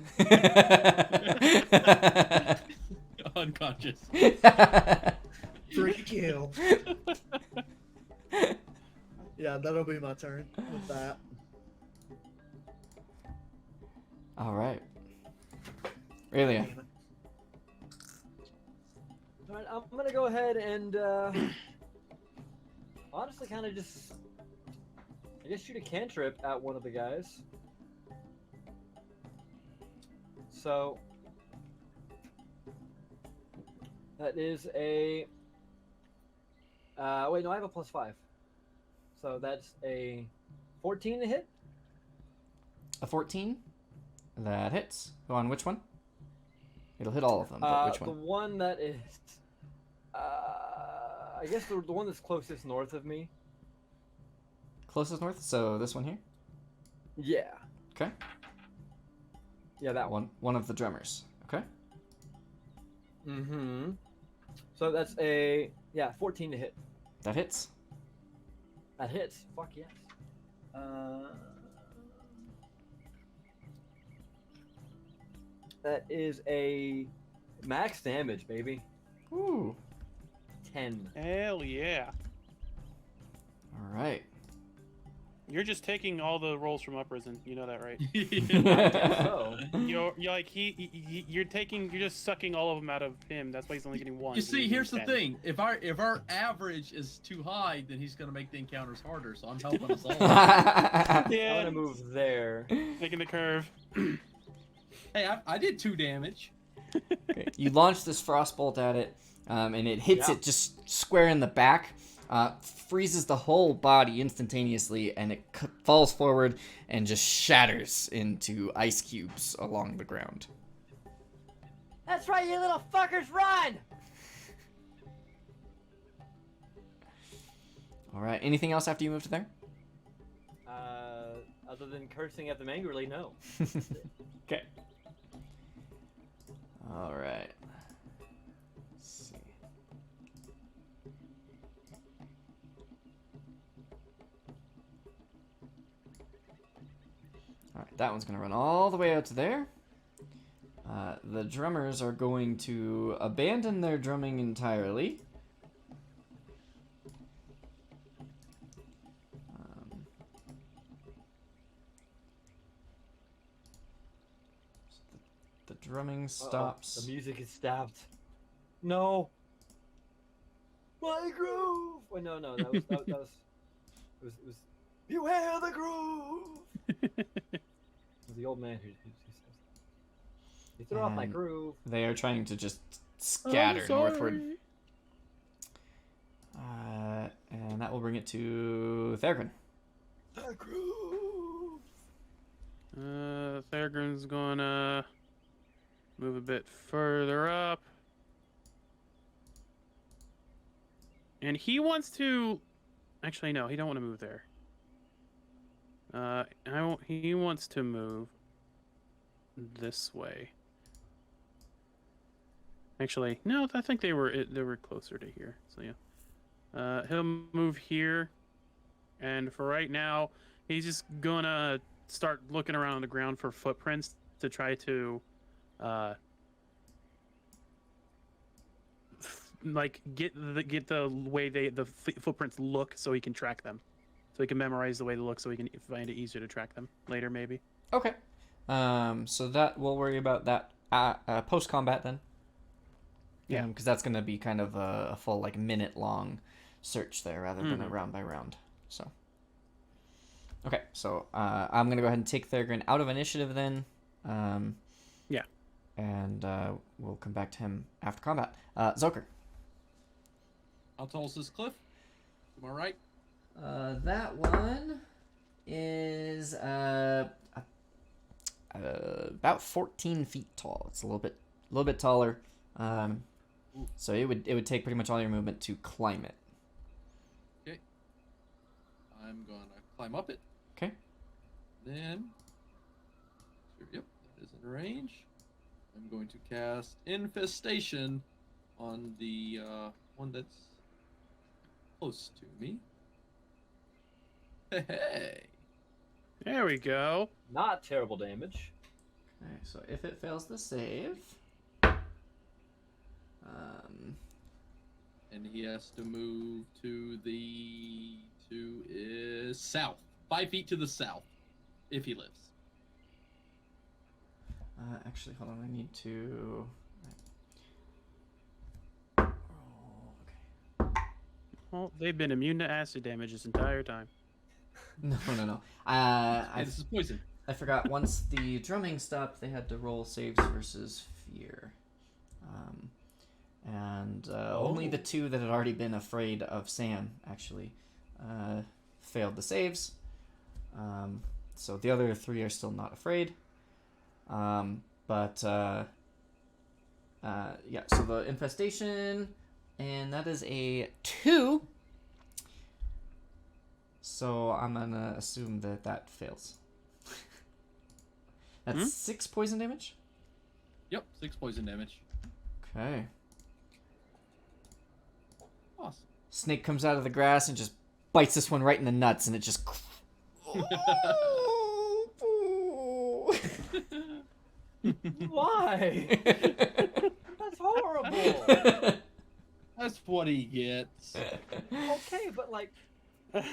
Speaker 5: Unconscious.
Speaker 3: 3 kill. Yeah, that'll be my turn with that.
Speaker 1: All right. Aurelia.
Speaker 3: Damn it.
Speaker 6: All right, I'm gonna go ahead and honestly, kind of just, I guess, shoot a cantrip at one of the guys. So that is a. Wait, no, I have a +5. So that's a 14 to hit.
Speaker 1: A 14. That hits. Go on, which one? It'll hit all of them, but which
Speaker 6: The
Speaker 1: one?
Speaker 6: one that is, I guess the one that's closest north of me.
Speaker 1: Closest north, so this one here?
Speaker 6: Yeah.
Speaker 1: Okay.
Speaker 6: Yeah, that one.
Speaker 1: One of the drummers. Okay.
Speaker 6: Mm-hmm. So that's a 14 to hit.
Speaker 1: That hits.
Speaker 6: That hits. Fuck yes. That is a max damage, baby.
Speaker 1: Ooh.
Speaker 6: 10.
Speaker 2: Hell yeah.
Speaker 1: All right.
Speaker 2: You're just taking all the rolls from Up Risen. You know that, right?
Speaker 6: So,
Speaker 2: You're like you're just sucking all of them out of him. That's why he's only getting one.
Speaker 5: You see,
Speaker 2: He's
Speaker 5: here's the
Speaker 2: getting
Speaker 5: thing. If our average is too high, then he's gonna make the encounters harder. So I'm helping us all.
Speaker 2: 10.
Speaker 6: I'm
Speaker 2: Yeah.
Speaker 6: gonna move there.
Speaker 2: Making the curve.
Speaker 5: Hey, I did 2 damage.
Speaker 1: Okay. You launch this frostbolt at it, and it hits
Speaker 6: Yeah.
Speaker 1: it just square in the back, freezes the whole body instantaneously, and it falls forward and just shatters into ice cubes along the ground.
Speaker 6: That's right, you little fuckers, run!
Speaker 1: All right. Anything else after you move to there?
Speaker 6: Other than cursing at them angrily, no.
Speaker 1: Okay. All right. Let's see. All right, that one's gonna run all the way out to there. The drummers are going to abandon their drumming entirely. The drumming stops.
Speaker 6: The music is stopped. No. My groove. Wait, no, that was it was. You hear the groove. It was the old man who says that. You threw off my
Speaker 1: And
Speaker 6: groove.
Speaker 1: They are trying to just scatter northward. And that will bring it to Theragun.
Speaker 6: The groove.
Speaker 2: Theragun's gonna move a bit further up. And he wants to... Actually, no, he don't want to move there. He wants to move this way. Actually, no, I think they were closer to here. So yeah, he'll move here, and for right now, he's just gonna start looking around on the ground for footprints to try to, like get the way the footprints look, so he can track them, so he can memorize the way they look, so he can find it easier to track them later, maybe.
Speaker 1: Okay. So that we'll worry about that post combat then.
Speaker 2: Yeah.
Speaker 1: Because that's gonna be kind of a full minute long search there rather than a round by round. So. Okay, so I'm gonna go ahead and take Thurgrin out of initiative then.
Speaker 2: Yeah.
Speaker 1: And we'll come back to him after combat. Zoker.
Speaker 5: How tall is this cliff? Am I right?
Speaker 1: That one is about 14 feet tall. It's a little bit taller. So it would take pretty much all your movement to climb it.
Speaker 5: Okay. I'm gonna climb up it.
Speaker 1: Okay.
Speaker 5: Then, yep, that is in range. I'm going to cast Infestation on the one that's close to me. Hey.
Speaker 2: There we go.
Speaker 6: Not terrible damage.
Speaker 1: Okay, so if it fails the save,
Speaker 5: And he has to move to south. 5 feet to the south, if he lives.
Speaker 1: actually, hold on, I need to. Okay.
Speaker 2: Well, they've been immune to acid damage this entire time.
Speaker 1: No.
Speaker 5: Hey, this is poison.
Speaker 1: I forgot. Once the drumming stopped, they had to roll saves versus fear. Only the two that had already been afraid of Sam actually failed the saves. So the other three are still not afraid. Yeah, so the infestation, and that is a 2. So I'm gonna assume that fails. That's 6 poison damage?
Speaker 5: Yep, 6 poison damage.
Speaker 1: Okay.
Speaker 5: Awesome.
Speaker 1: Snake comes out of the grass and just bites this one right in the nuts, and it just.
Speaker 6: Why? That's horrible.
Speaker 5: That's what he gets.
Speaker 6: Okay, but like, damn.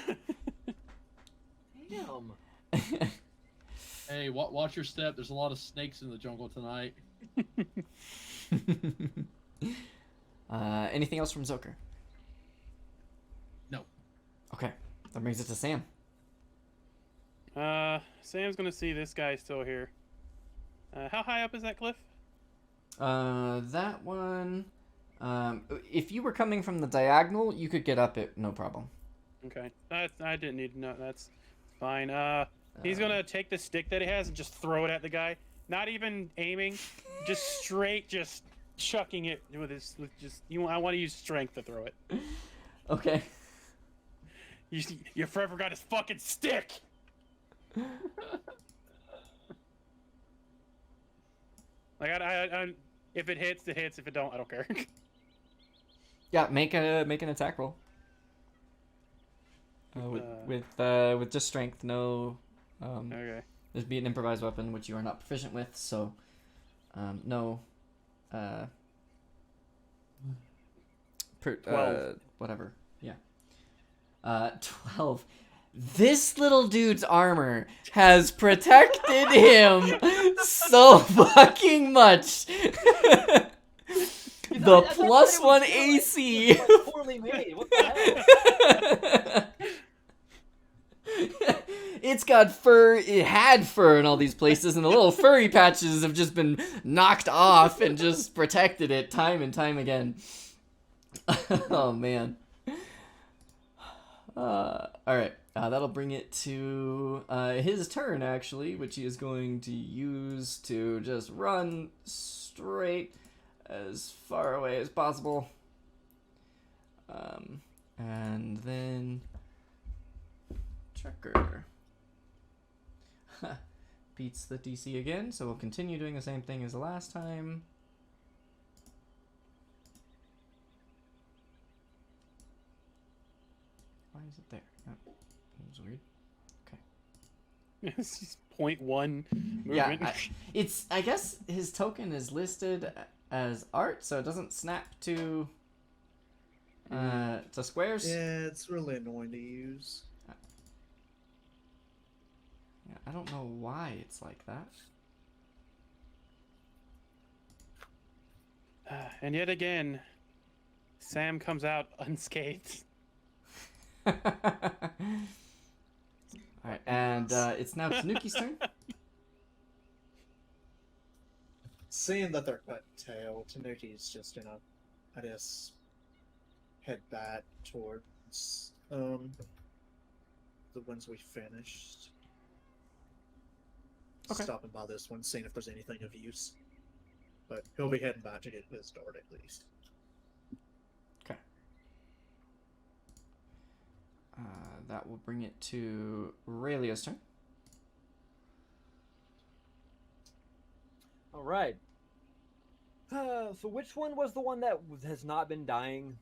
Speaker 5: Hey, watch your step. There's a lot of snakes in the jungle tonight.
Speaker 1: Anything else from Zoker?
Speaker 5: No.
Speaker 1: Okay, that brings it to Sam.
Speaker 2: Sam's gonna see this guy still here. How high up is that cliff?
Speaker 1: That one. If you were coming from the diagonal, you could get up it, no problem.
Speaker 2: Okay, I didn't need to know. That's fine. He's gonna take the stick that he has and just throw it at the guy. Not even aiming, just straight, just chucking it with his. I want to use strength to throw it.
Speaker 1: Okay.
Speaker 2: You forever got his fucking stick. Like I, if it hits, it hits. If it don't, I don't care.
Speaker 1: Yeah, make an attack roll. With just strength, no.
Speaker 2: Okay.
Speaker 1: This be an improvised weapon, which you are not proficient with, so no.
Speaker 2: 12.
Speaker 1: Whatever. Yeah. 12. This little dude's armor has protected him so fucking much. The +1 AC.
Speaker 6: Poorly made. What the hell?
Speaker 1: It's got fur. It had fur in all these places, and the little furry patches have just been knocked off and just protected it time and time again. Oh man. All right. That'll bring it to his turn, actually, which he is going to use to just run straight as far away as possible. And then Checker beats the DC again, so we'll continue doing the same thing as the last time. Why is it there? Oh, that was weird. Okay.
Speaker 2: It's just 0.1 movement.
Speaker 1: Yeah, I guess his token is listed as art, so it doesn't snap to squares.
Speaker 3: Yeah, it's really annoying to use.
Speaker 1: Yeah, I don't know why it's like that.
Speaker 2: And yet again, Sam comes out unscathed.
Speaker 1: Alright, it's now Tanuki's turn.
Speaker 3: Seeing that they're cut tail, Tanuki's just gonna, I guess, head back towards the ones we finished.
Speaker 1: Okay.
Speaker 3: Stopping by this one, seeing if there's anything of use. But he'll be heading back to get his dart at least.
Speaker 1: Okay. That will bring it to Raelia's turn.
Speaker 6: All right. So which one was the one that has not been dying?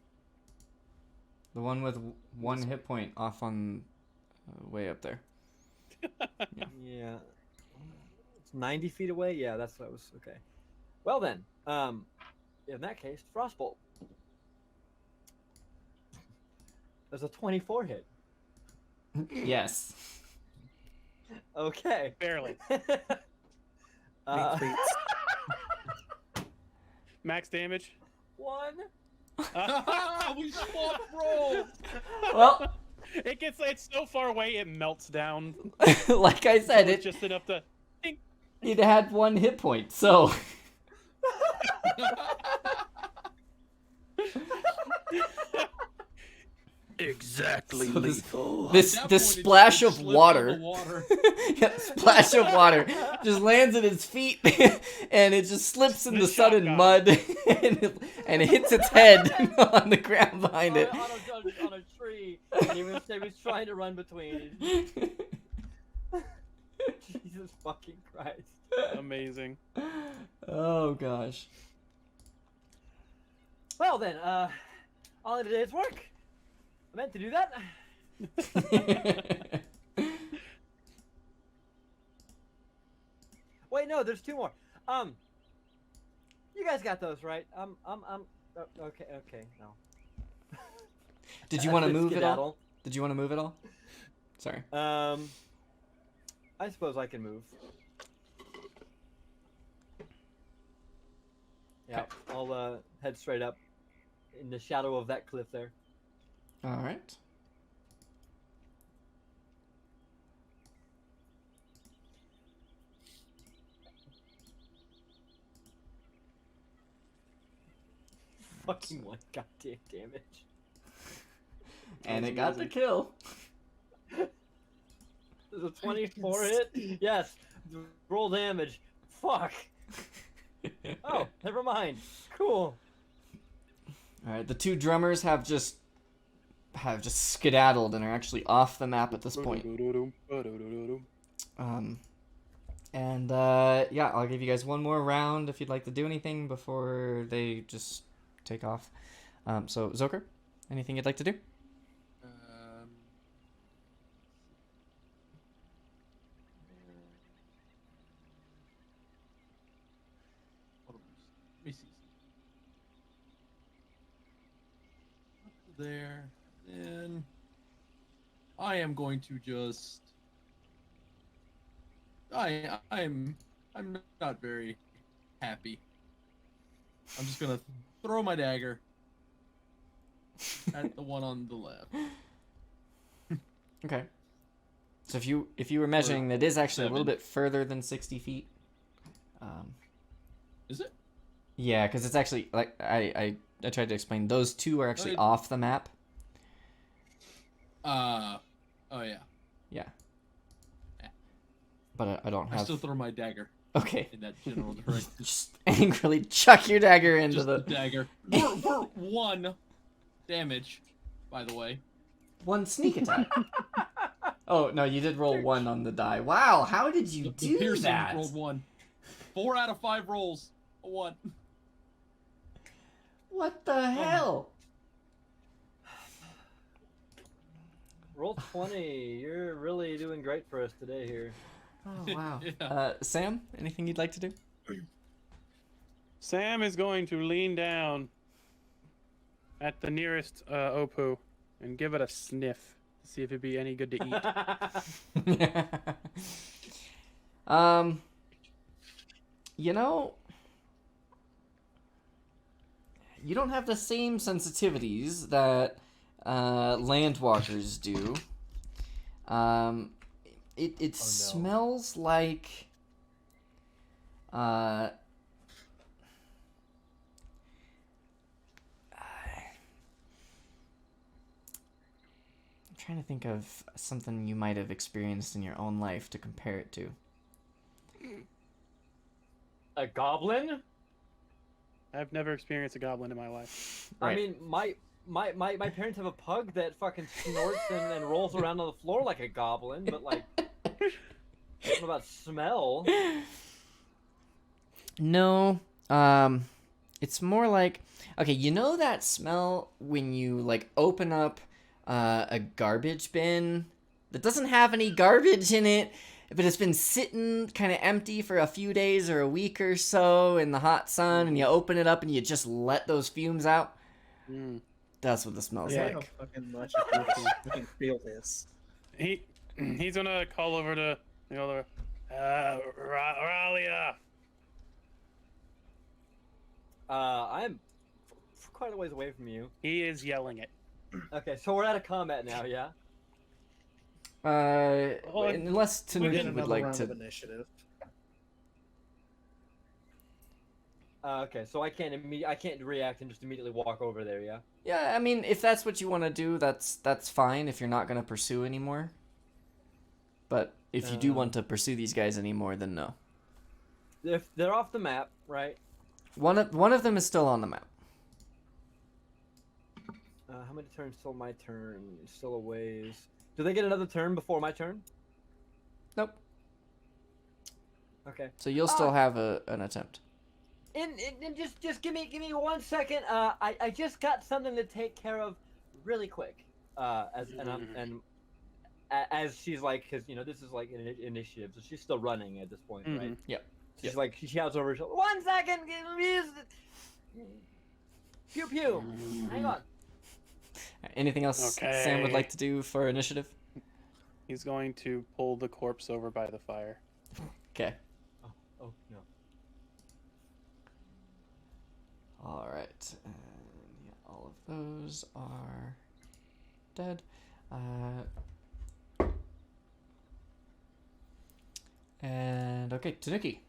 Speaker 1: The one with one hit point off on way up there.
Speaker 6: Yeah. It's 90 feet away? Yeah, that's what I was... Okay. Well then, in that case, Frostbolt. There's a 24 hit.
Speaker 1: Yes.
Speaker 6: Okay.
Speaker 2: Barely.
Speaker 3: Meat treats.
Speaker 2: Max damage.
Speaker 6: 1.
Speaker 5: We swapped roll.
Speaker 1: Well,
Speaker 2: It's so far away it melts down.
Speaker 1: like I said,
Speaker 2: It's just enough to.
Speaker 1: it had one hit point, so
Speaker 2: Exactly
Speaker 1: So this-
Speaker 2: lethal.
Speaker 1: this
Speaker 5: At that
Speaker 1: this
Speaker 5: point, it
Speaker 1: splash
Speaker 5: just
Speaker 1: of
Speaker 5: slipped
Speaker 1: water,
Speaker 5: in the water.
Speaker 1: yeah, splash of water just lands at his feet, and it just slips in the sudden
Speaker 2: shotgun.
Speaker 1: mud, and it hits its head on the ground behind it.
Speaker 6: on a tree, and he was trying to run between. Jesus fucking Christ.
Speaker 2: Amazing.
Speaker 1: Oh gosh.
Speaker 6: Well then, all in a day's work. I meant to do that. Wait, no, there's 2 more. You guys got those, right? Okay, no.
Speaker 1: Did you want to move at all?
Speaker 6: Skedaddle.
Speaker 1: Did you want to move at all? Sorry.
Speaker 6: I suppose I can move. Yeah, I'll head straight up in the shadow of that cliff there.
Speaker 1: All right.
Speaker 6: Fucking 1 goddamn damage.
Speaker 1: And it got the kill.
Speaker 6: There's a 24 hit? Yes. Roll damage. Fuck. Oh, never mind. Cool.
Speaker 1: All right. The 2 drummers have just skedaddled and are actually off the map at this point. Yeah, I'll give you guys one more round if you'd like to do anything before they just take off. So Zoker, anything you'd like to do?
Speaker 5: Let me see. There. Then I am going to just. I'm not very happy. I'm just gonna throw my dagger at the one on the left.
Speaker 1: Okay. So if you were measuring, that is actually a little
Speaker 5: 7.
Speaker 1: bit further than 60 feet.
Speaker 5: Is it?
Speaker 1: Yeah, because it's actually like I tried to explain. Those 2 are actually off the map.
Speaker 5: Oh yeah.
Speaker 1: Yeah. But I don't
Speaker 5: I
Speaker 1: have.
Speaker 5: still throw my dagger
Speaker 1: Okay.
Speaker 5: in that general direction.
Speaker 1: Just angrily chuck your dagger into
Speaker 5: Just the
Speaker 1: the
Speaker 5: dagger. For 1 damage, by the way.
Speaker 1: 1 sneak attack. Oh no, you did roll 1 on the die. Wow, how did you
Speaker 5: The
Speaker 1: do
Speaker 5: piercing
Speaker 1: that?
Speaker 5: rolled 1. 4 out of 5 rolls. A 1.
Speaker 1: What the hell?
Speaker 6: Roll 20. You're really doing great for us today here.
Speaker 1: Oh wow.
Speaker 5: Yeah.
Speaker 1: Sam, anything you'd like to do?
Speaker 2: Sam is going to lean down at the nearest OPU and give it a sniff to see if it'd be any good to eat.
Speaker 1: You know, you don't have the same sensitivities that landwalkers do. It
Speaker 6: Oh, no.
Speaker 1: smells like I'm trying to think of something you might have experienced in your own life to compare it to.
Speaker 6: A goblin?
Speaker 2: I've never experienced a goblin in my life.
Speaker 1: Right.
Speaker 6: I mean, my parents have a pug that fucking snorts and rolls around on the floor like a goblin, but like, I don't know about smell.
Speaker 1: No, it's more like, okay, you know that smell when you like open up a garbage bin that doesn't have any garbage in it, but it's been sitting kind of empty for a few days or a week or so in the hot sun, and you open it up and you just let those fumes out?
Speaker 2: Mm.
Speaker 1: That's what the smells
Speaker 3: Yeah,
Speaker 1: like.
Speaker 3: how fucking much I can feel this.
Speaker 2: He's gonna call over to the other Ralia.
Speaker 6: I'm quite a ways away from you.
Speaker 2: He is yelling it.
Speaker 6: Okay, so we're out of combat now, yeah?
Speaker 1: Unless
Speaker 3: We get
Speaker 1: Tanuki would
Speaker 3: another
Speaker 1: like
Speaker 3: round
Speaker 1: to.
Speaker 3: of initiative.
Speaker 6: Okay, so I can't react and just immediately walk over there, yeah?
Speaker 1: Yeah, I mean, if that's what you want to do, that's fine. If you're not gonna pursue anymore. But if you do want to pursue these guys anymore, then no.
Speaker 6: If they're off the map, right?
Speaker 1: One of them is still on the map.
Speaker 6: How many turns till my turn? Still a ways. Do they get another turn before my turn?
Speaker 1: Nope.
Speaker 6: Okay.
Speaker 1: So you'll still have an attempt.
Speaker 6: And just give me 1 second. I just got something to take care of really quick. As she's like, because this is like an initiative, so she's still running at this point, right?
Speaker 1: Yep.
Speaker 6: She's like, she shouts over her shoulder, 1 second, pew pew. Hang on.
Speaker 1: Anything else Sam would like to do for initiative?
Speaker 2: He's going to pull the corpse over by the fire.
Speaker 1: Okay.
Speaker 6: Oh no.
Speaker 1: All right. And yeah, all of those are dead. And okay, Tanuki.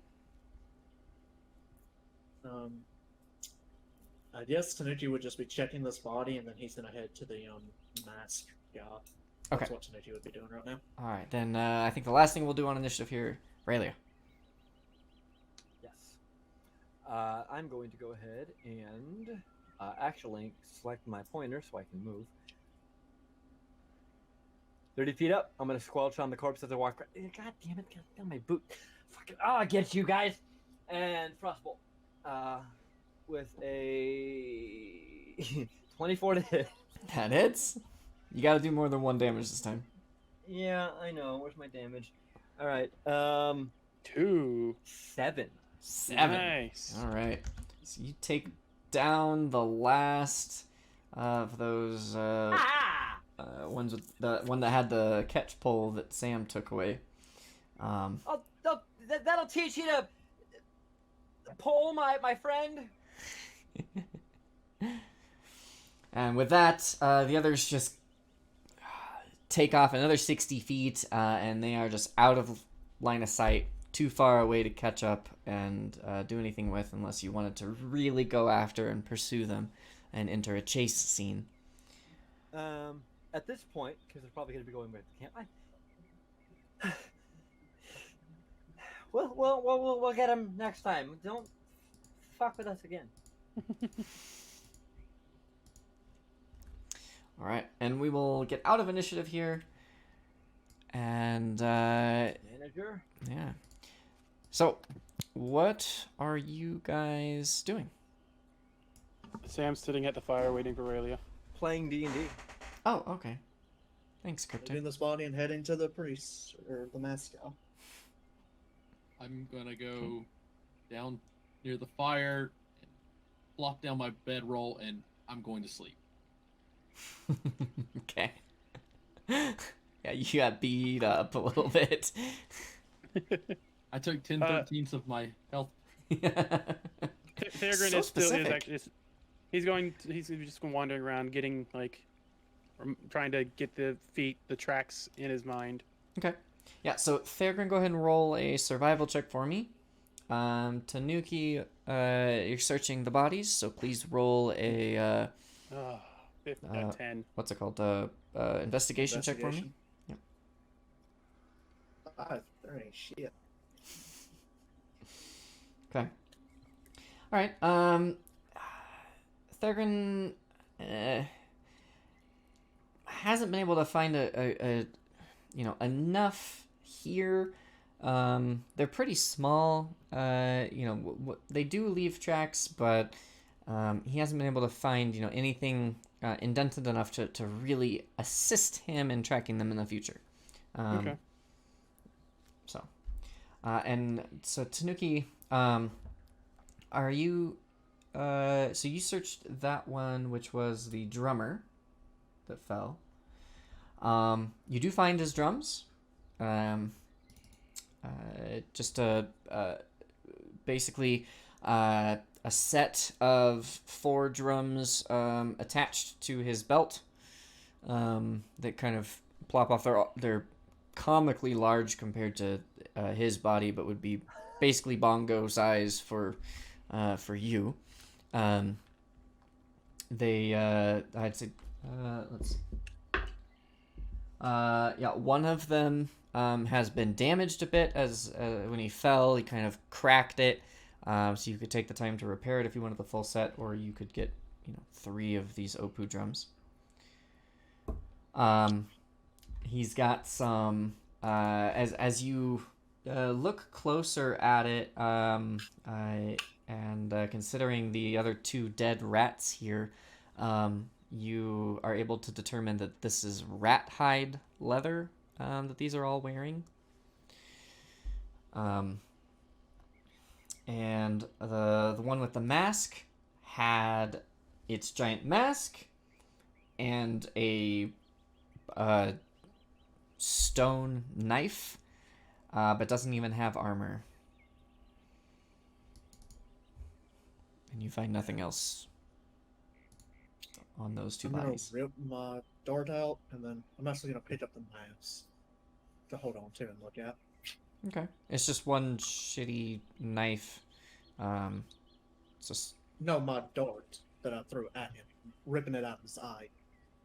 Speaker 3: I guess Tanuki would just be checking this body, and then he's gonna head to the mask. Yeah. That's
Speaker 1: Okay.
Speaker 3: what Tanuki would be doing right now.
Speaker 1: All right, then I think the last thing we'll do on initiative here, Raylia.
Speaker 6: Yes. I'm going to go ahead and actually select my pointer so I can move. 30 feet up. I'm gonna squelch on the corpse as I walk. God damn it! God damn my boot. Fucking I get you guys. And frostbolt. With a 24 to hit.
Speaker 1: That hits. You got to do more than 1 damage this time.
Speaker 6: Yeah, I know. Where's my damage? All right.
Speaker 2: 2.
Speaker 6: 7.
Speaker 1: 7.
Speaker 2: Nice.
Speaker 1: All right. So you take down the last of those ones with the one that had the catch pole that Sam took away.
Speaker 6: That'll teach you to pull my friend.
Speaker 1: And with that, the others just take off another 60 feet, and they are just out of line of sight, too far away to catch up and do anything with, unless you wanted to really go after and pursue them and enter a chase scene.
Speaker 6: At this point, because they're probably going to be going with the camp, we'll get him next time. Don't fuck with us again.
Speaker 1: All right, and we will get out of initiative here. And
Speaker 6: Manager.
Speaker 1: yeah. So, what are you guys doing?
Speaker 2: Sam's sitting at the fire waiting for Ralia.
Speaker 6: Playing D&D.
Speaker 1: Oh, okay. Thanks,
Speaker 3: Leaving
Speaker 1: Crypto.
Speaker 3: this body and heading to the priest or the mask gal.
Speaker 5: I'm gonna go down near the fire, and flop down my bedroll, and I'm going to sleep.
Speaker 1: Okay. Yeah, you got beat up a little bit.
Speaker 5: I took 10/13 of my health.
Speaker 2: Theragon
Speaker 1: So
Speaker 2: is still
Speaker 1: specific.
Speaker 2: is actually he's just going wandering around getting like trying to get the tracks in his mind.
Speaker 1: Okay. Yeah, so Theragon, go ahead and roll a survival check for me. Tanuki, you're searching the bodies, so please roll a,
Speaker 2: Oh, 10.
Speaker 1: what's it called? Investigation check for me.
Speaker 3: Investigation. There ain't shit.
Speaker 1: Okay. All right. Theragon hasn't been able to find a enough here. They're pretty small. They do leave tracks, but he hasn't been able to find anything indented enough to really assist him in tracking them in the future.
Speaker 2: Okay.
Speaker 1: So Tanuki, are you? So you searched that one, which was the drummer that fell. You do find his drums. Basically a set of 4 drums attached to his belt that kind of plop off. They're comically large compared to his body, but would be basically bongo size for you. I'd say let's see. One of them has been damaged a bit as when he fell, he kind of cracked it. So you could take the time to repair it if you wanted the full set, or you could get 3 of these OPU drums. He's got some as you look closer at it, considering the other 2 dead rats here, you are able to determine that this is rat hide leather that these are all wearing. And the one with the mask had its giant mask and a stone knife, but doesn't even have armor. And you find nothing else on those 2 bodies.
Speaker 3: I'm gonna rip my dart out, and then I'm actually gonna pick up the knives to hold on to and look at.
Speaker 1: Okay. It's just one shitty knife. It's just...
Speaker 3: No, my dart that I threw at him, ripping it out of his eye.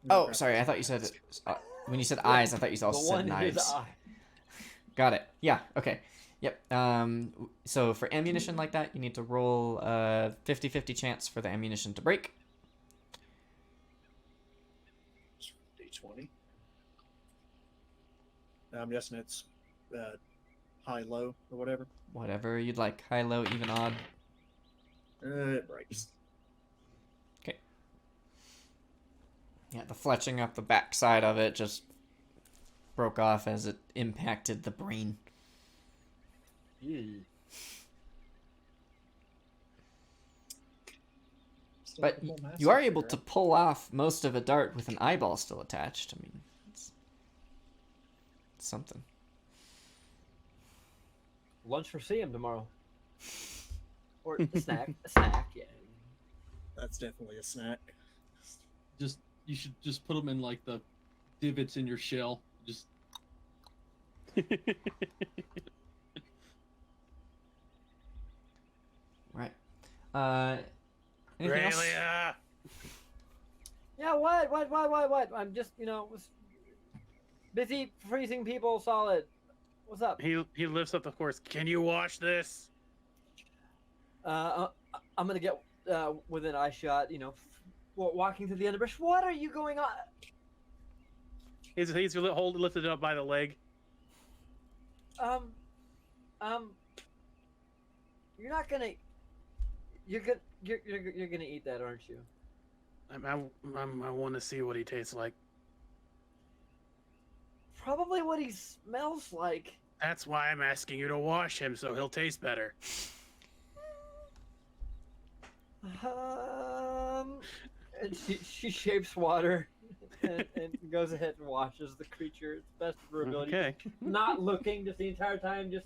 Speaker 1: Oh, sorry. I thought you said when you said eyes, I thought you also said knives. Got it. Yeah. Okay. Yep. So for ammunition like that, you need to roll a 50-50 chance for the ammunition to break.
Speaker 3: D20. I'm guessing it's high, low, or whatever.
Speaker 1: Whatever you'd like. High, low, even, odd.
Speaker 3: It breaks.
Speaker 1: Okay. Yeah, the fletching up the backside of it just broke off as it impacted the brain. But you are able to pull off most of a dart with an eyeball still attached. I mean, it's something.
Speaker 6: Lunch for CM tomorrow. Or a snack. A snack, yeah.
Speaker 3: That's definitely a snack.
Speaker 5: You should just put them in like the divots in your shell. Just
Speaker 1: Right. Anything else?
Speaker 6: Yeah, what? I'm just, was busy freezing people solid. What's up?
Speaker 2: He lifts up the horse. Can you watch this?
Speaker 6: I'm gonna get within eye shot, walking to the underbrush. What are you going on?
Speaker 2: He's lifted up by the leg.
Speaker 6: You're not gonna. You're gonna eat that, aren't you?
Speaker 2: I want to see what he tastes like.
Speaker 6: Probably what he smells like.
Speaker 2: That's why I'm asking you to wash him, so he'll taste better.
Speaker 6: And she shapes water and goes ahead and washes the creature. It's best of her ability.
Speaker 2: Okay.
Speaker 6: Not looking just the entire time, just.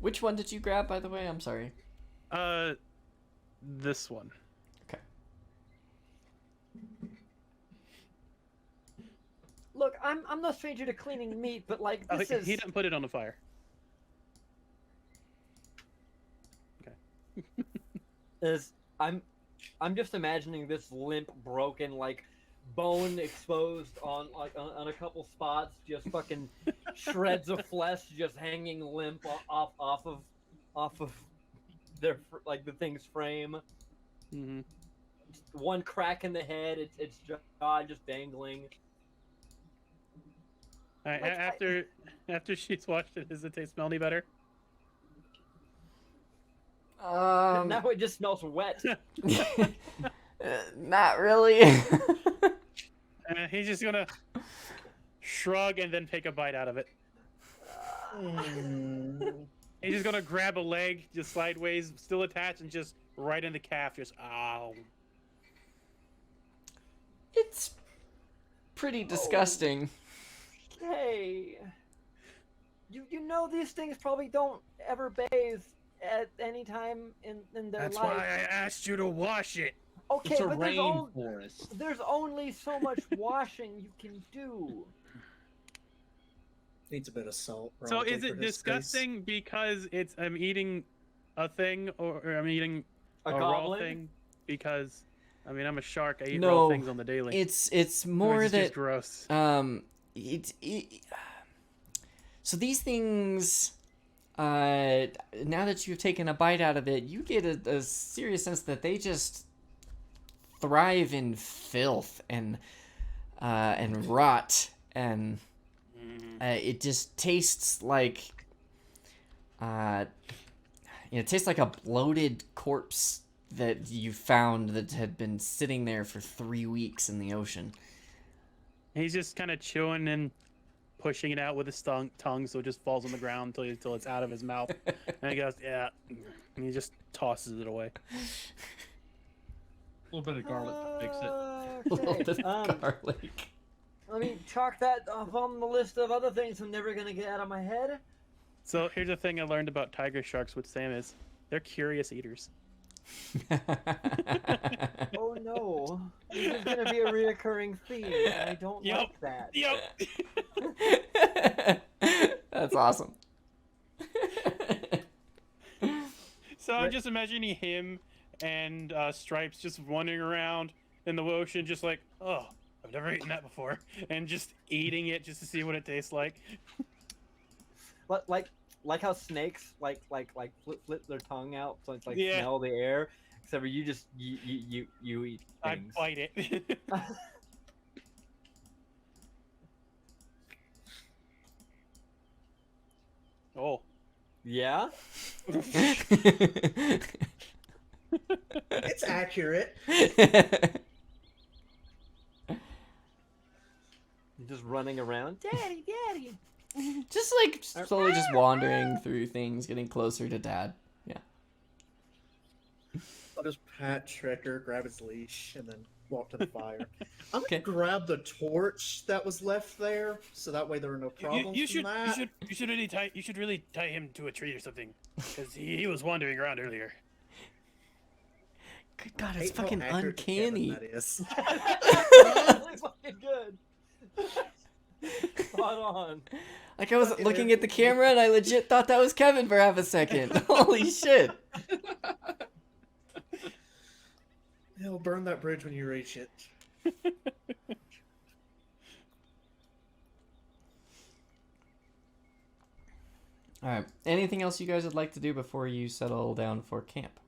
Speaker 1: Which one did you grab, by the way? I'm sorry.
Speaker 2: This one.
Speaker 1: Okay.
Speaker 6: look, I'm no stranger to cleaning meat, but like
Speaker 2: Oh,
Speaker 6: this
Speaker 2: he
Speaker 6: is.
Speaker 2: didn't put it on the fire.
Speaker 6: Is I'm just imagining this limp, broken, like bone exposed on on a couple spots, just fucking shreds of flesh just hanging limp off of their like the thing's frame.
Speaker 2: Mm-hmm.
Speaker 6: One crack in the head, its jaw just dangling.
Speaker 2: All right,
Speaker 6: Like,
Speaker 2: after she's washed it, does it smell any better?
Speaker 6: Now it just smells wet.
Speaker 1: Not really.
Speaker 2: He's just gonna shrug and then take a bite out of it. He's just gonna grab a leg, just sideways, still attached, and just right in the calf. Just ow.
Speaker 1: It's pretty disgusting.
Speaker 6: Hey, you know these things probably don't ever bathe at any time in their
Speaker 2: That's
Speaker 6: life.
Speaker 2: why I asked you to wash it.
Speaker 6: Okay,
Speaker 5: It's a
Speaker 6: but
Speaker 5: rainforest.
Speaker 6: there's only so much washing you can do.
Speaker 3: Needs a bit of salt.
Speaker 2: So
Speaker 3: probably,
Speaker 2: is
Speaker 3: for
Speaker 2: it
Speaker 3: his
Speaker 2: disgusting because I'm eating a thing or I'm eating
Speaker 6: A
Speaker 2: raw
Speaker 6: goblin?
Speaker 2: thing? Because I mean I'm a shark. I eat
Speaker 1: No,
Speaker 2: raw things on the daily.
Speaker 1: It's
Speaker 2: Or
Speaker 1: more
Speaker 2: is it
Speaker 1: that
Speaker 2: just gross.
Speaker 1: So these things, now that you've taken a bite out of it, you get a serious sense that they just thrive in filth and rot, and it just tastes like, it tastes like a bloated corpse that you found that had been sitting there for 3 weeks in the ocean.
Speaker 2: He's just kind of chewing and pushing it out with his tongue so it just falls on the ground until it's out of his mouth. And he goes, yeah. And he just tosses it away.
Speaker 5: A little bit of garlic to fix it.
Speaker 1: A little
Speaker 6: Okay.
Speaker 1: bit of garlic.
Speaker 6: Let me chalk that off on the list of other things I'm never gonna get out of my head.
Speaker 2: So here's the thing I learned about tiger sharks with Sam is they're curious eaters.
Speaker 6: Oh no, this is gonna be a reoccurring theme, and I don't
Speaker 2: Yep.
Speaker 6: like that.
Speaker 2: Yep.
Speaker 1: That's awesome.
Speaker 2: So I'm just imagining him and Stripes just wandering around in the ocean, just like, oh, I've never eaten that before, and just eating it just to see what it tastes like.
Speaker 6: Like how snakes flip their tongue out so it's like
Speaker 2: Yeah.
Speaker 6: smell the air. Except for you just you eat
Speaker 2: I
Speaker 6: things.
Speaker 2: bite it. Oh.
Speaker 6: Yeah.
Speaker 3: It's accurate.
Speaker 6: Just running around, daddy, daddy.
Speaker 1: Just like slowly just wandering through things, getting closer to Dad. Yeah.
Speaker 3: I'll just pat Trekker, grab his leash, and then walk to the fire. I'm
Speaker 1: Okay.
Speaker 3: gonna grab the torch that was left there, so that way there are no problems
Speaker 2: You
Speaker 3: from that.
Speaker 2: should really tie him to a tree or something, because he was wandering around earlier.
Speaker 1: Good God,
Speaker 3: I
Speaker 1: it's
Speaker 3: hate how
Speaker 1: fucking
Speaker 3: accurate to Kevin
Speaker 1: uncanny.
Speaker 3: that is.
Speaker 6: Really fucking good. Spot on.
Speaker 1: Like I was looking at the camera and I legit thought that was Kevin for half a second. Holy shit.
Speaker 3: He'll burn that bridge when you reach it.
Speaker 1: All right. Anything else you guys would like to do before you settle down for camp?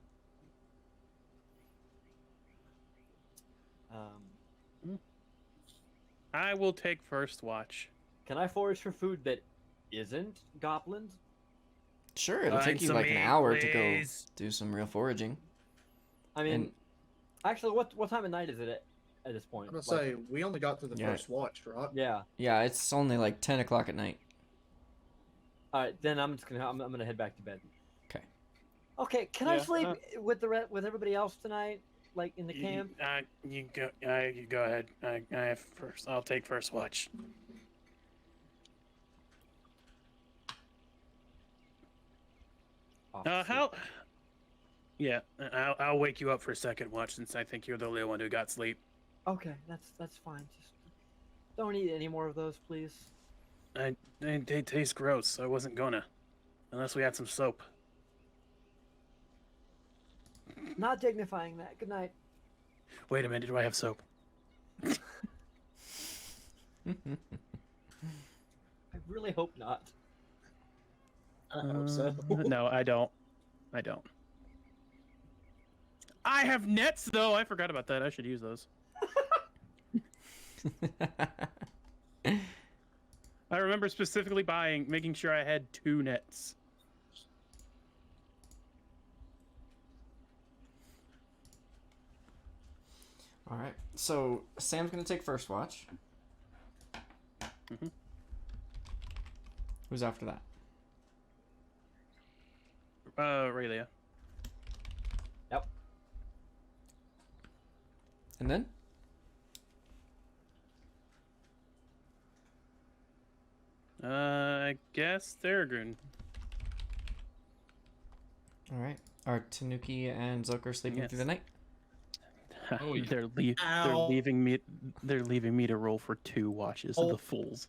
Speaker 2: I will take first watch.
Speaker 6: Can I forage for food that isn't goblins?
Speaker 1: Sure, it'll
Speaker 2: Find
Speaker 1: take you
Speaker 2: some
Speaker 1: like an
Speaker 2: meat,
Speaker 1: hour to go
Speaker 2: please.
Speaker 1: do some real foraging.
Speaker 6: I mean,
Speaker 1: And-
Speaker 6: actually, what time of night is it at this point?
Speaker 3: I'm gonna say we only got to the
Speaker 1: Yeah.
Speaker 3: first watch, right?
Speaker 6: Yeah.
Speaker 1: Yeah, it's only like 10 o'clock at night.
Speaker 6: All right, then I'm gonna head back to bed.
Speaker 1: Okay.
Speaker 6: Okay, can I
Speaker 2: Yeah,
Speaker 6: sleep with with everybody else tonight, like in the camp?
Speaker 2: You go ahead. I have first. I'll take first watch. How? Yeah, I'll wake you up for second watch since I think you're the only one who got sleep.
Speaker 6: Okay, that's fine. Just Don't eat any more of those, please.
Speaker 2: They taste gross, so I wasn't gonna. Unless we had some soap.
Speaker 6: Not dignifying that. Good night.
Speaker 2: Wait a minute, do I have soap?
Speaker 6: I really hope not.
Speaker 4: I hope so.
Speaker 2: No, I don't. I have nets, though. I forgot about that. I should use those. I remember specifically making sure I had 2 nets.
Speaker 1: All right. So Sam's gonna take first watch.
Speaker 2: Mhm.
Speaker 1: Who's after that?
Speaker 2: Raylia.
Speaker 6: Yep.
Speaker 1: And then?
Speaker 2: I guess Theragun.
Speaker 1: All right. Are Tanuki and Zoker sleeping through the night?
Speaker 5: Oh, yeah.
Speaker 2: They're
Speaker 3: Ow.
Speaker 2: leaving me. They're leaving me to roll for 2 watches.
Speaker 3: Oh.
Speaker 2: The fools.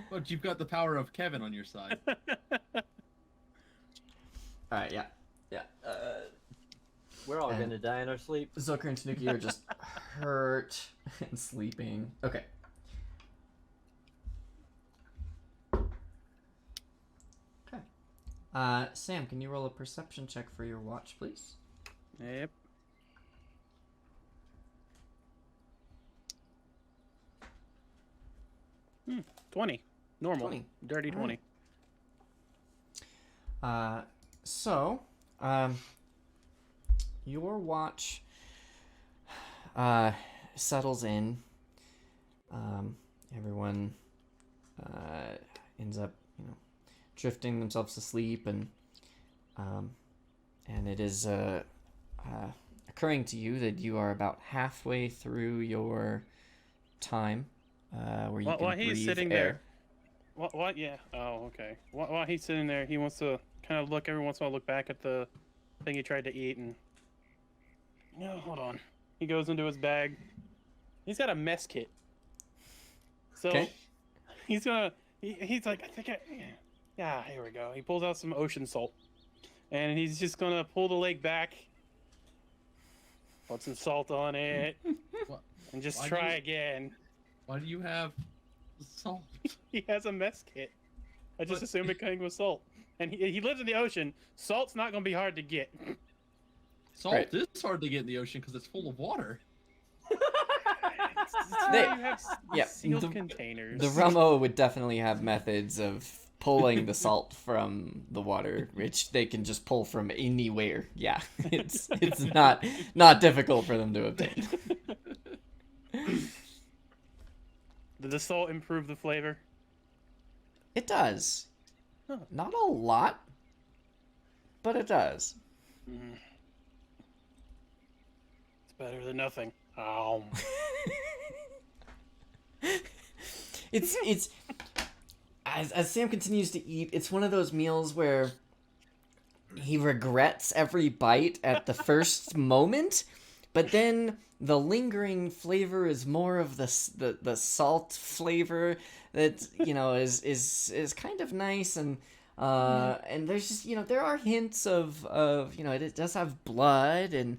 Speaker 5: But you've got the power of Kevin on your side.
Speaker 1: All right. Yeah. Yeah.
Speaker 6: We're all
Speaker 1: And-
Speaker 6: gonna die in our sleep.
Speaker 1: Zoker and Tanuki are just hurt and sleeping. Okay. Okay. Sam, can you roll a perception check for your watch, please?
Speaker 2: Yep. Hmm. 20. Normal.
Speaker 1: 20.
Speaker 2: Dirty
Speaker 1: All
Speaker 2: 20.
Speaker 1: right. Your watch settles in. Everyone ends up, drifting themselves to sleep, and it is occurring to you that you are about halfway through your time where you
Speaker 2: While
Speaker 1: can
Speaker 2: he's
Speaker 1: breathe
Speaker 2: sitting
Speaker 1: air.
Speaker 2: there. What? Yeah. Oh, okay. While he's sitting there, he wants to kind of look every once in a while, look back at the thing he tried to eat, and no, hold on. He goes into his bag. He's got a mess kit. So
Speaker 1: Okay.
Speaker 2: he's gonna. He's like, yeah. Here we go. He pulls out some ocean salt, and he's just gonna pull the leg back, put some salt on it,
Speaker 5: What?
Speaker 2: and just
Speaker 5: Why do
Speaker 2: try
Speaker 5: you-
Speaker 2: again.
Speaker 5: Why do you have salt?
Speaker 2: He has a mess kit. I just
Speaker 5: But-
Speaker 2: assumed it came with salt. And he lives in the ocean. Salt's not going to be hard to get.
Speaker 5: Salt
Speaker 1: Right.
Speaker 5: is hard to get in the ocean because it's full of water.
Speaker 2: It's
Speaker 1: They-
Speaker 2: why you have
Speaker 1: yeah,
Speaker 2: sealed
Speaker 1: the-
Speaker 2: containers.
Speaker 1: The Rummo would definitely have methods of pulling the salt from the water, which they can just pull from anywhere. Yeah, it's not difficult for them to obtain.
Speaker 2: Did the salt improve the flavor?
Speaker 1: It does.
Speaker 2: Huh.
Speaker 1: Not a lot, but it does.
Speaker 2: Mm. It's better than nothing. Oh.
Speaker 1: It's as Sam continues to eat, it's one of those meals where he regrets every bite at the first moment, but then the lingering flavor is more of the salt flavor that is kind of nice, and there's just there are hints of it does have blood, and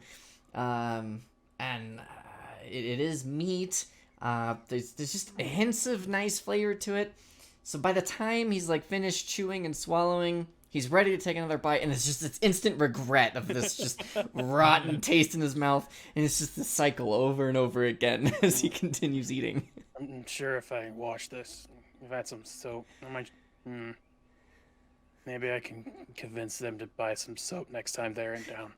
Speaker 1: it is meat. There's just hints of nice flavor to it. So by the time he's like finished chewing and swallowing, he's ready to take another bite, and it's just this instant regret of this just rotten taste in his mouth, and it's just this cycle over and over again as he continues eating.
Speaker 2: I'm sure if I wash this, if I had some soap, I might. Maybe I can convince them to buy some soap next time they're in town.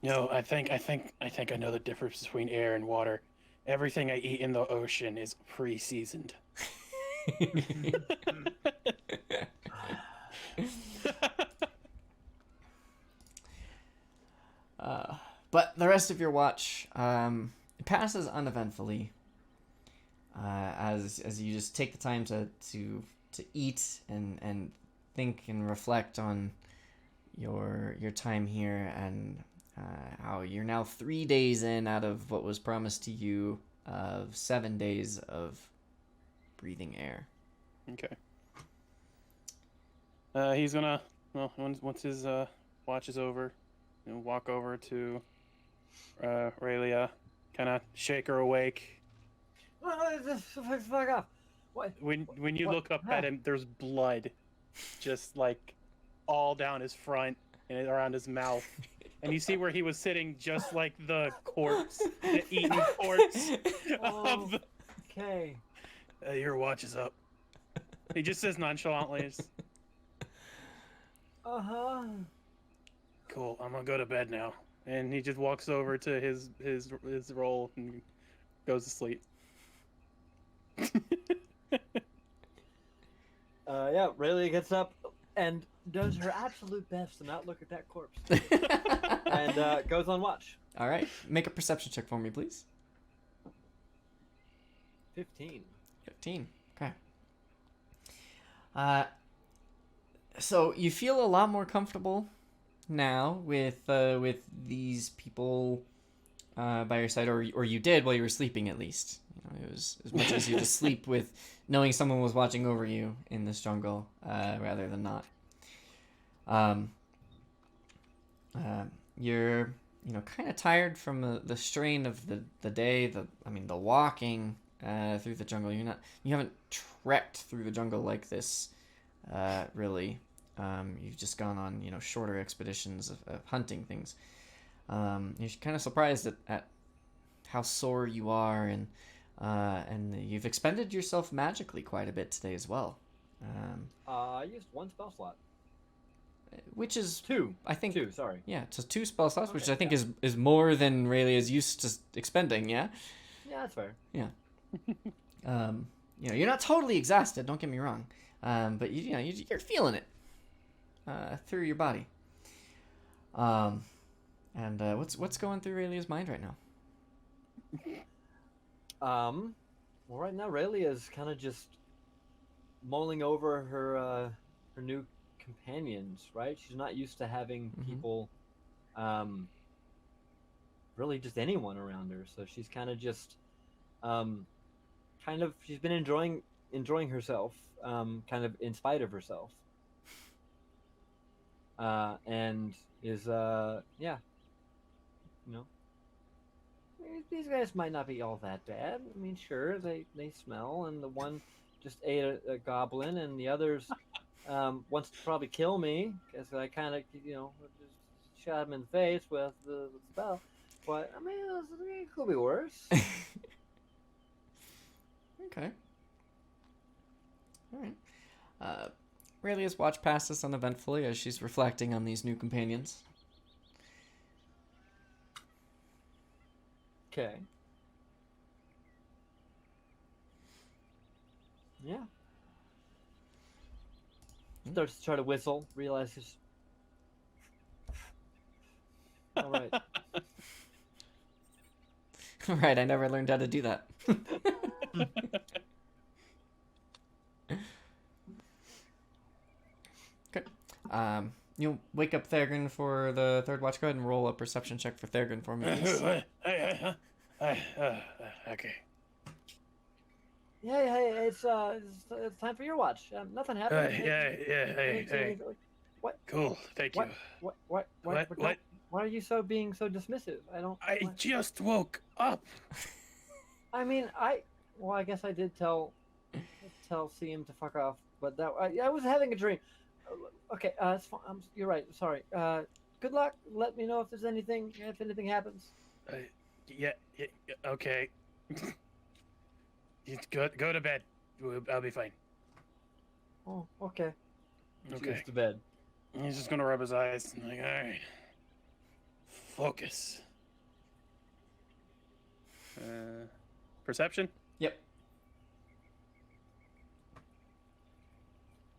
Speaker 2: No, I think I know the difference between air and water. Everything I eat in the ocean is pre-seasoned.
Speaker 1: But the rest of your watch passes uneventfully as you just take the time to eat and think and reflect on your time here, and how you're now 3 days in out of what was promised to you of 7 days of breathing air.
Speaker 2: Okay. He's gonna, well, once his watch is over, walk over to Raylia, kind of shake her awake.
Speaker 6: Fuck off. What?
Speaker 2: When you
Speaker 6: What?
Speaker 2: look up at him, there's blood, just like all down his front and around his mouth, and you see where he was sitting, just like the corpse, the eaten corpse of the.
Speaker 6: Okay.
Speaker 2: Your watch is up. He just says nonchalantly,
Speaker 6: Uh-huh.
Speaker 2: "Cool, I'm gonna go to bed now," and he just walks over to his roll and goes to sleep.
Speaker 6: Yeah, Rayleigh gets up and does her absolute best to not look at that corpse. And goes on watch.
Speaker 1: All right, make a perception check for me, please.
Speaker 6: 15.
Speaker 1: 15. Okay. So you feel a lot more comfortable now with these people by your side, or you did while you were sleeping at least. It was as much easier to sleep with knowing someone was watching over you in this jungle rather than not. You're kind of tired from the strain of the day. The walking through the jungle. You haven't trekked through the jungle like this really. You've just gone on shorter expeditions of hunting things. You're kind of surprised at how sore you are, and you've expended yourself magically quite a bit today as well.
Speaker 6: I used 1 spell slot.
Speaker 1: Which is
Speaker 6: 2.
Speaker 1: I think
Speaker 6: 2, sorry.
Speaker 1: Yeah, so 2 spell slots, which
Speaker 6: Okay,
Speaker 1: I think
Speaker 6: yeah.
Speaker 1: is more than Rayleigh is used to expending. Yeah.
Speaker 6: Yeah, that's fair.
Speaker 1: You're not totally exhausted. Don't get me wrong, but you're feeling it through your body. And what's going through Rayleigh's mind right now?
Speaker 6: Well, right now Rayleigh is kind of just mulling over her new companions, right? She's not used to having people, really just anyone around her. So she's kind of just, she's been enjoying herself, kind of in spite of herself. And is, these guys might not be all that bad. I mean, sure, they smell, and the one just ate a goblin, and the others wants to probably kill me because I kind of, just shot him in the face with the spell. But I mean, it could be worse.
Speaker 1: Okay. All right. Raelia's watch passes uneventfully as she's reflecting on these new companions.
Speaker 6: Okay. Yeah. Starts to try to whistle, realizes. All right.
Speaker 1: Right, I never learned how to do that. Okay. You'll wake up Thagrin for the third watch. Go ahead and roll a perception check for Thagrin for me, please.
Speaker 2: Okay.
Speaker 6: Hey, it's time for your watch. Nothing happened.
Speaker 2: Hey.
Speaker 6: What?
Speaker 2: Cool, thank you.
Speaker 6: What? Why are you being so dismissive?
Speaker 2: I just woke up.
Speaker 6: I mean, I guess I did tell CM to fuck off, but I was having a dream. Okay, it's fine. You're right. Sorry. Good luck. Let me know if anything happens.
Speaker 2: Yeah, okay. You go to bed. I'll be fine.
Speaker 6: Oh, okay. He
Speaker 2: Okay.
Speaker 6: goes to bed.
Speaker 2: He's just gonna rub his eyes. I'm like, all right. Focus. Perception?
Speaker 1: Yep.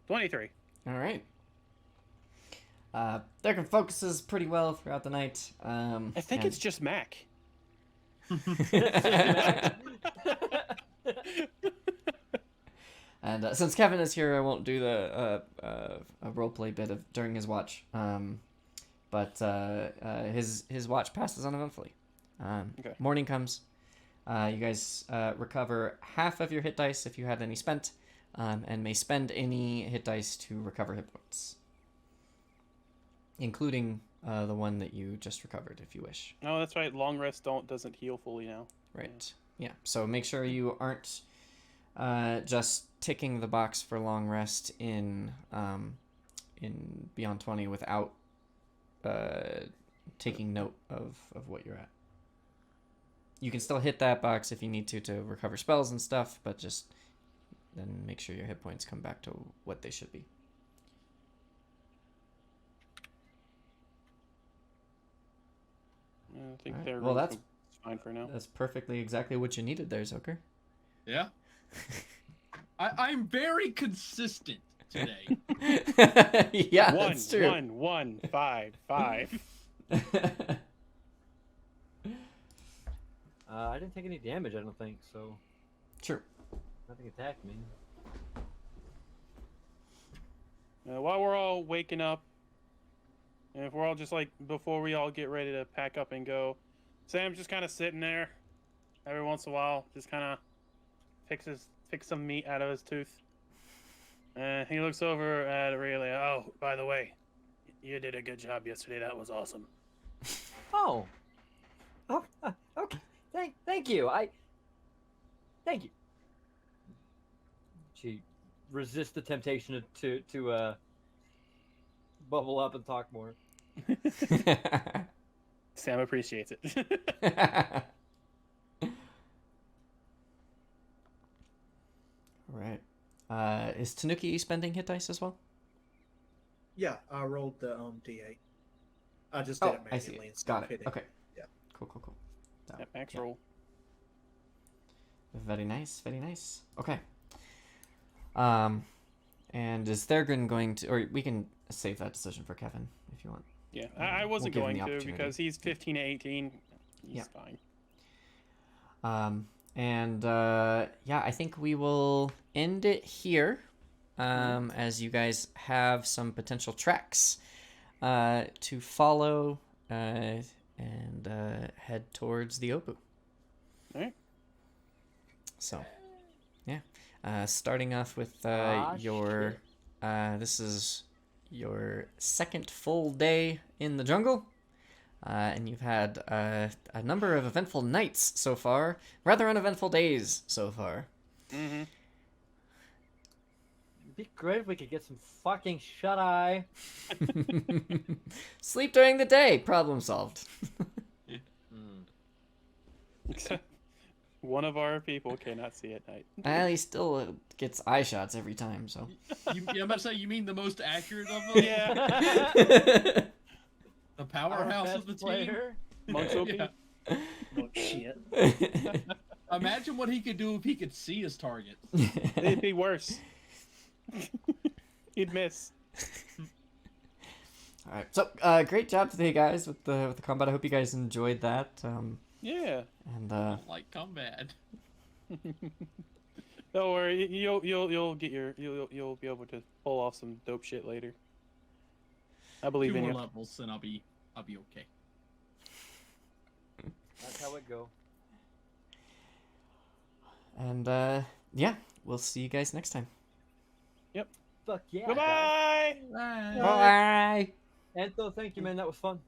Speaker 2: 23.
Speaker 1: All right. Thagrin focuses pretty well throughout the night.
Speaker 2: I think it's just Mac.
Speaker 1: And since Kevin is here, I won't do the roleplay bit during his watch. but his watch passes uneventfully.
Speaker 2: Okay.
Speaker 1: Morning comes. You guys recover half of your hit dice if you had any spent, and may spend any hit dice to recover hit points, including the one that you just recovered, if you wish.
Speaker 2: Oh, that's right. Long rest doesn't heal fully now.
Speaker 1: Right. Yeah. So make sure you aren't just ticking the box for long rest in Beyond 20 without taking note of what you're at. You can still hit that box if you need to recover spells and stuff, but just then make sure your hit points come back to what they should be.
Speaker 2: I think
Speaker 1: Alright.
Speaker 2: they're
Speaker 1: Well, that's
Speaker 2: fine for now.
Speaker 1: That's perfectly exactly what you needed there, Zoker.
Speaker 5: Yeah. I'm very consistent today.
Speaker 1: Yeah,
Speaker 2: One,
Speaker 1: that's true.
Speaker 2: 1, 1, 5, 5.
Speaker 6: I didn't take any damage, I don't think, so
Speaker 1: True.
Speaker 6: nothing attacked me.
Speaker 2: While we're all waking up, and if we're all just like, before we all get ready to pack up and go, Sam's just kind of sitting there every once in a while, just kind of picks some meat out of his tooth. And he looks over at Aurelia. Oh, by the way, you did a good job yesterday. That was awesome.
Speaker 6: Oh. Oh, okay. Thank you. Thank you. She resists the temptation to bubble up and talk more.
Speaker 2: Sam appreciates it.
Speaker 1: Right. Is Tanuki spending hit dice as well?
Speaker 3: Yeah, I rolled the D8. I just did it
Speaker 1: I see.
Speaker 3: manually instead
Speaker 1: Got
Speaker 3: of
Speaker 1: it.
Speaker 3: hitting.
Speaker 1: Okay.
Speaker 3: Yeah.
Speaker 1: Cool. So,
Speaker 2: Yep, max
Speaker 1: yeah.
Speaker 2: roll.
Speaker 1: Very nice. Okay. And is Thurgon going to, or we can save that decision for Kevin if you want.
Speaker 2: Yeah, I wasn't
Speaker 1: we'll give him
Speaker 2: going
Speaker 1: the
Speaker 2: to
Speaker 1: opportunity.
Speaker 2: because he's 15 to 18. He's
Speaker 1: Yeah.
Speaker 2: fine.
Speaker 1: I think we will end it here, as you guys have some potential tracks to follow and head towards the OPU.
Speaker 2: All right.
Speaker 1: So, yeah. Starting off with your... this is your second full day in the jungle. And you've had a number of eventful nights so far. Rather uneventful days so far.
Speaker 2: Mm-hmm.
Speaker 6: It'd be great if we could get some fucking shut-eye.
Speaker 1: Sleep during the day. Problem solved.
Speaker 2: One of our people cannot see at night.
Speaker 1: Well, he still gets eye shots every time, so.
Speaker 5: I'm about to say, you mean the most accurate of them?
Speaker 2: Yeah.
Speaker 5: The powerhouse
Speaker 6: Our
Speaker 5: of the
Speaker 6: best
Speaker 5: team?
Speaker 6: player.
Speaker 2: Monk's OP.
Speaker 5: Yeah.
Speaker 3: Oh, shit.
Speaker 5: Imagine what he could do if he could see his target.
Speaker 2: It'd be worse. He'd miss.
Speaker 1: All right. So, great job today, guys, with the combat. I hope you guys enjoyed that.
Speaker 2: Yeah.
Speaker 1: And
Speaker 5: Like combat.
Speaker 2: Don't worry, you'll be able to pull off some dope shit later. I believe
Speaker 5: 2
Speaker 2: in
Speaker 5: more
Speaker 2: you.
Speaker 5: levels, and I'll be okay.
Speaker 6: That's how it go.
Speaker 1: and we'll see you guys next time.
Speaker 6: Fuck yeah. guys.
Speaker 2: Goodbye.
Speaker 5: Bye.
Speaker 1: Bye.
Speaker 6: Antho, thank you, man. That was fun.